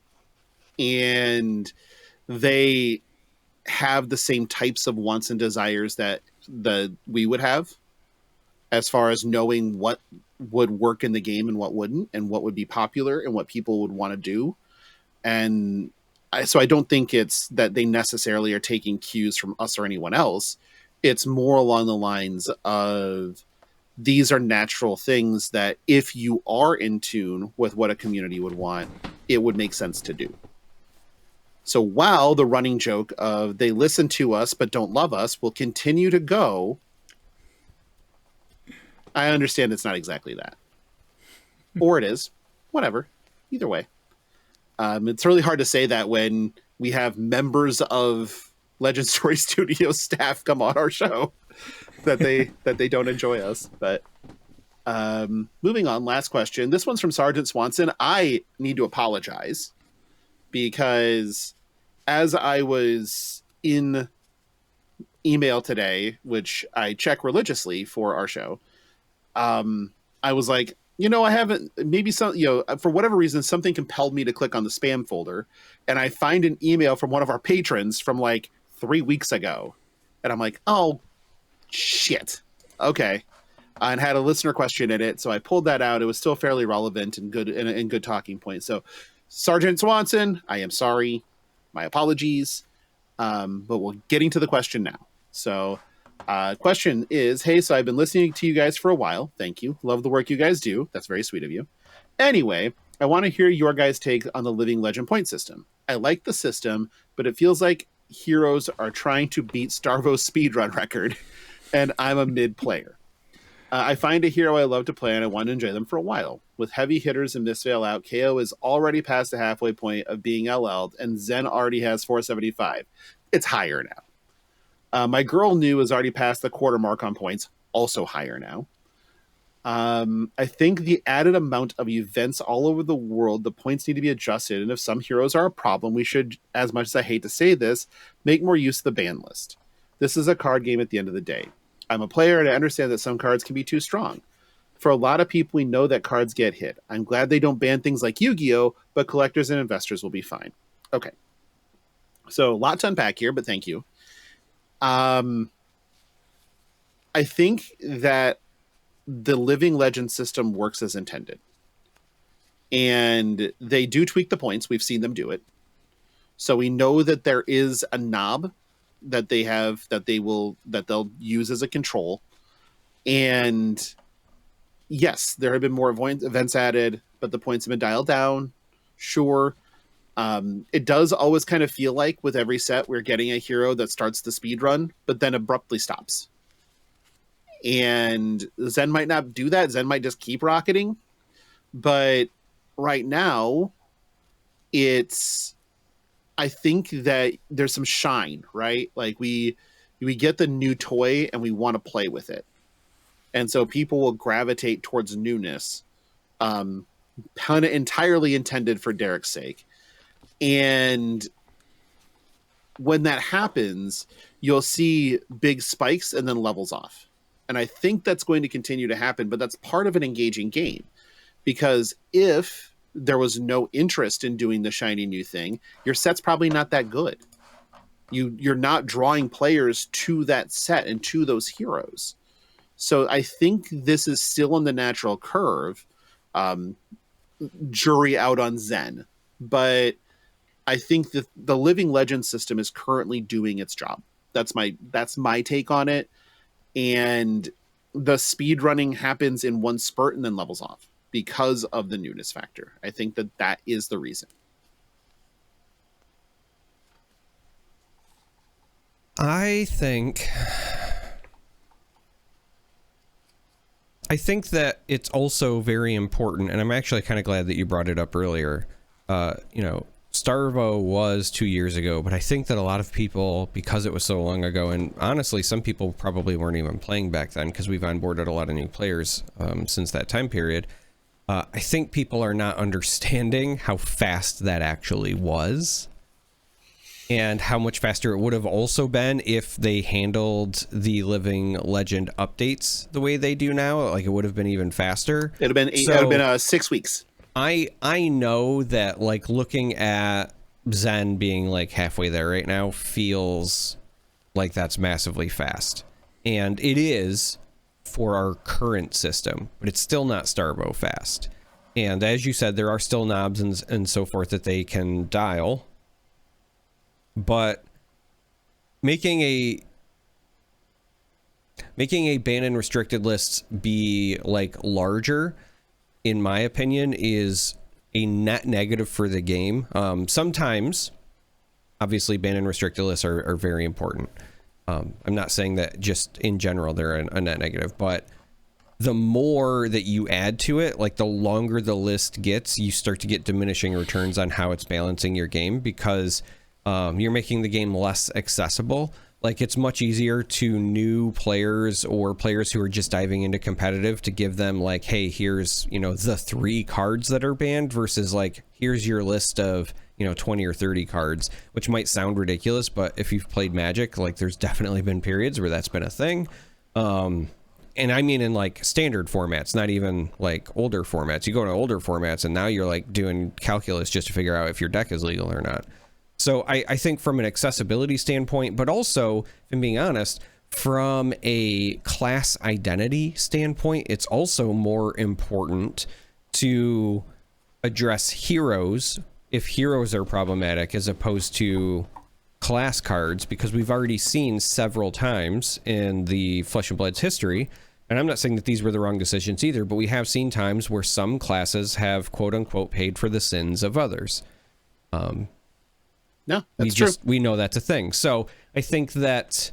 and they have the same types of wants and desires that we would have, as far as knowing what would work in the game and what wouldn't, and what would be popular and what people would want to do. And so I don't think it's that they necessarily are taking cues from us or anyone else. It's more along the lines of, these are natural things that if you are in tune with what a community would want, it would make sense to do. So while the running joke of they listen to us but don't love us will continue to go, I understand it's not exactly that. Or it is. Whatever. Either way. It's really hard to say that when we have members of Legend Story Studios staff come on our show that they don't enjoy us. But moving on, last question. This one's from Sergeant Swanson. I need to apologize because as I was in email today, which I check religiously for our show, I was like, I haven't, maybe some, for whatever reason, something compelled me to click on the spam folder, and I find an email from one of our patrons from like 3 weeks ago. And I'm like, oh shit. Okay. And had a listener question in it. So I pulled that out. It was still fairly relevant and good, and good talking point. So Sergeant Swanson, I am sorry. My apologies. But we're getting to the question now. So question is, hey, so I've been listening to you guys for a while. Thank you. Love the work you guys do. That's very sweet of you. Anyway, I want to hear your guys' take on the Living Legend point system. I like the system, but it feels like heroes are trying to beat Starvo's speedrun record, and I'm a mid player. I find a hero I love to play, and I want to enjoy them for a while. With heavy hitters and Mistveil out, KO is already past the halfway point of being LL'd, and Zen already has 475. It's higher now. My girl New is already past the quarter mark on points, also higher now. I think the added amount of events all over the world, the points need to be adjusted, and if some heroes are a problem, we should, as much as I hate to say this, make more use of the ban list. This is a card game at the end of the day. I'm a player, and I understand that some cards can be too strong. For a lot of people, we know that cards get hit. I'm glad they don't ban things like Yu-Gi-Oh!, but collectors and investors will be fine. Okay. So, a lot to unpack here, but thank you. I think that the Living Legend system works as intended. And they do tweak the points. We've seen them do it. So we know that there is a knob that they have that they'll use as a control. And yes, there have been more events added, but the points have been dialed down. Sure. It does always kind of feel like with every set we're getting a hero that starts the speed run, but then abruptly stops. And Zen might not do that. Zen might just keep rocketing. But right now, I think that there's some shine, right? Like we get the new toy and we want to play with it. And so people will gravitate towards newness, kind of entirely intended for Derek's sake. And when that happens, you'll see big spikes and then levels off. And I think that's going to continue to happen, but that's part of an engaging game. Because if there was no interest in doing the shiny new thing, your set's probably not that good. You're not drawing players to that set and to those heroes. So I think this is still on the natural curve. Jury out on Zen. But I think that the Living Legend system is currently doing its job. That's my take on it. And the speed running happens in one spurt and then levels off because of the newness factor. I think that is the reason. I think that it's also very important, and I'm actually kind of glad that you brought it up earlier. Starvo was 2 years ago, but I think that a lot of people, because it was so long ago, and honestly, some people probably weren't even playing back then because we've onboarded a lot of new players since that time period. I think people are not understanding how fast that actually was and how much faster it would have also been if they handled the Living Legend updates the way they do now. Like, it would have been even faster. It would have been 6 weeks. I know that, like, looking at Zen being like halfway there right now feels like that's massively fast, and it is for our current system, but it's still not Starvo fast. And as you said, there are still knobs and so forth that they can dial, but making a ban and restricted lists be like larger, in my opinion, is a net negative for the game. Sometimes, obviously, ban and restricted lists are very important. I'm not saying that just in general they're a net negative, but the more that you add to it, like the longer the list gets, you start to get diminishing returns on how it's balancing your game, because you're making the game less accessible. Like, it's much easier to new players or players who are just diving into competitive to give them like, hey, here's, the 3 cards that are banned versus like, here's your list of, 20 or 30 cards, which might sound ridiculous, but if you've played Magic, like, there's definitely been periods where that's been a thing. And I mean in like standard formats, not even like older formats. You go to older formats and now you're like doing calculus just to figure out if your deck is legal or not. So I think from an accessibility standpoint, but also, if I'm being honest, from a class identity standpoint, it's also more important to address heroes if heroes are problematic as opposed to class cards, because we've already seen several times in the Flesh and Blood's history, and I'm not saying that these were the wrong decisions either, but we have seen times where some classes have quote unquote paid for the sins of others. No, that's true. We know that's a thing. So I think that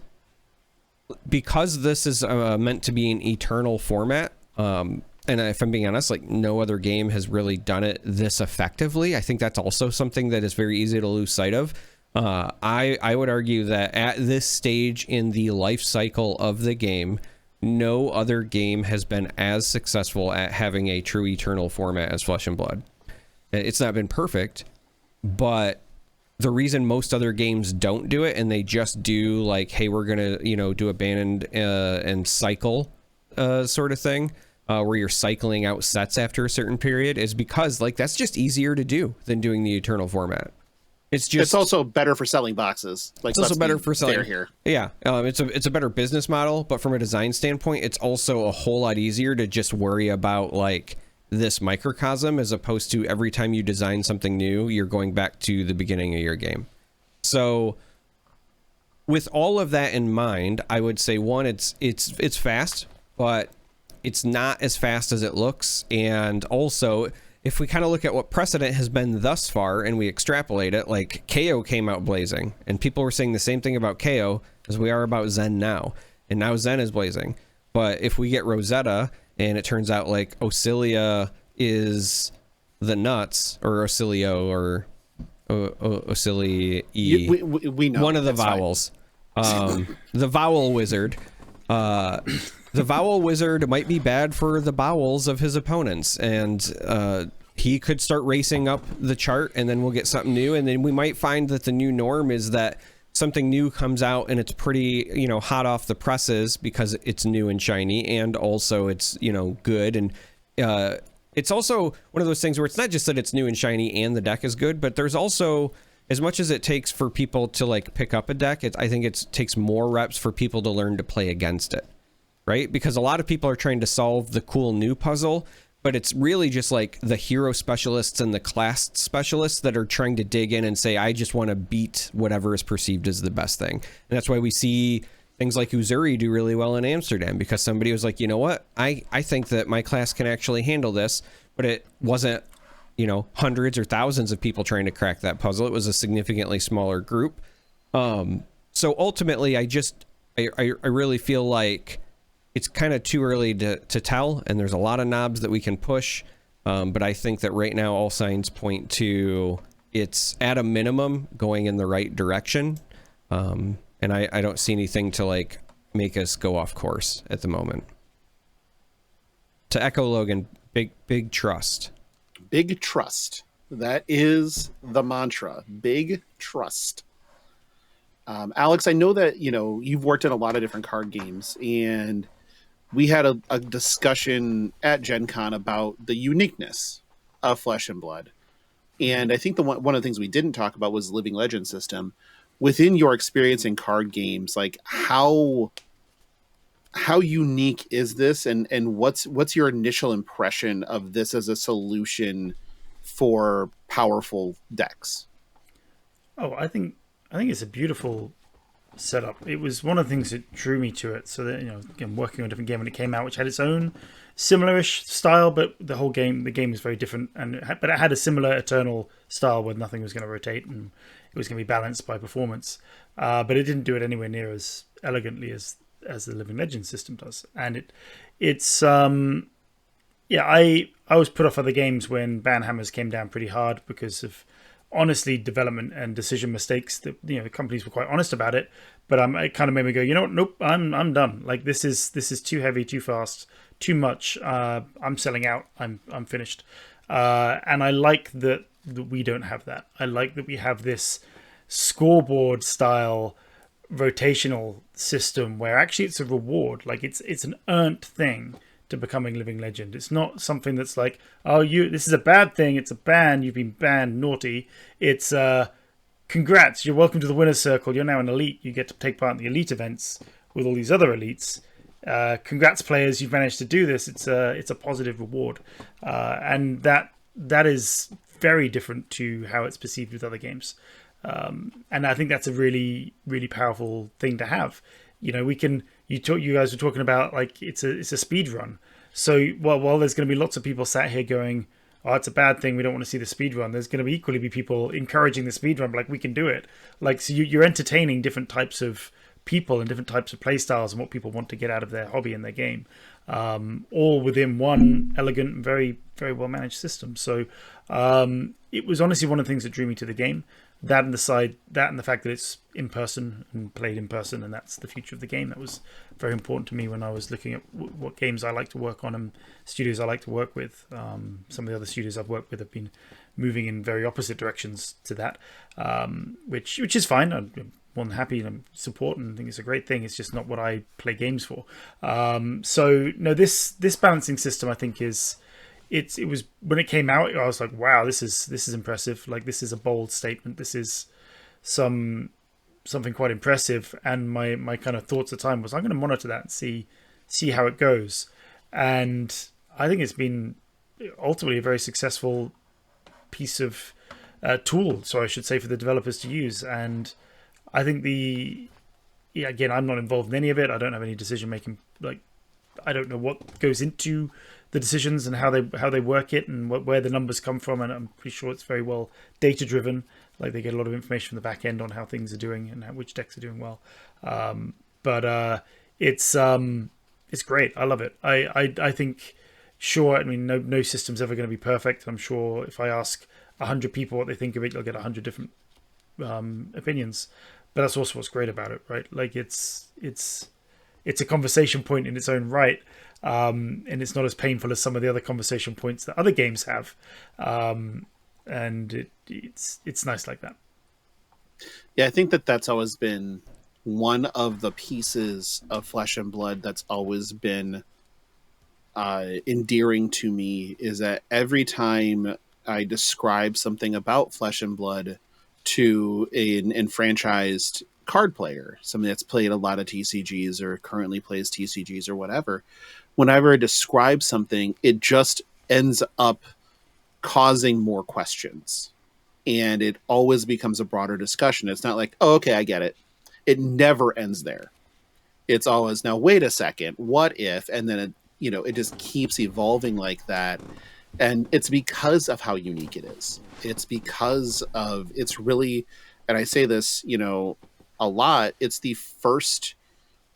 because this is meant to be an eternal format, and if I'm being honest, like, no other game has really done it this effectively. I think that's also something that is very easy to lose sight of. I would argue that at this stage in the life cycle of the game, no other game has been as successful at having a true eternal format as Flesh and Blood. It's not been perfect, but the reason most other games don't do it and they just do like, hey, we're gonna do a ban and cycle sort of thing, where you're cycling out sets after a certain period, is because like that's just easier to do than doing the eternal format. It's also better for selling boxes. Like, it's also better for selling here. Yeah, it's a better business model, but from a design standpoint, it's also a whole lot easier to just worry about like this microcosm as opposed to every time you design something new, you're going back to the beginning of your game. So with all of that in mind, I would say one, it's fast, but it's not as fast as it looks. And also, if we kind of look at what precedent has been thus far and we extrapolate it, like KO came out blazing, and people were saying the same thing about KO as we are about Zen now. And now Zen is blazing. But if we get Rosetta and it turns out like Ocilia is the nuts, or Ocilio, or Ocilii, we know one of the vowels. The vowel wizard. The vowel wizard might be bad for the bowels of his opponents, and he could start racing up the chart, and then we'll get something new, and then we might find that the new norm is that something new comes out and it's pretty, hot off the presses because it's new and shiny, and also it's, good. And it's also one of those things where it's not just that it's new and shiny and the deck is good, but there's also, as much as it takes for people to like pick up a deck, I think it takes more reps for people to learn to play against it. Right? Because a lot of people are trying to solve the cool new puzzle, but it's really just like the hero specialists and the class specialists that are trying to dig in and say, I just want to beat whatever is perceived as the best thing. And that's why we see things like Uzuri do really well in Amsterdam, because somebody was like, you know what? I think that my class can actually handle this, but it wasn't, hundreds or thousands of people trying to crack that puzzle. It was a significantly smaller group. So ultimately, I really feel like it's kind of too early to tell, and there's a lot of knobs that we can push. But I think that right now all signs point to it's at a minimum going in the right direction. And I don't see anything to like make us go off course at the moment. To echo Logan, big trust. Big trust. That is the mantra. Big trust. Alex, I know that, you've worked in a lot of different card games, and we had a discussion at Gen Con about the uniqueness of Flesh and Blood. And I think one of the things we didn't talk about was the Living Legend system. Within your experience in card games, like how unique is this, and what's your initial impression of this as a solution for powerful decks? Oh, I think it's a beautiful setup. It was one of the things that drew me to it. So that, again, working on a different game when it came out, which had its own similar-ish style, but the game was very different. But it had a similar Eternal style where nothing was going to rotate and it was going to be balanced by performance. But it didn't do it anywhere near as elegantly as the Living Legend system does. And I was put off other games when Banhammers came down pretty hard because of, honestly, development and decision mistakes that the companies were quite honest about it, but it kind of made me go, nope, I'm done. Like this is too heavy, too fast, too much. I'm selling out. I'm finished. And I like that we don't have that. I like that we have this scoreboard style rotational system where actually it's a reward. Like it's an earned thing to becoming Living Legend. It's not something that's like, this is a bad thing, it's a ban, you've been banned, naughty. It's congrats, you're welcome to the winner's circle, you're now an elite, you get to take part in the elite events with all these other elites. Congrats players, you've managed to do this. It's a positive reward. And that is very different to how it's perceived with other games. And I think that's a really, really powerful thing to have. You guys were talking about like it's a speed run. So while there's going to be lots of people sat here going, oh, it's a bad thing, we don't want to see the speed run, there's going to equally be people encouraging the speed run, like we can do it. Like, so you're entertaining different types of people and different types of play styles and what people want to get out of their hobby and their game, all within one elegant and very, very well managed system. So it was honestly one of the things that drew me to the game. That and the fact that it's in person and played in person, and that's the future of the game. That was very important to me when I was looking at what games I like to work on and studios I like to work with. Some of the other studios I've worked with have been moving in very opposite directions to that, which is fine. I'm more than happy and support and think it's a great thing. It's just not what I play games for. So no, this balancing system I think is it was when it came out, I was like, wow, this is impressive. Like, this is a bold statement. This is something quite impressive. And my kind of thoughts at the time was, I'm going to monitor that and see how it goes. And I think it's been ultimately a very successful piece of tool, so I should say, for the developers to use. And I think again, I'm not involved in any of it. I don't have any decision making. Like, I don't know what goes into the decisions and how they work it and where the numbers come from. And I'm pretty sure it's very well data driven. Like, they get a lot of information from the back end on how things are doing and which decks are doing well. But it's great. I love it. I think, sure, I mean, no system's ever going to be perfect. I'm sure if I ask 100 people what they think of it, you'll get 100 different opinions. But that's also what's great about it, right? Like, it's a conversation point in its own right, and it's not as painful as some of the other conversation points that other games have, and it's nice like that. Yeah, I think that's always been one of the pieces of Flesh and Blood that's always been endearing to me, is that every time I describe something about Flesh and Blood to an enfranchised card player, somebody that's played a lot of TCGs or currently plays TCGs or whatever, whenever I describe something, it just ends up causing more questions. And it always becomes a broader discussion. It's not like, oh, okay, I get it. It never ends there. It's always, now, wait a second, what if? And then, it just keeps evolving like that. And it's because of how unique it is. It's because of, it's really, and I say this, a lot, it's the first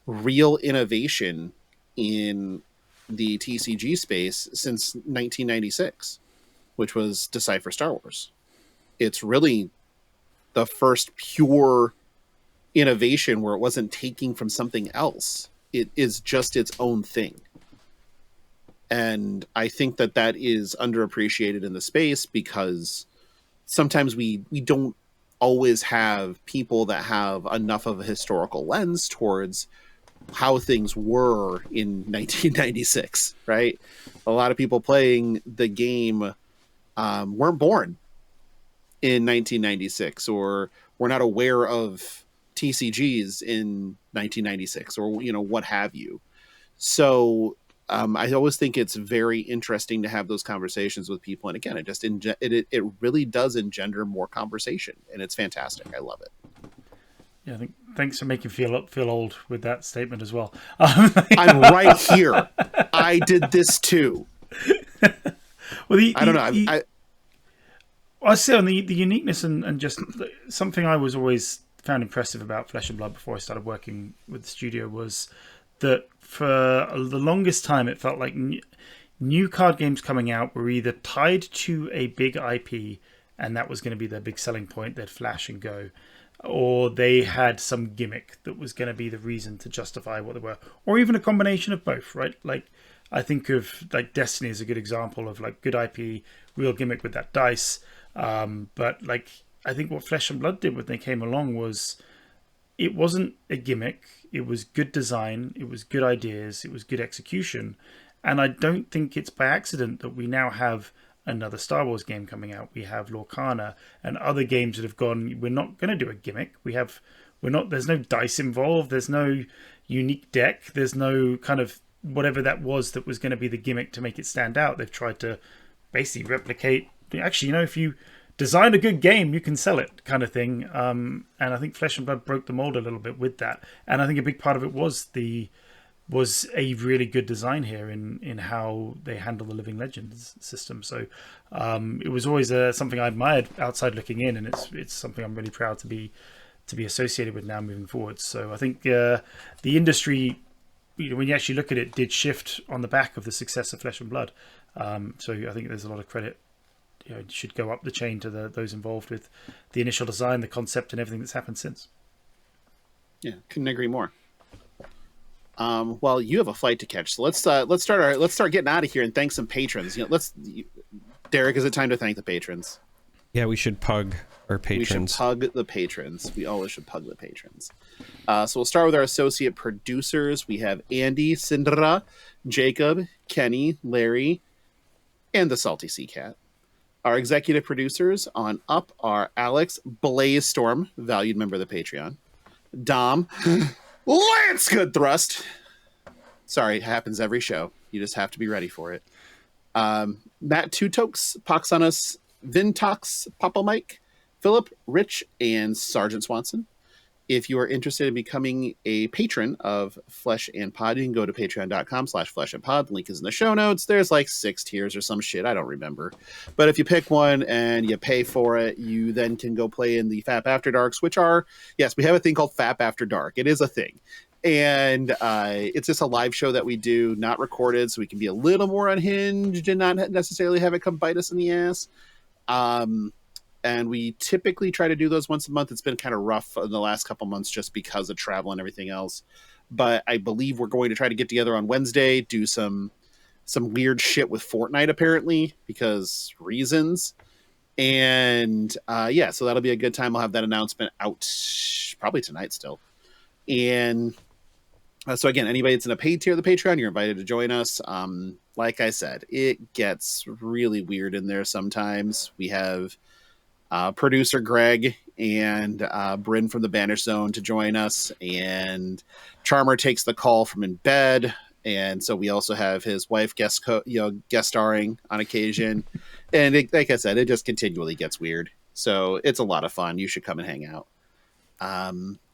real innovation in the TCG space since 1996, which was Decipher Star Wars. It's really the first pure innovation where it wasn't taking from something else. It is just its own thing. And I think that is underappreciated in the space, because sometimes we don't always have people that have enough of a historical lens towards how things were in 1996, right? A lot of people playing the game weren't born in 1996, or were not aware of TCGs in 1996, or what have you. So I always think it's very interesting to have those conversations with people, and again, it really does engender more conversation, and it's fantastic. I love it. Yeah, I think thanks for making me feel old with that statement as well. I'm right here. I did this too. Well, I don't know. I say on the uniqueness and just something I was always found impressive about Flesh and Blood before I started working with the studio was that for the longest time it felt like new card games coming out were either tied to a big IP, and that was going to be their big selling point, they'd flash and go, or they had some gimmick that was going to be the reason to justify what they were, or even a combination of both, right? Like, I think of like Destiny as a good example of like good IP, real gimmick with that dice. But like, I think what Flesh and Blood did when they came along was, it wasn't a gimmick. It was good design. It was good ideas. It was good execution. And I don't think it's by accident that we now have another Star Wars game coming out. We have Lorcana and other games that have gone, we're not going to do a gimmick. There's no dice involved. There's no unique deck. There's no kind of whatever that was going to be the gimmick to make it stand out. They've tried to basically replicate, actually, if you design a good game, you can sell it, kind of thing. And I think Flesh and Blood broke the mold a little bit with that. And I think a big part of it was a really good design here in how they handle the Living Legends system. So it was always something I admired outside looking in, and it's something I'm really proud to be associated with now moving forward. So I think the industry, when you actually look at it, did shift on the back of the success of Flesh and Blood. So I think there's a lot of credit. It should go up the chain to those involved with the initial design, the concept, and everything that's happened since. Yeah, couldn't agree more. Well, you have a flight to catch, so let's start getting out of here and thank some patrons. Derek, is it time to thank the patrons? Yeah, we should pug our patrons. We should pug the patrons. We always should pug the patrons. So we'll start with our associate producers. We have Andy, Sindra, Jacob, Kenny, Larry, and the Salty Sea Cat. Our executive producers on Up are Alex Blazestorm, valued member of the Patreon, Dom Lance Good Thrust. Sorry, it happens every show. You just have to be ready for it. Matt Tutokes, Poxonus, Vintox, Papa Mike, Philip, Rich, and Sergeant Swanson. If you are interested in becoming a patron of Flesh and Pod, you can go to patreon.com/fleshandpod. The link is in the show notes. There's like 6 tiers or some shit. I don't remember. But if you pick one and you pay for it, you then can go play in the FAP After Darks, which are, yes, we have a thing called FAP After Dark. It is a thing. And it's just a live show that we do, not recorded, so we can be a little more unhinged and not necessarily have it come bite us in the ass. And we typically try to do those once a month. It's been kind of rough in the last couple months just because of travel and everything else. But I believe we're going to try to get together on Wednesday, do some weird shit with Fortnite, apparently, because reasons. And so that'll be a good time. I'll have that announcement out probably tonight still. And so again, anybody that's in a paid tier of the Patreon, you're invited to join us. Like I said, it gets really weird in there sometimes. We have producer Greg and Bryn from the Banish Zone to join us, and Charmer takes the call from in bed, and so we also have his wife guest starring on occasion. And like I said, it just continually gets weird. So it's a lot of fun. You should come and hang out.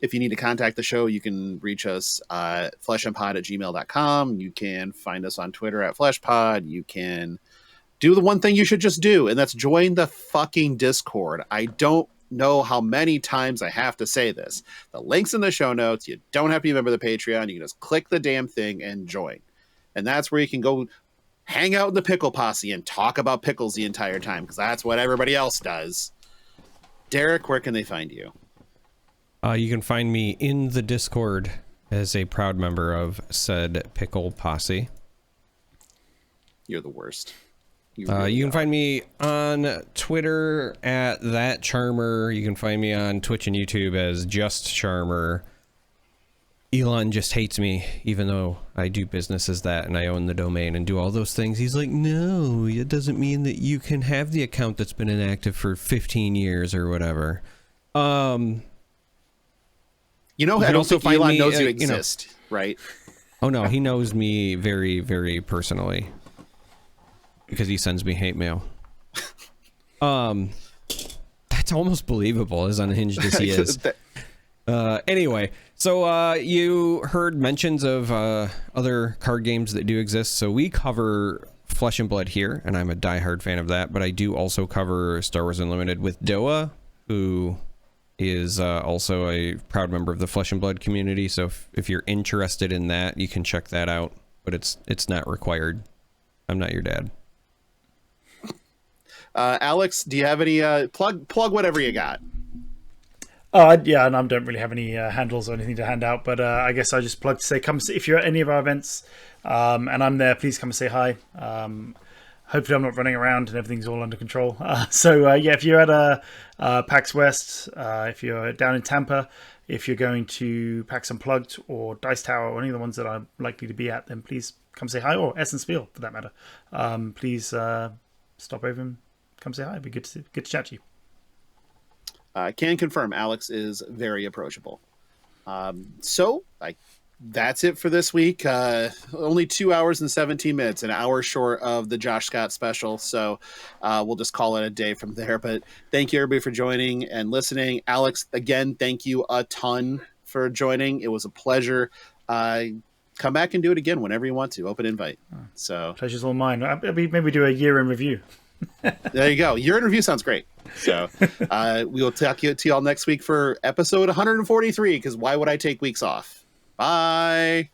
If you need to contact the show, you can reach us fleshandpod@gmail.com. You can find us on Twitter @fleshpod. You can do the one thing you should just do, and that's join the fucking Discord. I don't know how many times I have to say this. The link's in the show notes. You don't have to be a member of the Patreon. You can just click the damn thing and join. And that's where you can go hang out in the Pickle Posse and talk about pickles the entire time, because that's what everybody else does. Derek, where can they find you? You can find me in the Discord as a proud member of said Pickle Posse. You're the worst. You can find me on Twitter @thatcharmer. You can find me on Twitch and YouTube as Just Charmer. Elon just hates me, even though I do business as that and I own the domain and do all those things. He's like, no, it doesn't mean that you can have the account that's been inactive for 15 years or whatever. I don't think Elon knows you exist, right? Oh, no, he knows me very, very personally. Because he sends me hate mail. That's almost believable, as unhinged as he is. Anyway, so you heard mentions of other card games that do exist. So we cover Flesh and Blood here, and I'm a diehard fan of that. But I do also cover Star Wars Unlimited with Doa, who is also a proud member of the Flesh and Blood community. So if you're interested in that, you can check that out. But it's not required. I'm not your dad. Alex, do you have any plug whatever you got? Yeah, and I don't really have any handles or anything to hand out, but I guess I just plug to say, come if you're at any of our events and I'm there, please come and say hi. Hopefully I'm not running around and everything's all under control. If you're at PAX West, if you're down in Tampa, if you're going to PAX Unplugged or Dice Tower or any of the ones that I'm likely to be at, then please come say hi, or Essen Spiel for that matter. Please stop over and come say hi. It'd be good to chat to you. Can confirm Alex is very approachable. That's it for this week. Only 2 hours and 17 minutes, an hour short of the Josh Scott special. So we'll just call it a day from there. But thank you everybody for joining and listening. Alex, again, thank you a ton for joining. It was a pleasure. Come back and do it again whenever you want to. Open invite. So pleasure's all mine. Maybe do a year in review. There you go. Your interview sounds great. So we will talk to you all next week for episode 143, because why would I take weeks off? Bye.